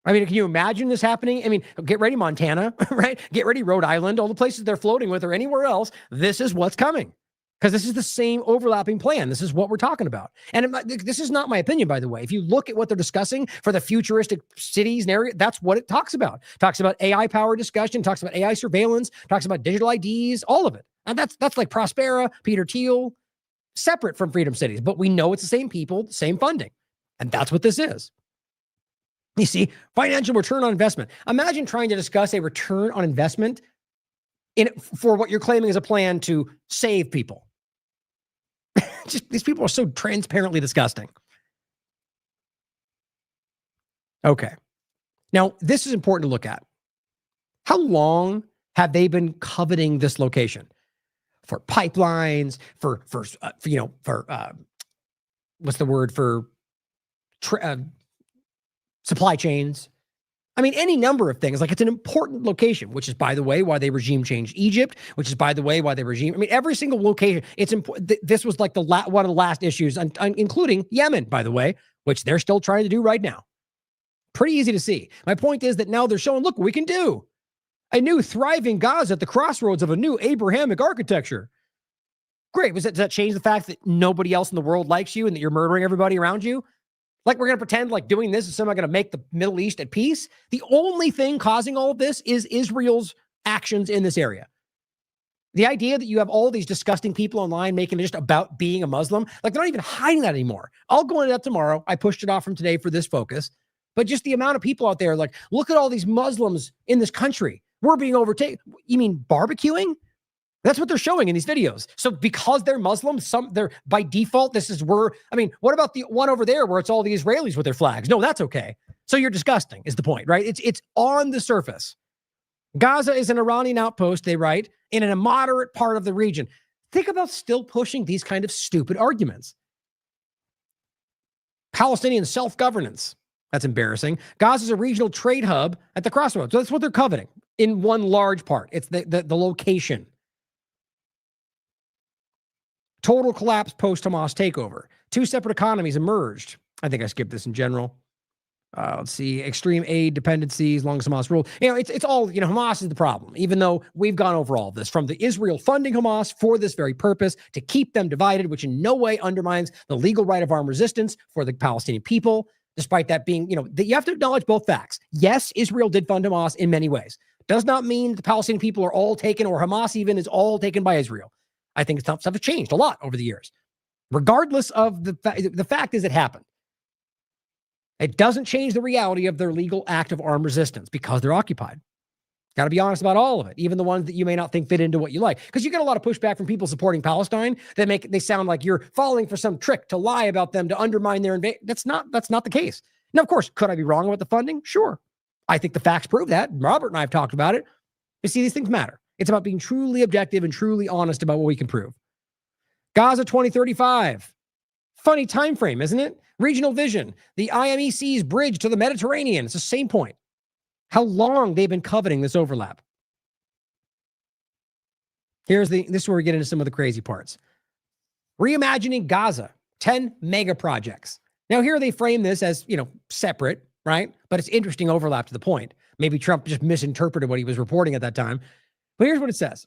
Speaker 4: I mean, can you imagine this happening? I mean, get ready, Montana, right? Get ready, Rhode Island, all the places they're floating with or anywhere else. This is what's coming. Because this is the same overlapping plan. This is what we're talking about. And this is not my opinion, by the way. If you look at what they're discussing for the futuristic cities and area, that's what it talks about. It talks about AI power discussion, talks about AI surveillance, talks about digital IDs, all of it. And that's like Prospera, Peter Thiel, separate from Freedom Cities. But we know it's the same people, same funding. And that's what this is. You see, financial return on investment. Imagine trying to discuss a return on investment for what you're claiming is a plan to save people. Just, these people are so transparently disgusting. Okay. Now, this is important to look at. How long have they been coveting this location? For pipelines, for what's the word for supply chains? I mean, any number of things. Like, it's an important location, which is, by the way, why they regime changed Egypt, which is, by the way, why they regime. I mean, every single location. It's important. This was like one of the last issues, including Yemen, by the way, which they're still trying to do right now. Pretty easy to see. My point is that now they're showing, look what we can do. A new thriving Gaza at the crossroads of a new Abrahamic architecture. Great. Does that change the fact that nobody else in the world likes you and that you're murdering everybody around you? Like, we're going to pretend like doing this is somehow going to make the Middle East at peace? The only thing causing all of this is Israel's actions in this area. The idea that you have all these disgusting people online making it just about being a Muslim, like, they're not even hiding that anymore. I'll go into that tomorrow. I pushed it off from today for this focus. But just the amount of people out there, like, look at all these Muslims in this country. We're being overtaken. You mean barbecuing? That's what they're showing in these videos. So because they're Muslim, they're by default, what about the one over there where it's all the Israelis with their flags? No, that's okay. So you're disgusting is the point, right? It's on the surface. Gaza is an Iranian outpost, they write, in a moderate part of the region. Think about still pushing these kind of stupid arguments. Palestinian self-governance. That's embarrassing. Gaza is a regional trade hub at the crossroads. So that's what they're coveting in one large part. It's the location. Total collapse post-Hamas takeover. Two separate economies emerged. I think I skipped this in general. Let's see. Extreme aid dependencies, long as Hamas rule. It's all, Hamas is the problem, even though we've gone over all of this, from the Israel funding Hamas for this very purpose to keep them divided, which in no way undermines the legal right of armed resistance for the Palestinian people, despite that being, that you have to acknowledge both facts. Yes, Israel did fund Hamas in many ways. Does not mean the Palestinian people are all taken, or Hamas even is all taken by Israel. I think stuff has changed a lot over the years. Regardless of the fact is it happened. It doesn't change the reality of their legal act of armed resistance because they're occupied. Got to be honest about all of it, even the ones that you may not think fit into what you like. Because you get a lot of pushback from people supporting Palestine that they sound like you're falling for some trick to lie about them to undermine their invasion. That's not the case. Now, of course, could I be wrong about the funding? Sure. I think the facts prove that. Robert and I have talked about it. You see, these things matter. It's about being truly objective and truly honest about what we can prove. Gaza 2035. Funny time frame, isn't it? Regional vision. The IMEC's bridge to the Mediterranean. It's the same point. How long they've been coveting this overlap. This is where we get into some of the crazy parts. Reimagining Gaza. 10 mega projects. Now here they frame this as, separate, right? But it's interesting overlap to the point. Maybe Trump just misinterpreted what he was reporting at that time. But here's what it says.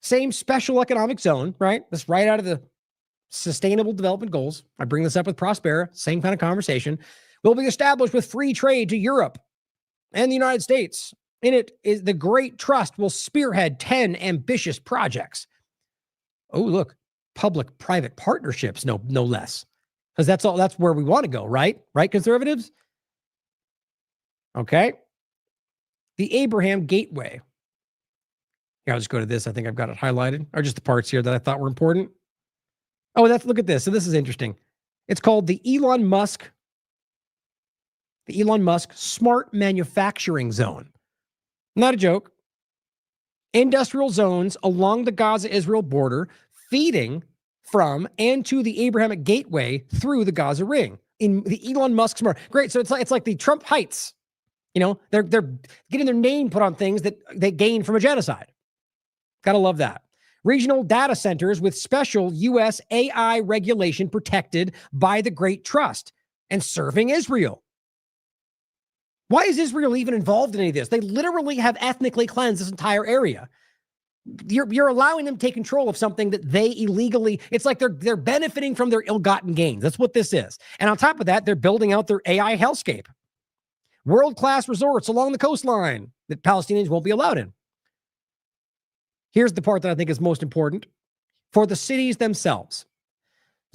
Speaker 4: Same special economic zone, right? That's right out of the Sustainable Development Goals. I bring this up with Prospera, same kind of conversation. Will be established with free trade to Europe and the United States. In it, is the Great Trust will spearhead 10 ambitious projects. Oh, look, public-private partnerships, no less. Because that's where we want to go, right? Right, conservatives? Okay. The Abraham Gateway. Here, I'll just go to this. I think I've got it highlighted, or just the parts here that I thought were important. Oh, look at this. So this is interesting. It's called the Elon Musk Smart Manufacturing Zone. Not a joke. Industrial zones along the Gaza-Israel border, feeding from and to the Abrahamic Gateway through the Gaza Ring. In the Elon Musk Smart. Great. So it's like the Trump Heights. You know, they're getting their name put on things that they gain from a genocide. Gotta love that. Regional data centers with special U.S. AI regulation protected by the Great Trust and serving Israel. Why is Israel even involved in any of this? They literally have ethnically cleansed this entire area. You're allowing them to take control of something that they illegally, it's like they're benefiting from their ill-gotten gains. That's what this is. And on top of that, they're building out their AI hellscape. World-class resorts along the coastline that Palestinians won't be allowed in. Here's the part that I think is most important. For the cities themselves,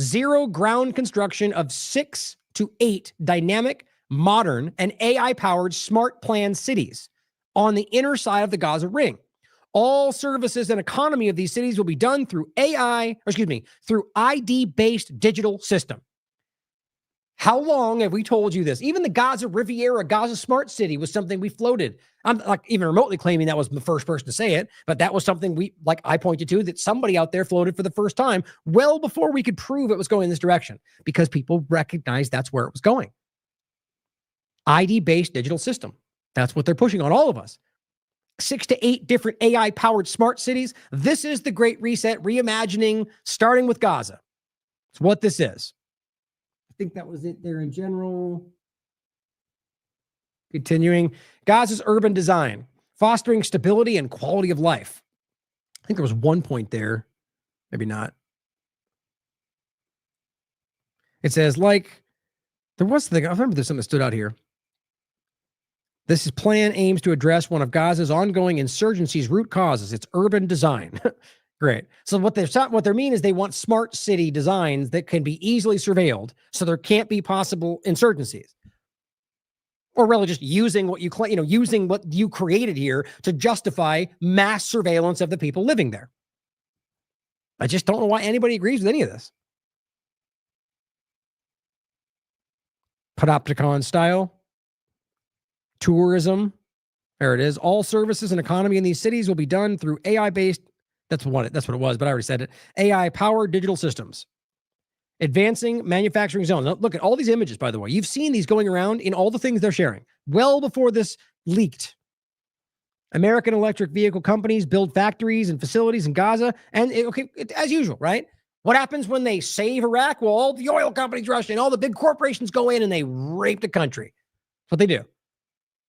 Speaker 4: zero ground construction of 6 to 8 dynamic, modern, and AI-powered smart planned cities on the inner side of the Gaza Ring. All services and economy of these cities will be done through through ID-based digital system. How long have we told you this? Even the Gaza Riviera, Gaza Smart City was something we floated. I'm not even remotely claiming that was the first person to say it, but that was something I pointed to that somebody out there floated for the first time well before we could prove it was going in this direction because people recognized that's where it was going. ID-based digital system. That's what they're pushing on all of us. 6 to 8 different AI-powered smart cities. This is the Great Reset, reimagining, starting with Gaza. It's what this is. I think that was it there in general. Continuing. Gaza's urban design, fostering stability and quality of life. I think there was one point there. Maybe not. It says, I remember there's something that stood out here. This plan aims to address one of Gaza's ongoing insurgency's root causes, its urban design. Great. So what they mean is they want smart city designs that can be easily surveilled so there can't be possible insurgencies. Or really just using what using what you created here to justify mass surveillance of the people living there. I just don't know why anybody agrees with any of this. Panopticon style. Tourism. There it is. All services and economy in these cities will be done through AI-based, that's what it was, but I already said it. AI-powered digital systems. Advancing manufacturing zones. Now, look at all these images, by the way. You've seen these going around in all the things they're sharing. Well before this leaked. American electric vehicle companies build factories and facilities in Gaza. And, as usual, right? What happens when they save Iraq? Well, all the oil companies rush in. All the big corporations go in and they rape the country. That's what they do.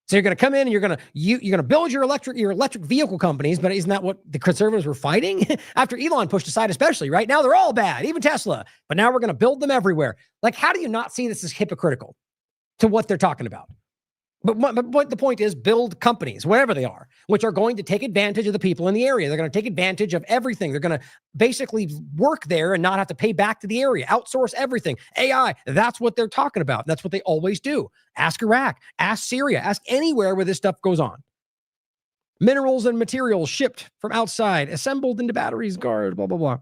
Speaker 4: So you're going to come in and you're going to build your electric vehicle companies, but isn't that what the conservatives were fighting after Elon pushed aside, especially right now? They're all bad, even Tesla. But now we're going to build them everywhere. Like, how do you not see this as hypocritical to what they're talking about? But the point is, build companies, wherever they are, which are going to take advantage of the people in the area. They're going to take advantage of everything. They're going to basically work there and not have to pay back to the area, outsource everything. AI, that's what they're talking about. That's what they always do. Ask Iraq, ask Syria, ask anywhere where this stuff goes on. Minerals and materials shipped from outside, assembled into batteries, guard, blah, blah, blah.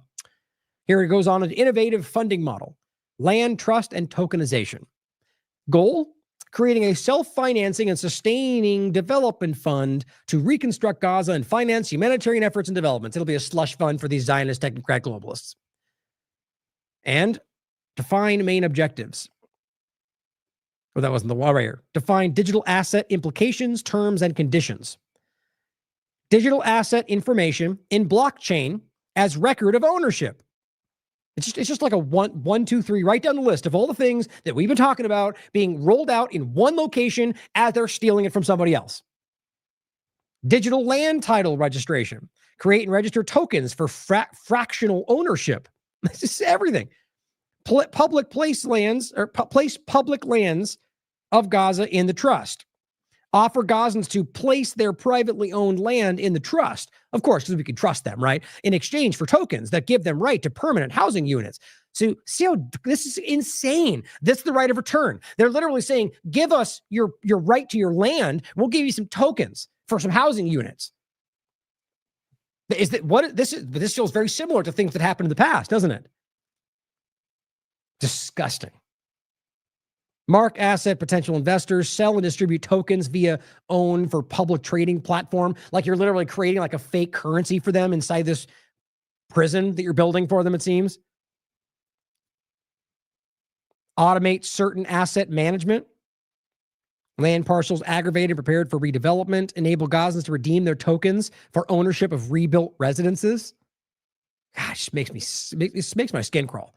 Speaker 4: Here it goes on, an innovative funding model, land trust and tokenization. Goal? Creating a self-financing and sustaining development fund to reconstruct Gaza and finance humanitarian efforts and developments. It'll be a slush fund for these Zionist technocrat globalists. And define main objectives. Oh, that wasn't the wall right here. Define digital asset implications, terms, and conditions. Digital asset information in blockchain as record of ownership. It's just like a one, two, three, right down the list of all the things that we've been talking about being rolled out in one location as they're stealing it from somebody else. Digital land title registration. Create and register tokens for fractional ownership. This is everything. Public place lands or place public lands of Gaza in the trust. Offer Gazans to place their privately owned land in the trust. Of course, because we can trust them, right? In exchange for tokens that give them right to permanent housing units. So see how this is insane. That's the right of return. They're literally saying, give us your right to your land. We'll give you some tokens for some housing units. This feels very similar to things that happened in the past, doesn't it? Disgusting. Mark asset potential investors, sell and distribute tokens via own for public trading platform. Like you're literally creating like a fake currency for them inside this prison that you're building for them, it seems. Automate certain asset management. Land parcels aggravated, prepared for redevelopment. Enable Gazans to redeem their tokens for ownership of rebuilt residences. Gosh, this makes my skin crawl.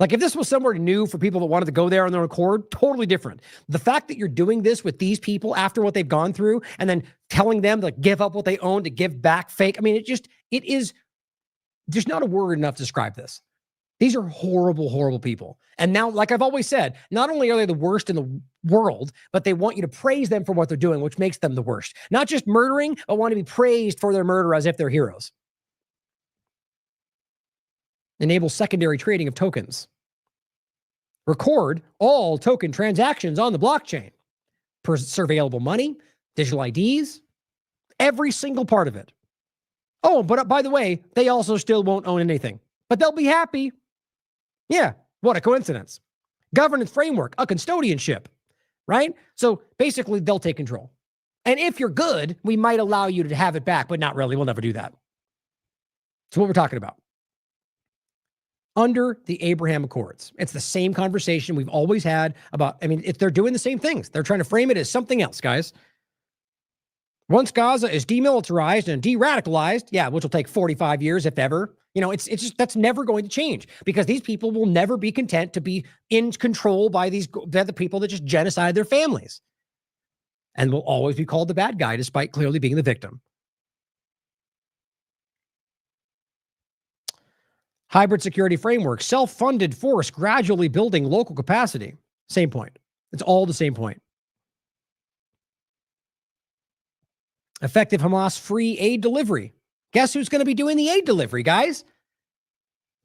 Speaker 4: Like if this was somewhere new for people that wanted to go there on their own accord, totally different. The fact that you're doing this with these people after what they've gone through and then telling them to give up what they own to give back fake. I mean, it is just not a word enough to describe this. These are horrible, horrible people. And now, like I've always said, not only are they the worst in the world, but they want you to praise them for what they're doing, which makes them the worst. Not just murdering, but want to be praised for their murder as if they're heroes. Enable secondary trading of tokens. Record all token transactions on the blockchain. Surveillable money, digital IDs, every single part of it. Oh, but by the way, they also still won't own anything, but they'll be happy. Yeah, what a coincidence. Governance framework, a custodianship, right? So basically, they'll take control. And if you're good, we might allow you to have it back, but not really. We'll never do that. That's what we're talking about. Under the Abraham Accords. It's the same conversation we've always had about, they're doing the same things. They're trying to frame it as something else, guys. Once Gaza is demilitarized and de-radicalized, which will take 45 years, if ever, it's just, that's never going to change because these people will never be content to be in control by they're the people that just genocide their families and will always be called the bad guy despite clearly being the victim. Hybrid security framework, self-funded force gradually building local capacity. Same point. It's all the same point. Effective Hamas-free aid delivery. Guess who's going to be doing the aid delivery, guys?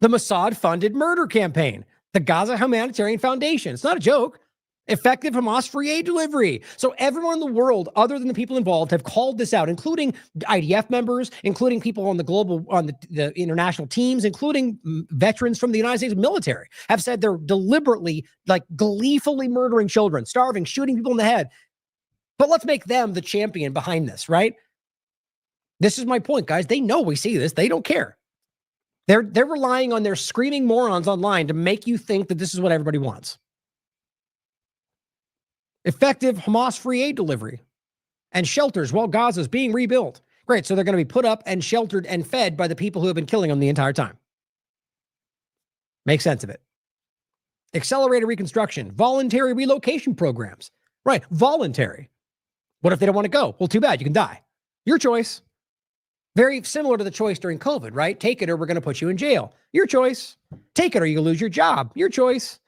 Speaker 4: The Mossad-funded murder campaign. The Gaza Humanitarian Foundation. It's not a joke. Effective Hamas-free aid delivery. So everyone in the world, other than the people involved, have called this out, including IDF members, including people on the international teams, including veterans from the United States military, have said they're deliberately, gleefully murdering children, starving, shooting people in the head. But let's make them the champion behind this, right? This is my point, guys. They know we see this. They don't care. They're relying on their screaming morons online to make you think that this is what everybody wants. Effective Hamas-free aid delivery and shelters while Gaza is being rebuilt. Great, so they're going to be put up and sheltered and fed by the people who have been killing them the entire time. Make sense of it. Accelerated reconstruction, voluntary relocation programs. Right, voluntary. What if they don't want to go? Well, too bad, you can die. Your choice. Very similar to the choice during COVID, right? Take it or we're going to put you in jail. Your choice. Take it or you lose your job. Your choice.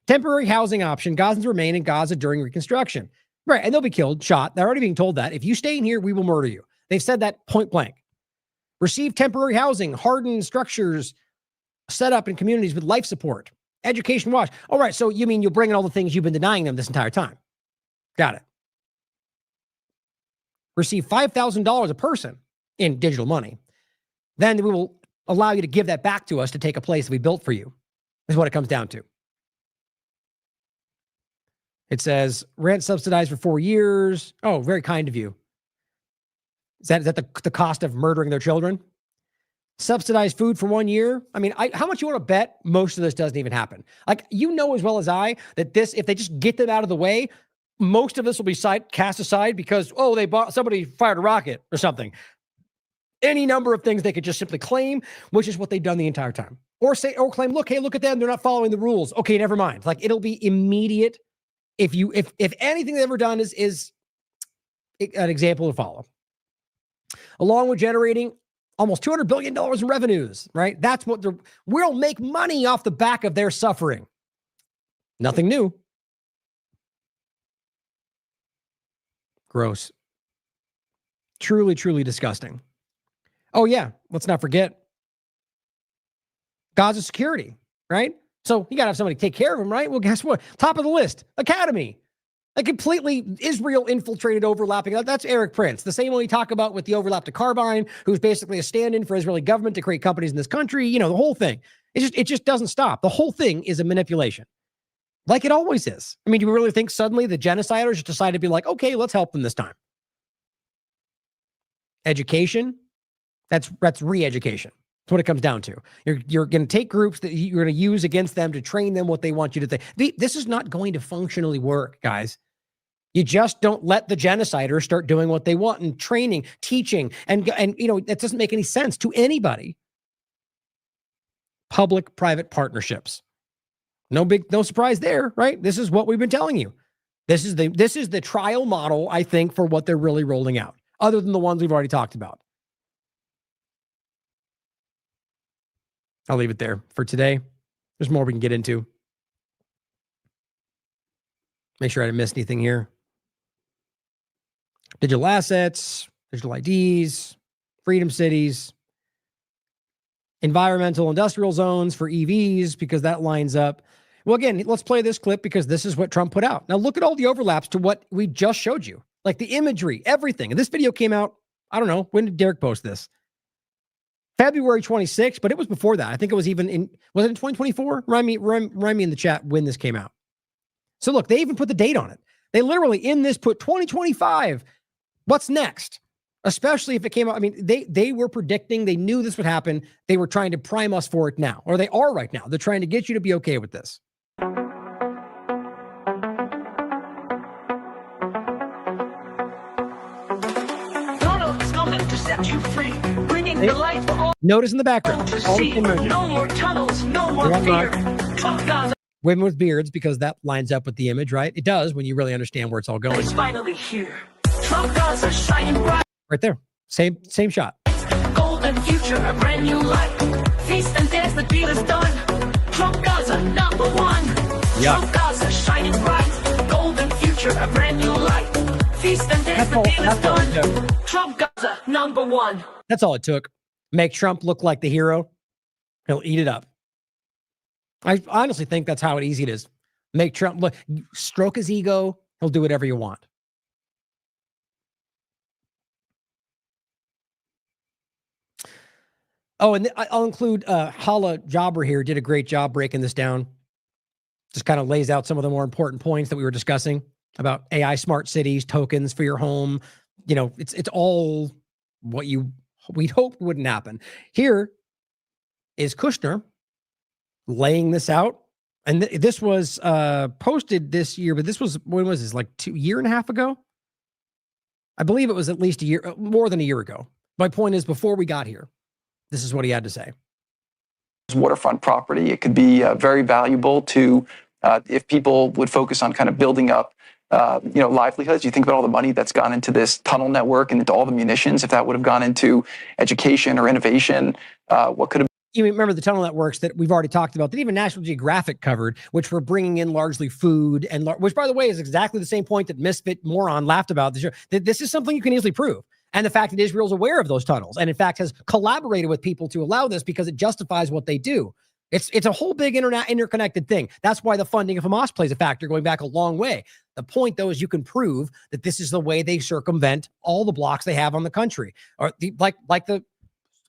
Speaker 4: Temporary housing option. Gazans remain in Gaza during reconstruction. Right, and they'll be killed, shot. They're already being told that. If you stay in here, we will murder you. They've said that point blank. Receive temporary housing, hardened structures set up in communities with life support. Education watch. All right, so you mean you'll bring in all the things you've been denying them this entire time. Got it. Receive $5,000 a person in digital money. Then we will allow you to give that back to us to take a place that we built for you, is what it comes down to. It says rent subsidized for 4 years. Oh, very kind of you. Is that the cost of murdering their children? Subsidized food for 1 year. How much you want to bet most of this doesn't even happen? You know as well as I that this, if they just get them out of the way, most of this will be cast aside because, somebody fired a rocket or something. Any number of things they could just simply claim, which is what they've done the entire time. or claim, look, hey, look at them. They're not following the rules. Okay, never mind. Like, it'll be immediate. If anything they've ever done is an example to follow, along with generating almost $200 billion in revenues, right? That's what we'll make money off the back of their suffering. Nothing new. Gross. Truly, truly disgusting. Oh yeah, let's not forget Gaza security, right? So you got to have somebody take care of them, right? Well, guess what? Top of the list, Academy. A completely Israel infiltrated overlapping. That's Eric Prince, the same one we talk about with the overlap to Carbine, who's basically a stand-in for Israeli government to create companies in this country. You know, the whole thing. It just doesn't stop. The whole thing is a manipulation, like it always is. I mean, do you really think suddenly the genociders just decided to be like, okay, let's help them this time? Education, that's re-education. That's what it comes down to. You're going to take groups that you're going to use against them to train them what they want you to think. This is not going to functionally work, guys. You just don't let the genociders start doing what they want and training, teaching, and you know, that doesn't make any sense to anybody. Public-private partnerships. No surprise there, right? This is what we've been telling you. This is the trial model, I think, for what they're really rolling out, other than the ones we've already talked about. I'll leave it there for today. There's more we can get into. Make sure I didn't miss anything here. Digital assets, digital IDs, freedom cities, environmental industrial zones for EVs, because that lines up. Well, again, let's play this clip because this is what Trump put out. Now look at all the overlaps to what we just showed you. Like the imagery, everything. And this video came out, I don't know, when did Derek post this? February 26th, but it was before that. I think it was even was it in 2024? Remind me in the chat when this came out. So look, they even put the date on it. They literally in this put 2025. What's next? Especially if it came out. I mean, they were predicting, they knew this would happen. They were trying to prime us for it now, or they are right now. They're trying to get you to be okay with this.
Speaker 7: Donald's coming to set you free, bringing the light for all.
Speaker 4: Notice in the background,
Speaker 7: to
Speaker 4: all
Speaker 7: see.
Speaker 4: the
Speaker 7: No more tunnels, no more fear. Trump Gaza
Speaker 4: women with beards, because that lines up with the image, right? It does when you really understand where it's all going.
Speaker 7: is finally here. Trump Gaza shining bright.
Speaker 4: Right there. Same shot.
Speaker 7: Golden future, a brand new light. Feast and dance, the deal is done. Trump Gaza, number one.
Speaker 4: Yeah.
Speaker 7: Trump Gaza shining bright. Golden future, a brand new light. Feast and dance, the deal is done. Trump Gaza, number one.
Speaker 4: That's all it took. Make Trump look like the hero. He'll eat it up. I honestly think that's how easy it is. Make Trump look, stroke his ego. He'll do whatever you want. Oh, and I'll include Hala Jabber here. Did a great job breaking this down. Just kind of lays out some of the more important points that we were discussing about AI smart cities, tokens for your home. You know, it's all what we'd hope wouldn't happen. Here is Kushner laying this out. And this was posted this year, but this was, when was this? Like year and a half ago? I believe it was at least a year, more than a year ago. My point is, before we got here, this is what he had to say.
Speaker 8: Waterfront property. It could be very valuable to, if people would focus on kind of building up, livelihoods. You think about all the money that's gone into this tunnel network and into all the munitions. If that would have gone into education or innovation, what could have.
Speaker 4: You remember the tunnel networks that we've already talked about, that even National Geographic covered, which were bringing in largely food, and which, by the way, is exactly the same point that Misfit Moron laughed about. This is something you can easily prove. And the fact that Israel's aware of those tunnels and, in fact, has collaborated with people to allow this because it justifies what they do. It's a whole big interconnected thing. That's why the funding of Hamas plays a factor going back a long way. The point, though, is you can prove that this is the way they circumvent all the blocks they have on the country, or like the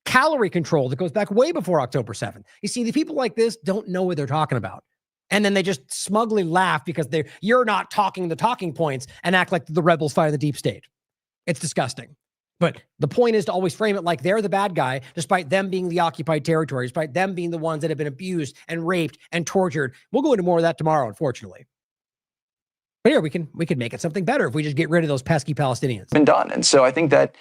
Speaker 4: calorie control that goes back way before October 7th. You see, the people like this don't know what they're talking about. And then they just smugly laugh because you're not talking the talking points and act like the rebels fighting the deep state. It's disgusting. But the point is to always frame it like they're the bad guy, despite them being the occupied territory, despite them being the ones that have been abused and raped and tortured. We'll go into more of that tomorrow, unfortunately. But here we could make it something better if we just get rid of those pesky Palestinians.
Speaker 8: Been done. And so I think that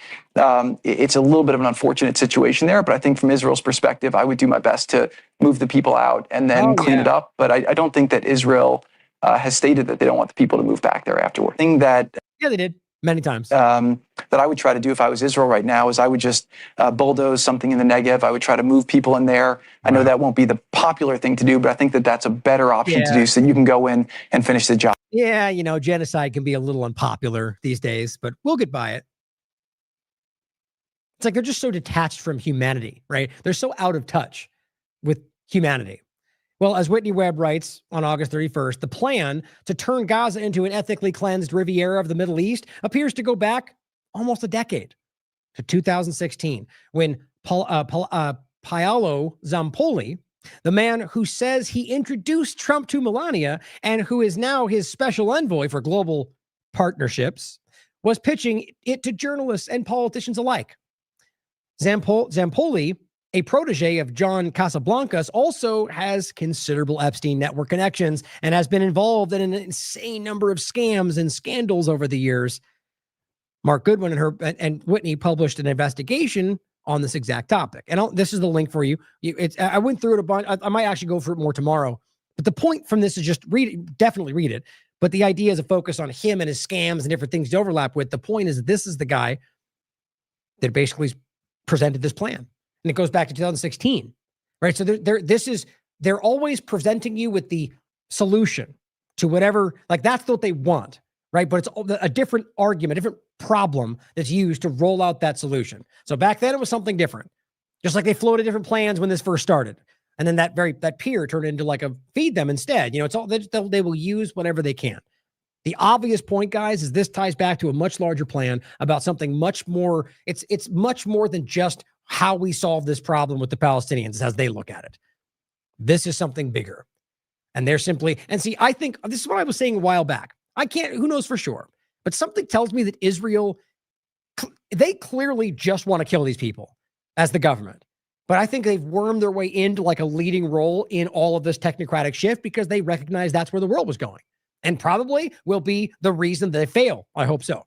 Speaker 8: it's a little bit of an unfortunate situation there, but I think from Israel's perspective, I would do my best to move the people out and then clean it up. But I don't think that Israel has stated that they don't want the people to move back there afterward. Thing that
Speaker 4: they did many times.
Speaker 8: That I would try to do if I was Israel right now is I would just bulldoze something in the Negev. I would try to move people in there. I know that won't be the popular thing to do, but I think that that's a better option to do so that you can go in and finish the job.
Speaker 4: Yeah, genocide can be a little unpopular these days, but we'll get by it. It's like they're just so detached from humanity, right? They're so out of touch with humanity. Well, as Whitney Webb writes on August 31st, the plan to turn Gaza into an ethnically cleansed Riviera of the Middle East appears to go back almost a decade to 2016, when Paolo Zampoli, the man who says he introduced Trump to Melania and who is now his special envoy for global partnerships, was pitching it to journalists and politicians alike. Zampoli, a protege of John Casablancas, also has considerable Epstein network connections and has been involved in an insane number of scams and scandals over the years. Mark Goodwin and Whitney published an investigation on this exact topic. And this is the link for you. I went through it a bunch. I might actually go through it more tomorrow. But the point from this is just read it, definitely read it. But the idea is a focus on him and his scams and different things to overlap with. The point is that this is the guy that basically presented this plan. And it goes back to 2016, right? So they're always presenting you with the solution to whatever, like that's what they want, right? But it's a different argument, a different problem that's used to roll out that solution. So back then it was something different, just like they floated different plans when this first started. And then that peer turned into like a feed them instead. It's all they will use whatever they can. The obvious point, guys, is this ties back to a much larger plan about something much more. It's much more than just how we solve this problem with the Palestinians as they look at it. This is something bigger. And they're simply, and see, I think this is what I was saying a while back. Who knows for sure, but something tells me that Israel, they clearly just want to kill these people as the government. But I think they've wormed their way into like a leading role in all of this technocratic shift because they recognize that's where the world was going and probably will be the reason they fail. I hope so.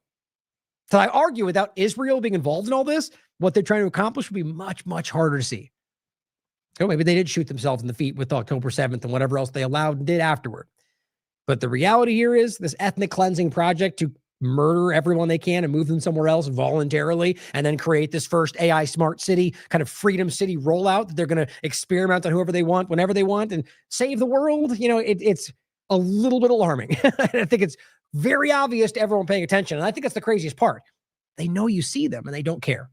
Speaker 4: So I argue without Israel being involved in all this, what they're trying to accomplish would be much, much harder to see. So maybe they did shoot themselves in the feet with October 7th and whatever else they allowed and did afterward. But the reality here is this ethnic cleansing project to murder everyone they can and move them somewhere else voluntarily and then create this first AI smart city, kind of freedom city rollout that they're going to experiment on whoever they want, whenever they want, and save the world. It's a little bit alarming. I think it's very obvious to everyone paying attention. And I think that's the craziest part. They know you see them and they don't care.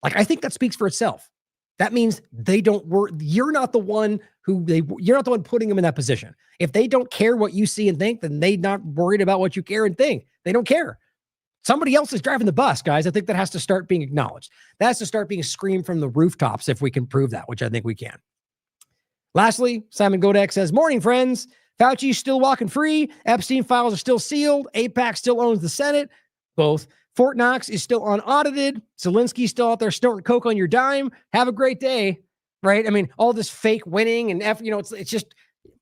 Speaker 4: Like, I think that speaks for itself. That means they don't work. You're not the one you're not the one putting them in that position. If they don't care what you see and think, then they're not worried about what you care and think. They don't care. Somebody else is driving the bus, guys. I think that has to start being acknowledged. That has to start being screamed from the rooftops if we can prove that, which I think we can. Lastly, Simon Godek says, morning, friends. Fauci's still walking free. Epstein files are still sealed. AIPAC still owns the Senate. Both. Fort Knox is still unaudited. Zelensky's still out there snorting coke on your dime. Have a great day, right? I mean, all this fake winning and it's just,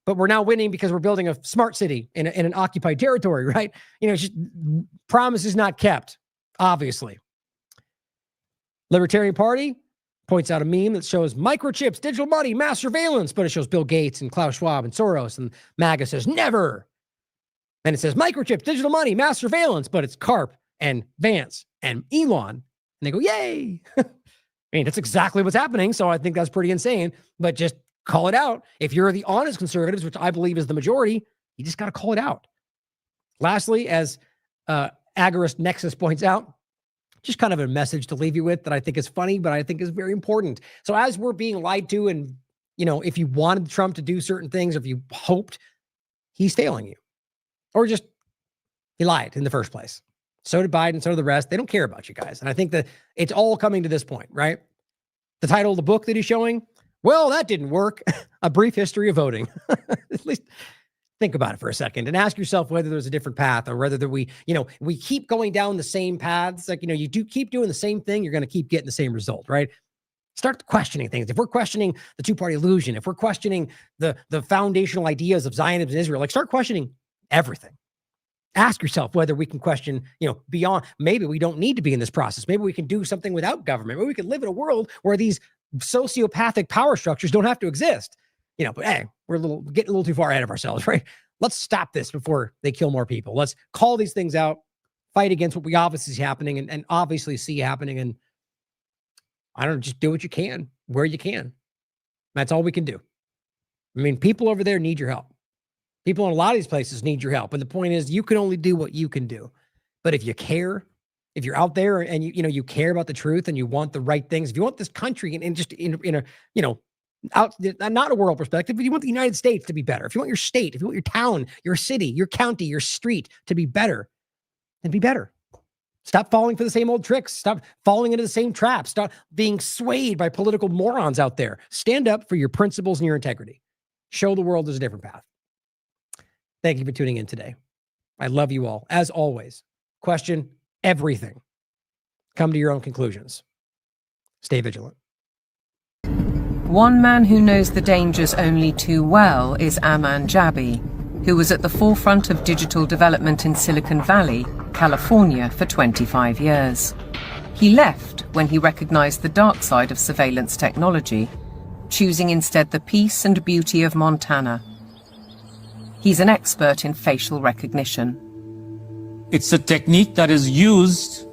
Speaker 4: but we're now winning because we're building a smart city in an occupied territory, right? It's just promises not kept, obviously. Libertarian Party points out a meme that shows microchips, digital money, mass surveillance, but it shows Bill Gates and Klaus Schwab and Soros, and MAGA says never. And it says microchips, digital money, mass surveillance, but it's Karp and Vance and Elon. And they go, yay. I mean, that's exactly what's happening. So I think that's pretty insane, but just call it out. If you're the honest conservatives, which I believe is the majority, you just got to call it out. Lastly, as Agorist Nexus points out, just kind of a message to leave you with that I think is funny, but I think is very important. So as we're being lied to, and if you wanted Trump to do certain things, or if you hoped, he's failing you, or just he lied in the first place. So did Biden, so did the rest. They don't care about you guys. And I think that it's all coming to this point, right? The title of the book that he's showing, well, that didn't work. A Brief History of Voting. At least think about it for a second and ask yourself whether there's a different path, or whether we keep going down the same paths. Like, you do keep doing the same thing, you're going to keep getting the same result, right? Start questioning things. If we're questioning the two-party illusion, if we're questioning the foundational ideas of Zionism and Israel, like, start questioning everything. Ask yourself whether we can question, beyond, maybe we don't need to be in this process. Maybe we can do something without government. Maybe we can live in a world where these sociopathic power structures don't have to exist. But hey, we're getting a little too far ahead of ourselves, right? Let's stop this before they kill more people. Let's call these things out, fight against what we obviously see happening and obviously see happening. And I don't know, just do what you can, where you can. That's all we can do. I mean, people over there need your help. People in a lot of these places need your help. And the point is, you can only do what you can do. But if you care, if you're out there and you care about the truth and you want the right things, if you want this country and just in a, not a world perspective, but you want the United States to be better. If you want your state, if you want your town, your city, your county, your street to be better, then be better. Stop falling for the same old tricks. Stop falling into the same traps. Stop being swayed by political morons out there. Stand up for your principles and your integrity. Show the world there's a different path. Thank you for tuning in today. I love you all. As always, question everything. Come to your own conclusions. Stay vigilant.
Speaker 9: One man who knows the dangers only too well is Aman Jabi, who was at the forefront of digital development in Silicon Valley, California, for 25 years. He left when he recognized the dark side of surveillance technology, choosing instead the peace and beauty of Montana. He's an expert in facial recognition.
Speaker 10: It's a technique that is used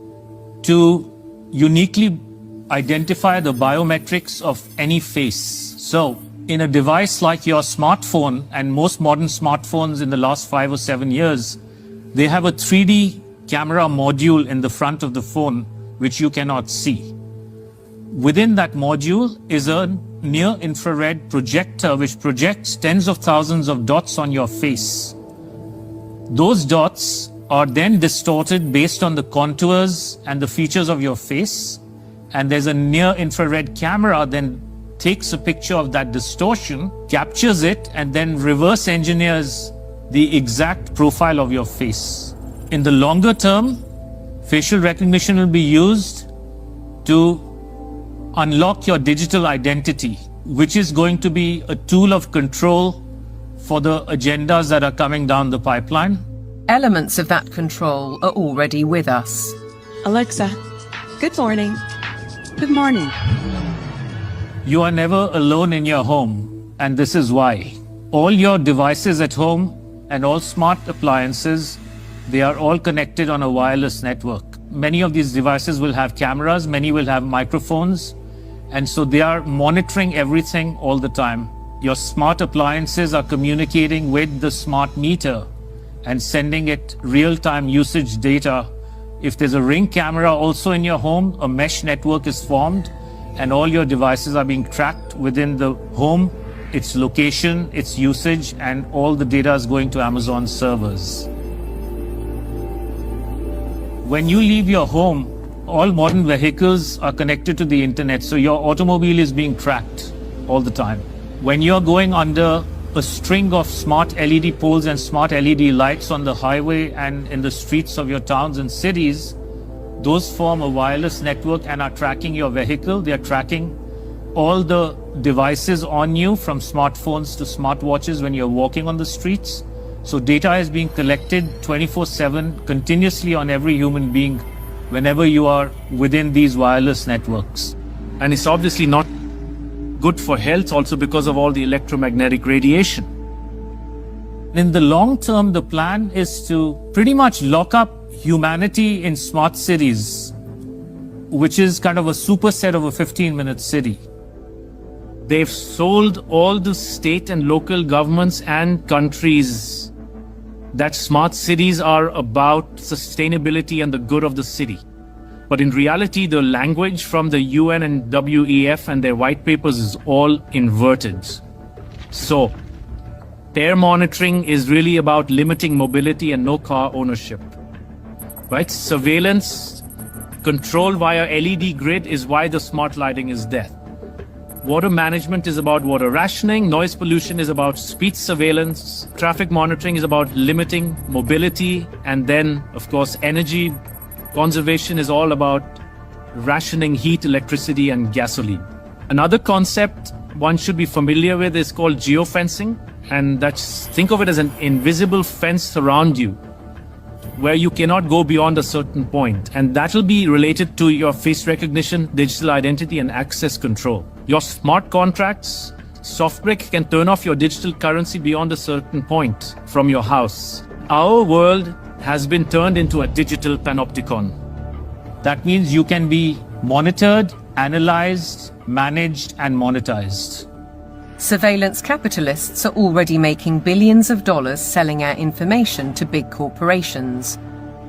Speaker 10: to uniquely identify the biometrics of any face. So, in a device like your smartphone, and most modern smartphones in the last 5 or 7 years, they have a 3D camera module in the front of the phone, which you cannot see. Within that module is a near-infrared projector which projects tens of thousands of dots on your face. Those dots are then distorted based on the contours and the features of your face, and there's a near-infrared camera then takes a picture of that distortion, captures it, and then reverse engineers the exact profile of your face. In the longer term, facial recognition will be used to unlock your digital identity, which is going to be a tool of control for the agendas that are coming down the pipeline.
Speaker 9: Elements of that control are already with us.
Speaker 11: Alexa, good morning. Good morning.
Speaker 10: You are never alone in your home, and this is why. All your devices at home and all smart appliances, they are all connected on a wireless network. Many of these devices will have cameras, many will have microphones, and so they are monitoring everything all the time. Your smart appliances are communicating with the smart meter and sending it real-time usage data. If there's a Ring camera also in your home, a mesh network is formed, and all your devices are being tracked within the home, its location, its usage, and all the data is going to Amazon servers. When you leave your home, all modern vehicles are connected to the internet, so your automobile is being tracked all the time. When you're going under a string of smart LED poles and smart LED lights on the highway and in the streets of your towns and cities, those form a wireless network and are tracking your vehicle. They are tracking all the devices on you, from smartphones to smartwatches when you're walking on the streets. So data is being collected 24/7 continuously on every human being whenever you are within these wireless networks.
Speaker 12: And it's obviously not good for health also because of all the electromagnetic radiation.
Speaker 10: In the long term, the plan is to pretty much lock up humanity in smart cities, which is kind of a superset of a 15-minute city.
Speaker 12: They've sold all the state and local governments and countries that smart cities are about sustainability and the good of the city. But in reality, the language from the UN and WEF and their white papers is all inverted. So, air monitoring is really about limiting mobility and no car ownership. Right? Surveillance, control via LED grid is why the smart lighting is there. Water management is about water rationing, noise pollution is about speech surveillance, traffic monitoring is about limiting mobility, and then, of course, energy conservation is all about rationing heat, electricity, and gasoline. Another concept one should be familiar with is called geofencing, and think of it as an invisible fence around you where you cannot go beyond a certain point, and that will be related to your face recognition, digital identity, and access control. Your smart contracts, SoftBrick can turn off your digital currency beyond a certain point from your house. Our world has been turned into a digital panopticon.
Speaker 10: That means you can be monitored, analyzed, managed, and monetized.
Speaker 9: Surveillance capitalists are already making billions of dollars selling our information to big corporations,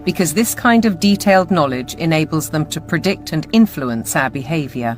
Speaker 9: because this kind of detailed knowledge enables them to predict and influence our behavior.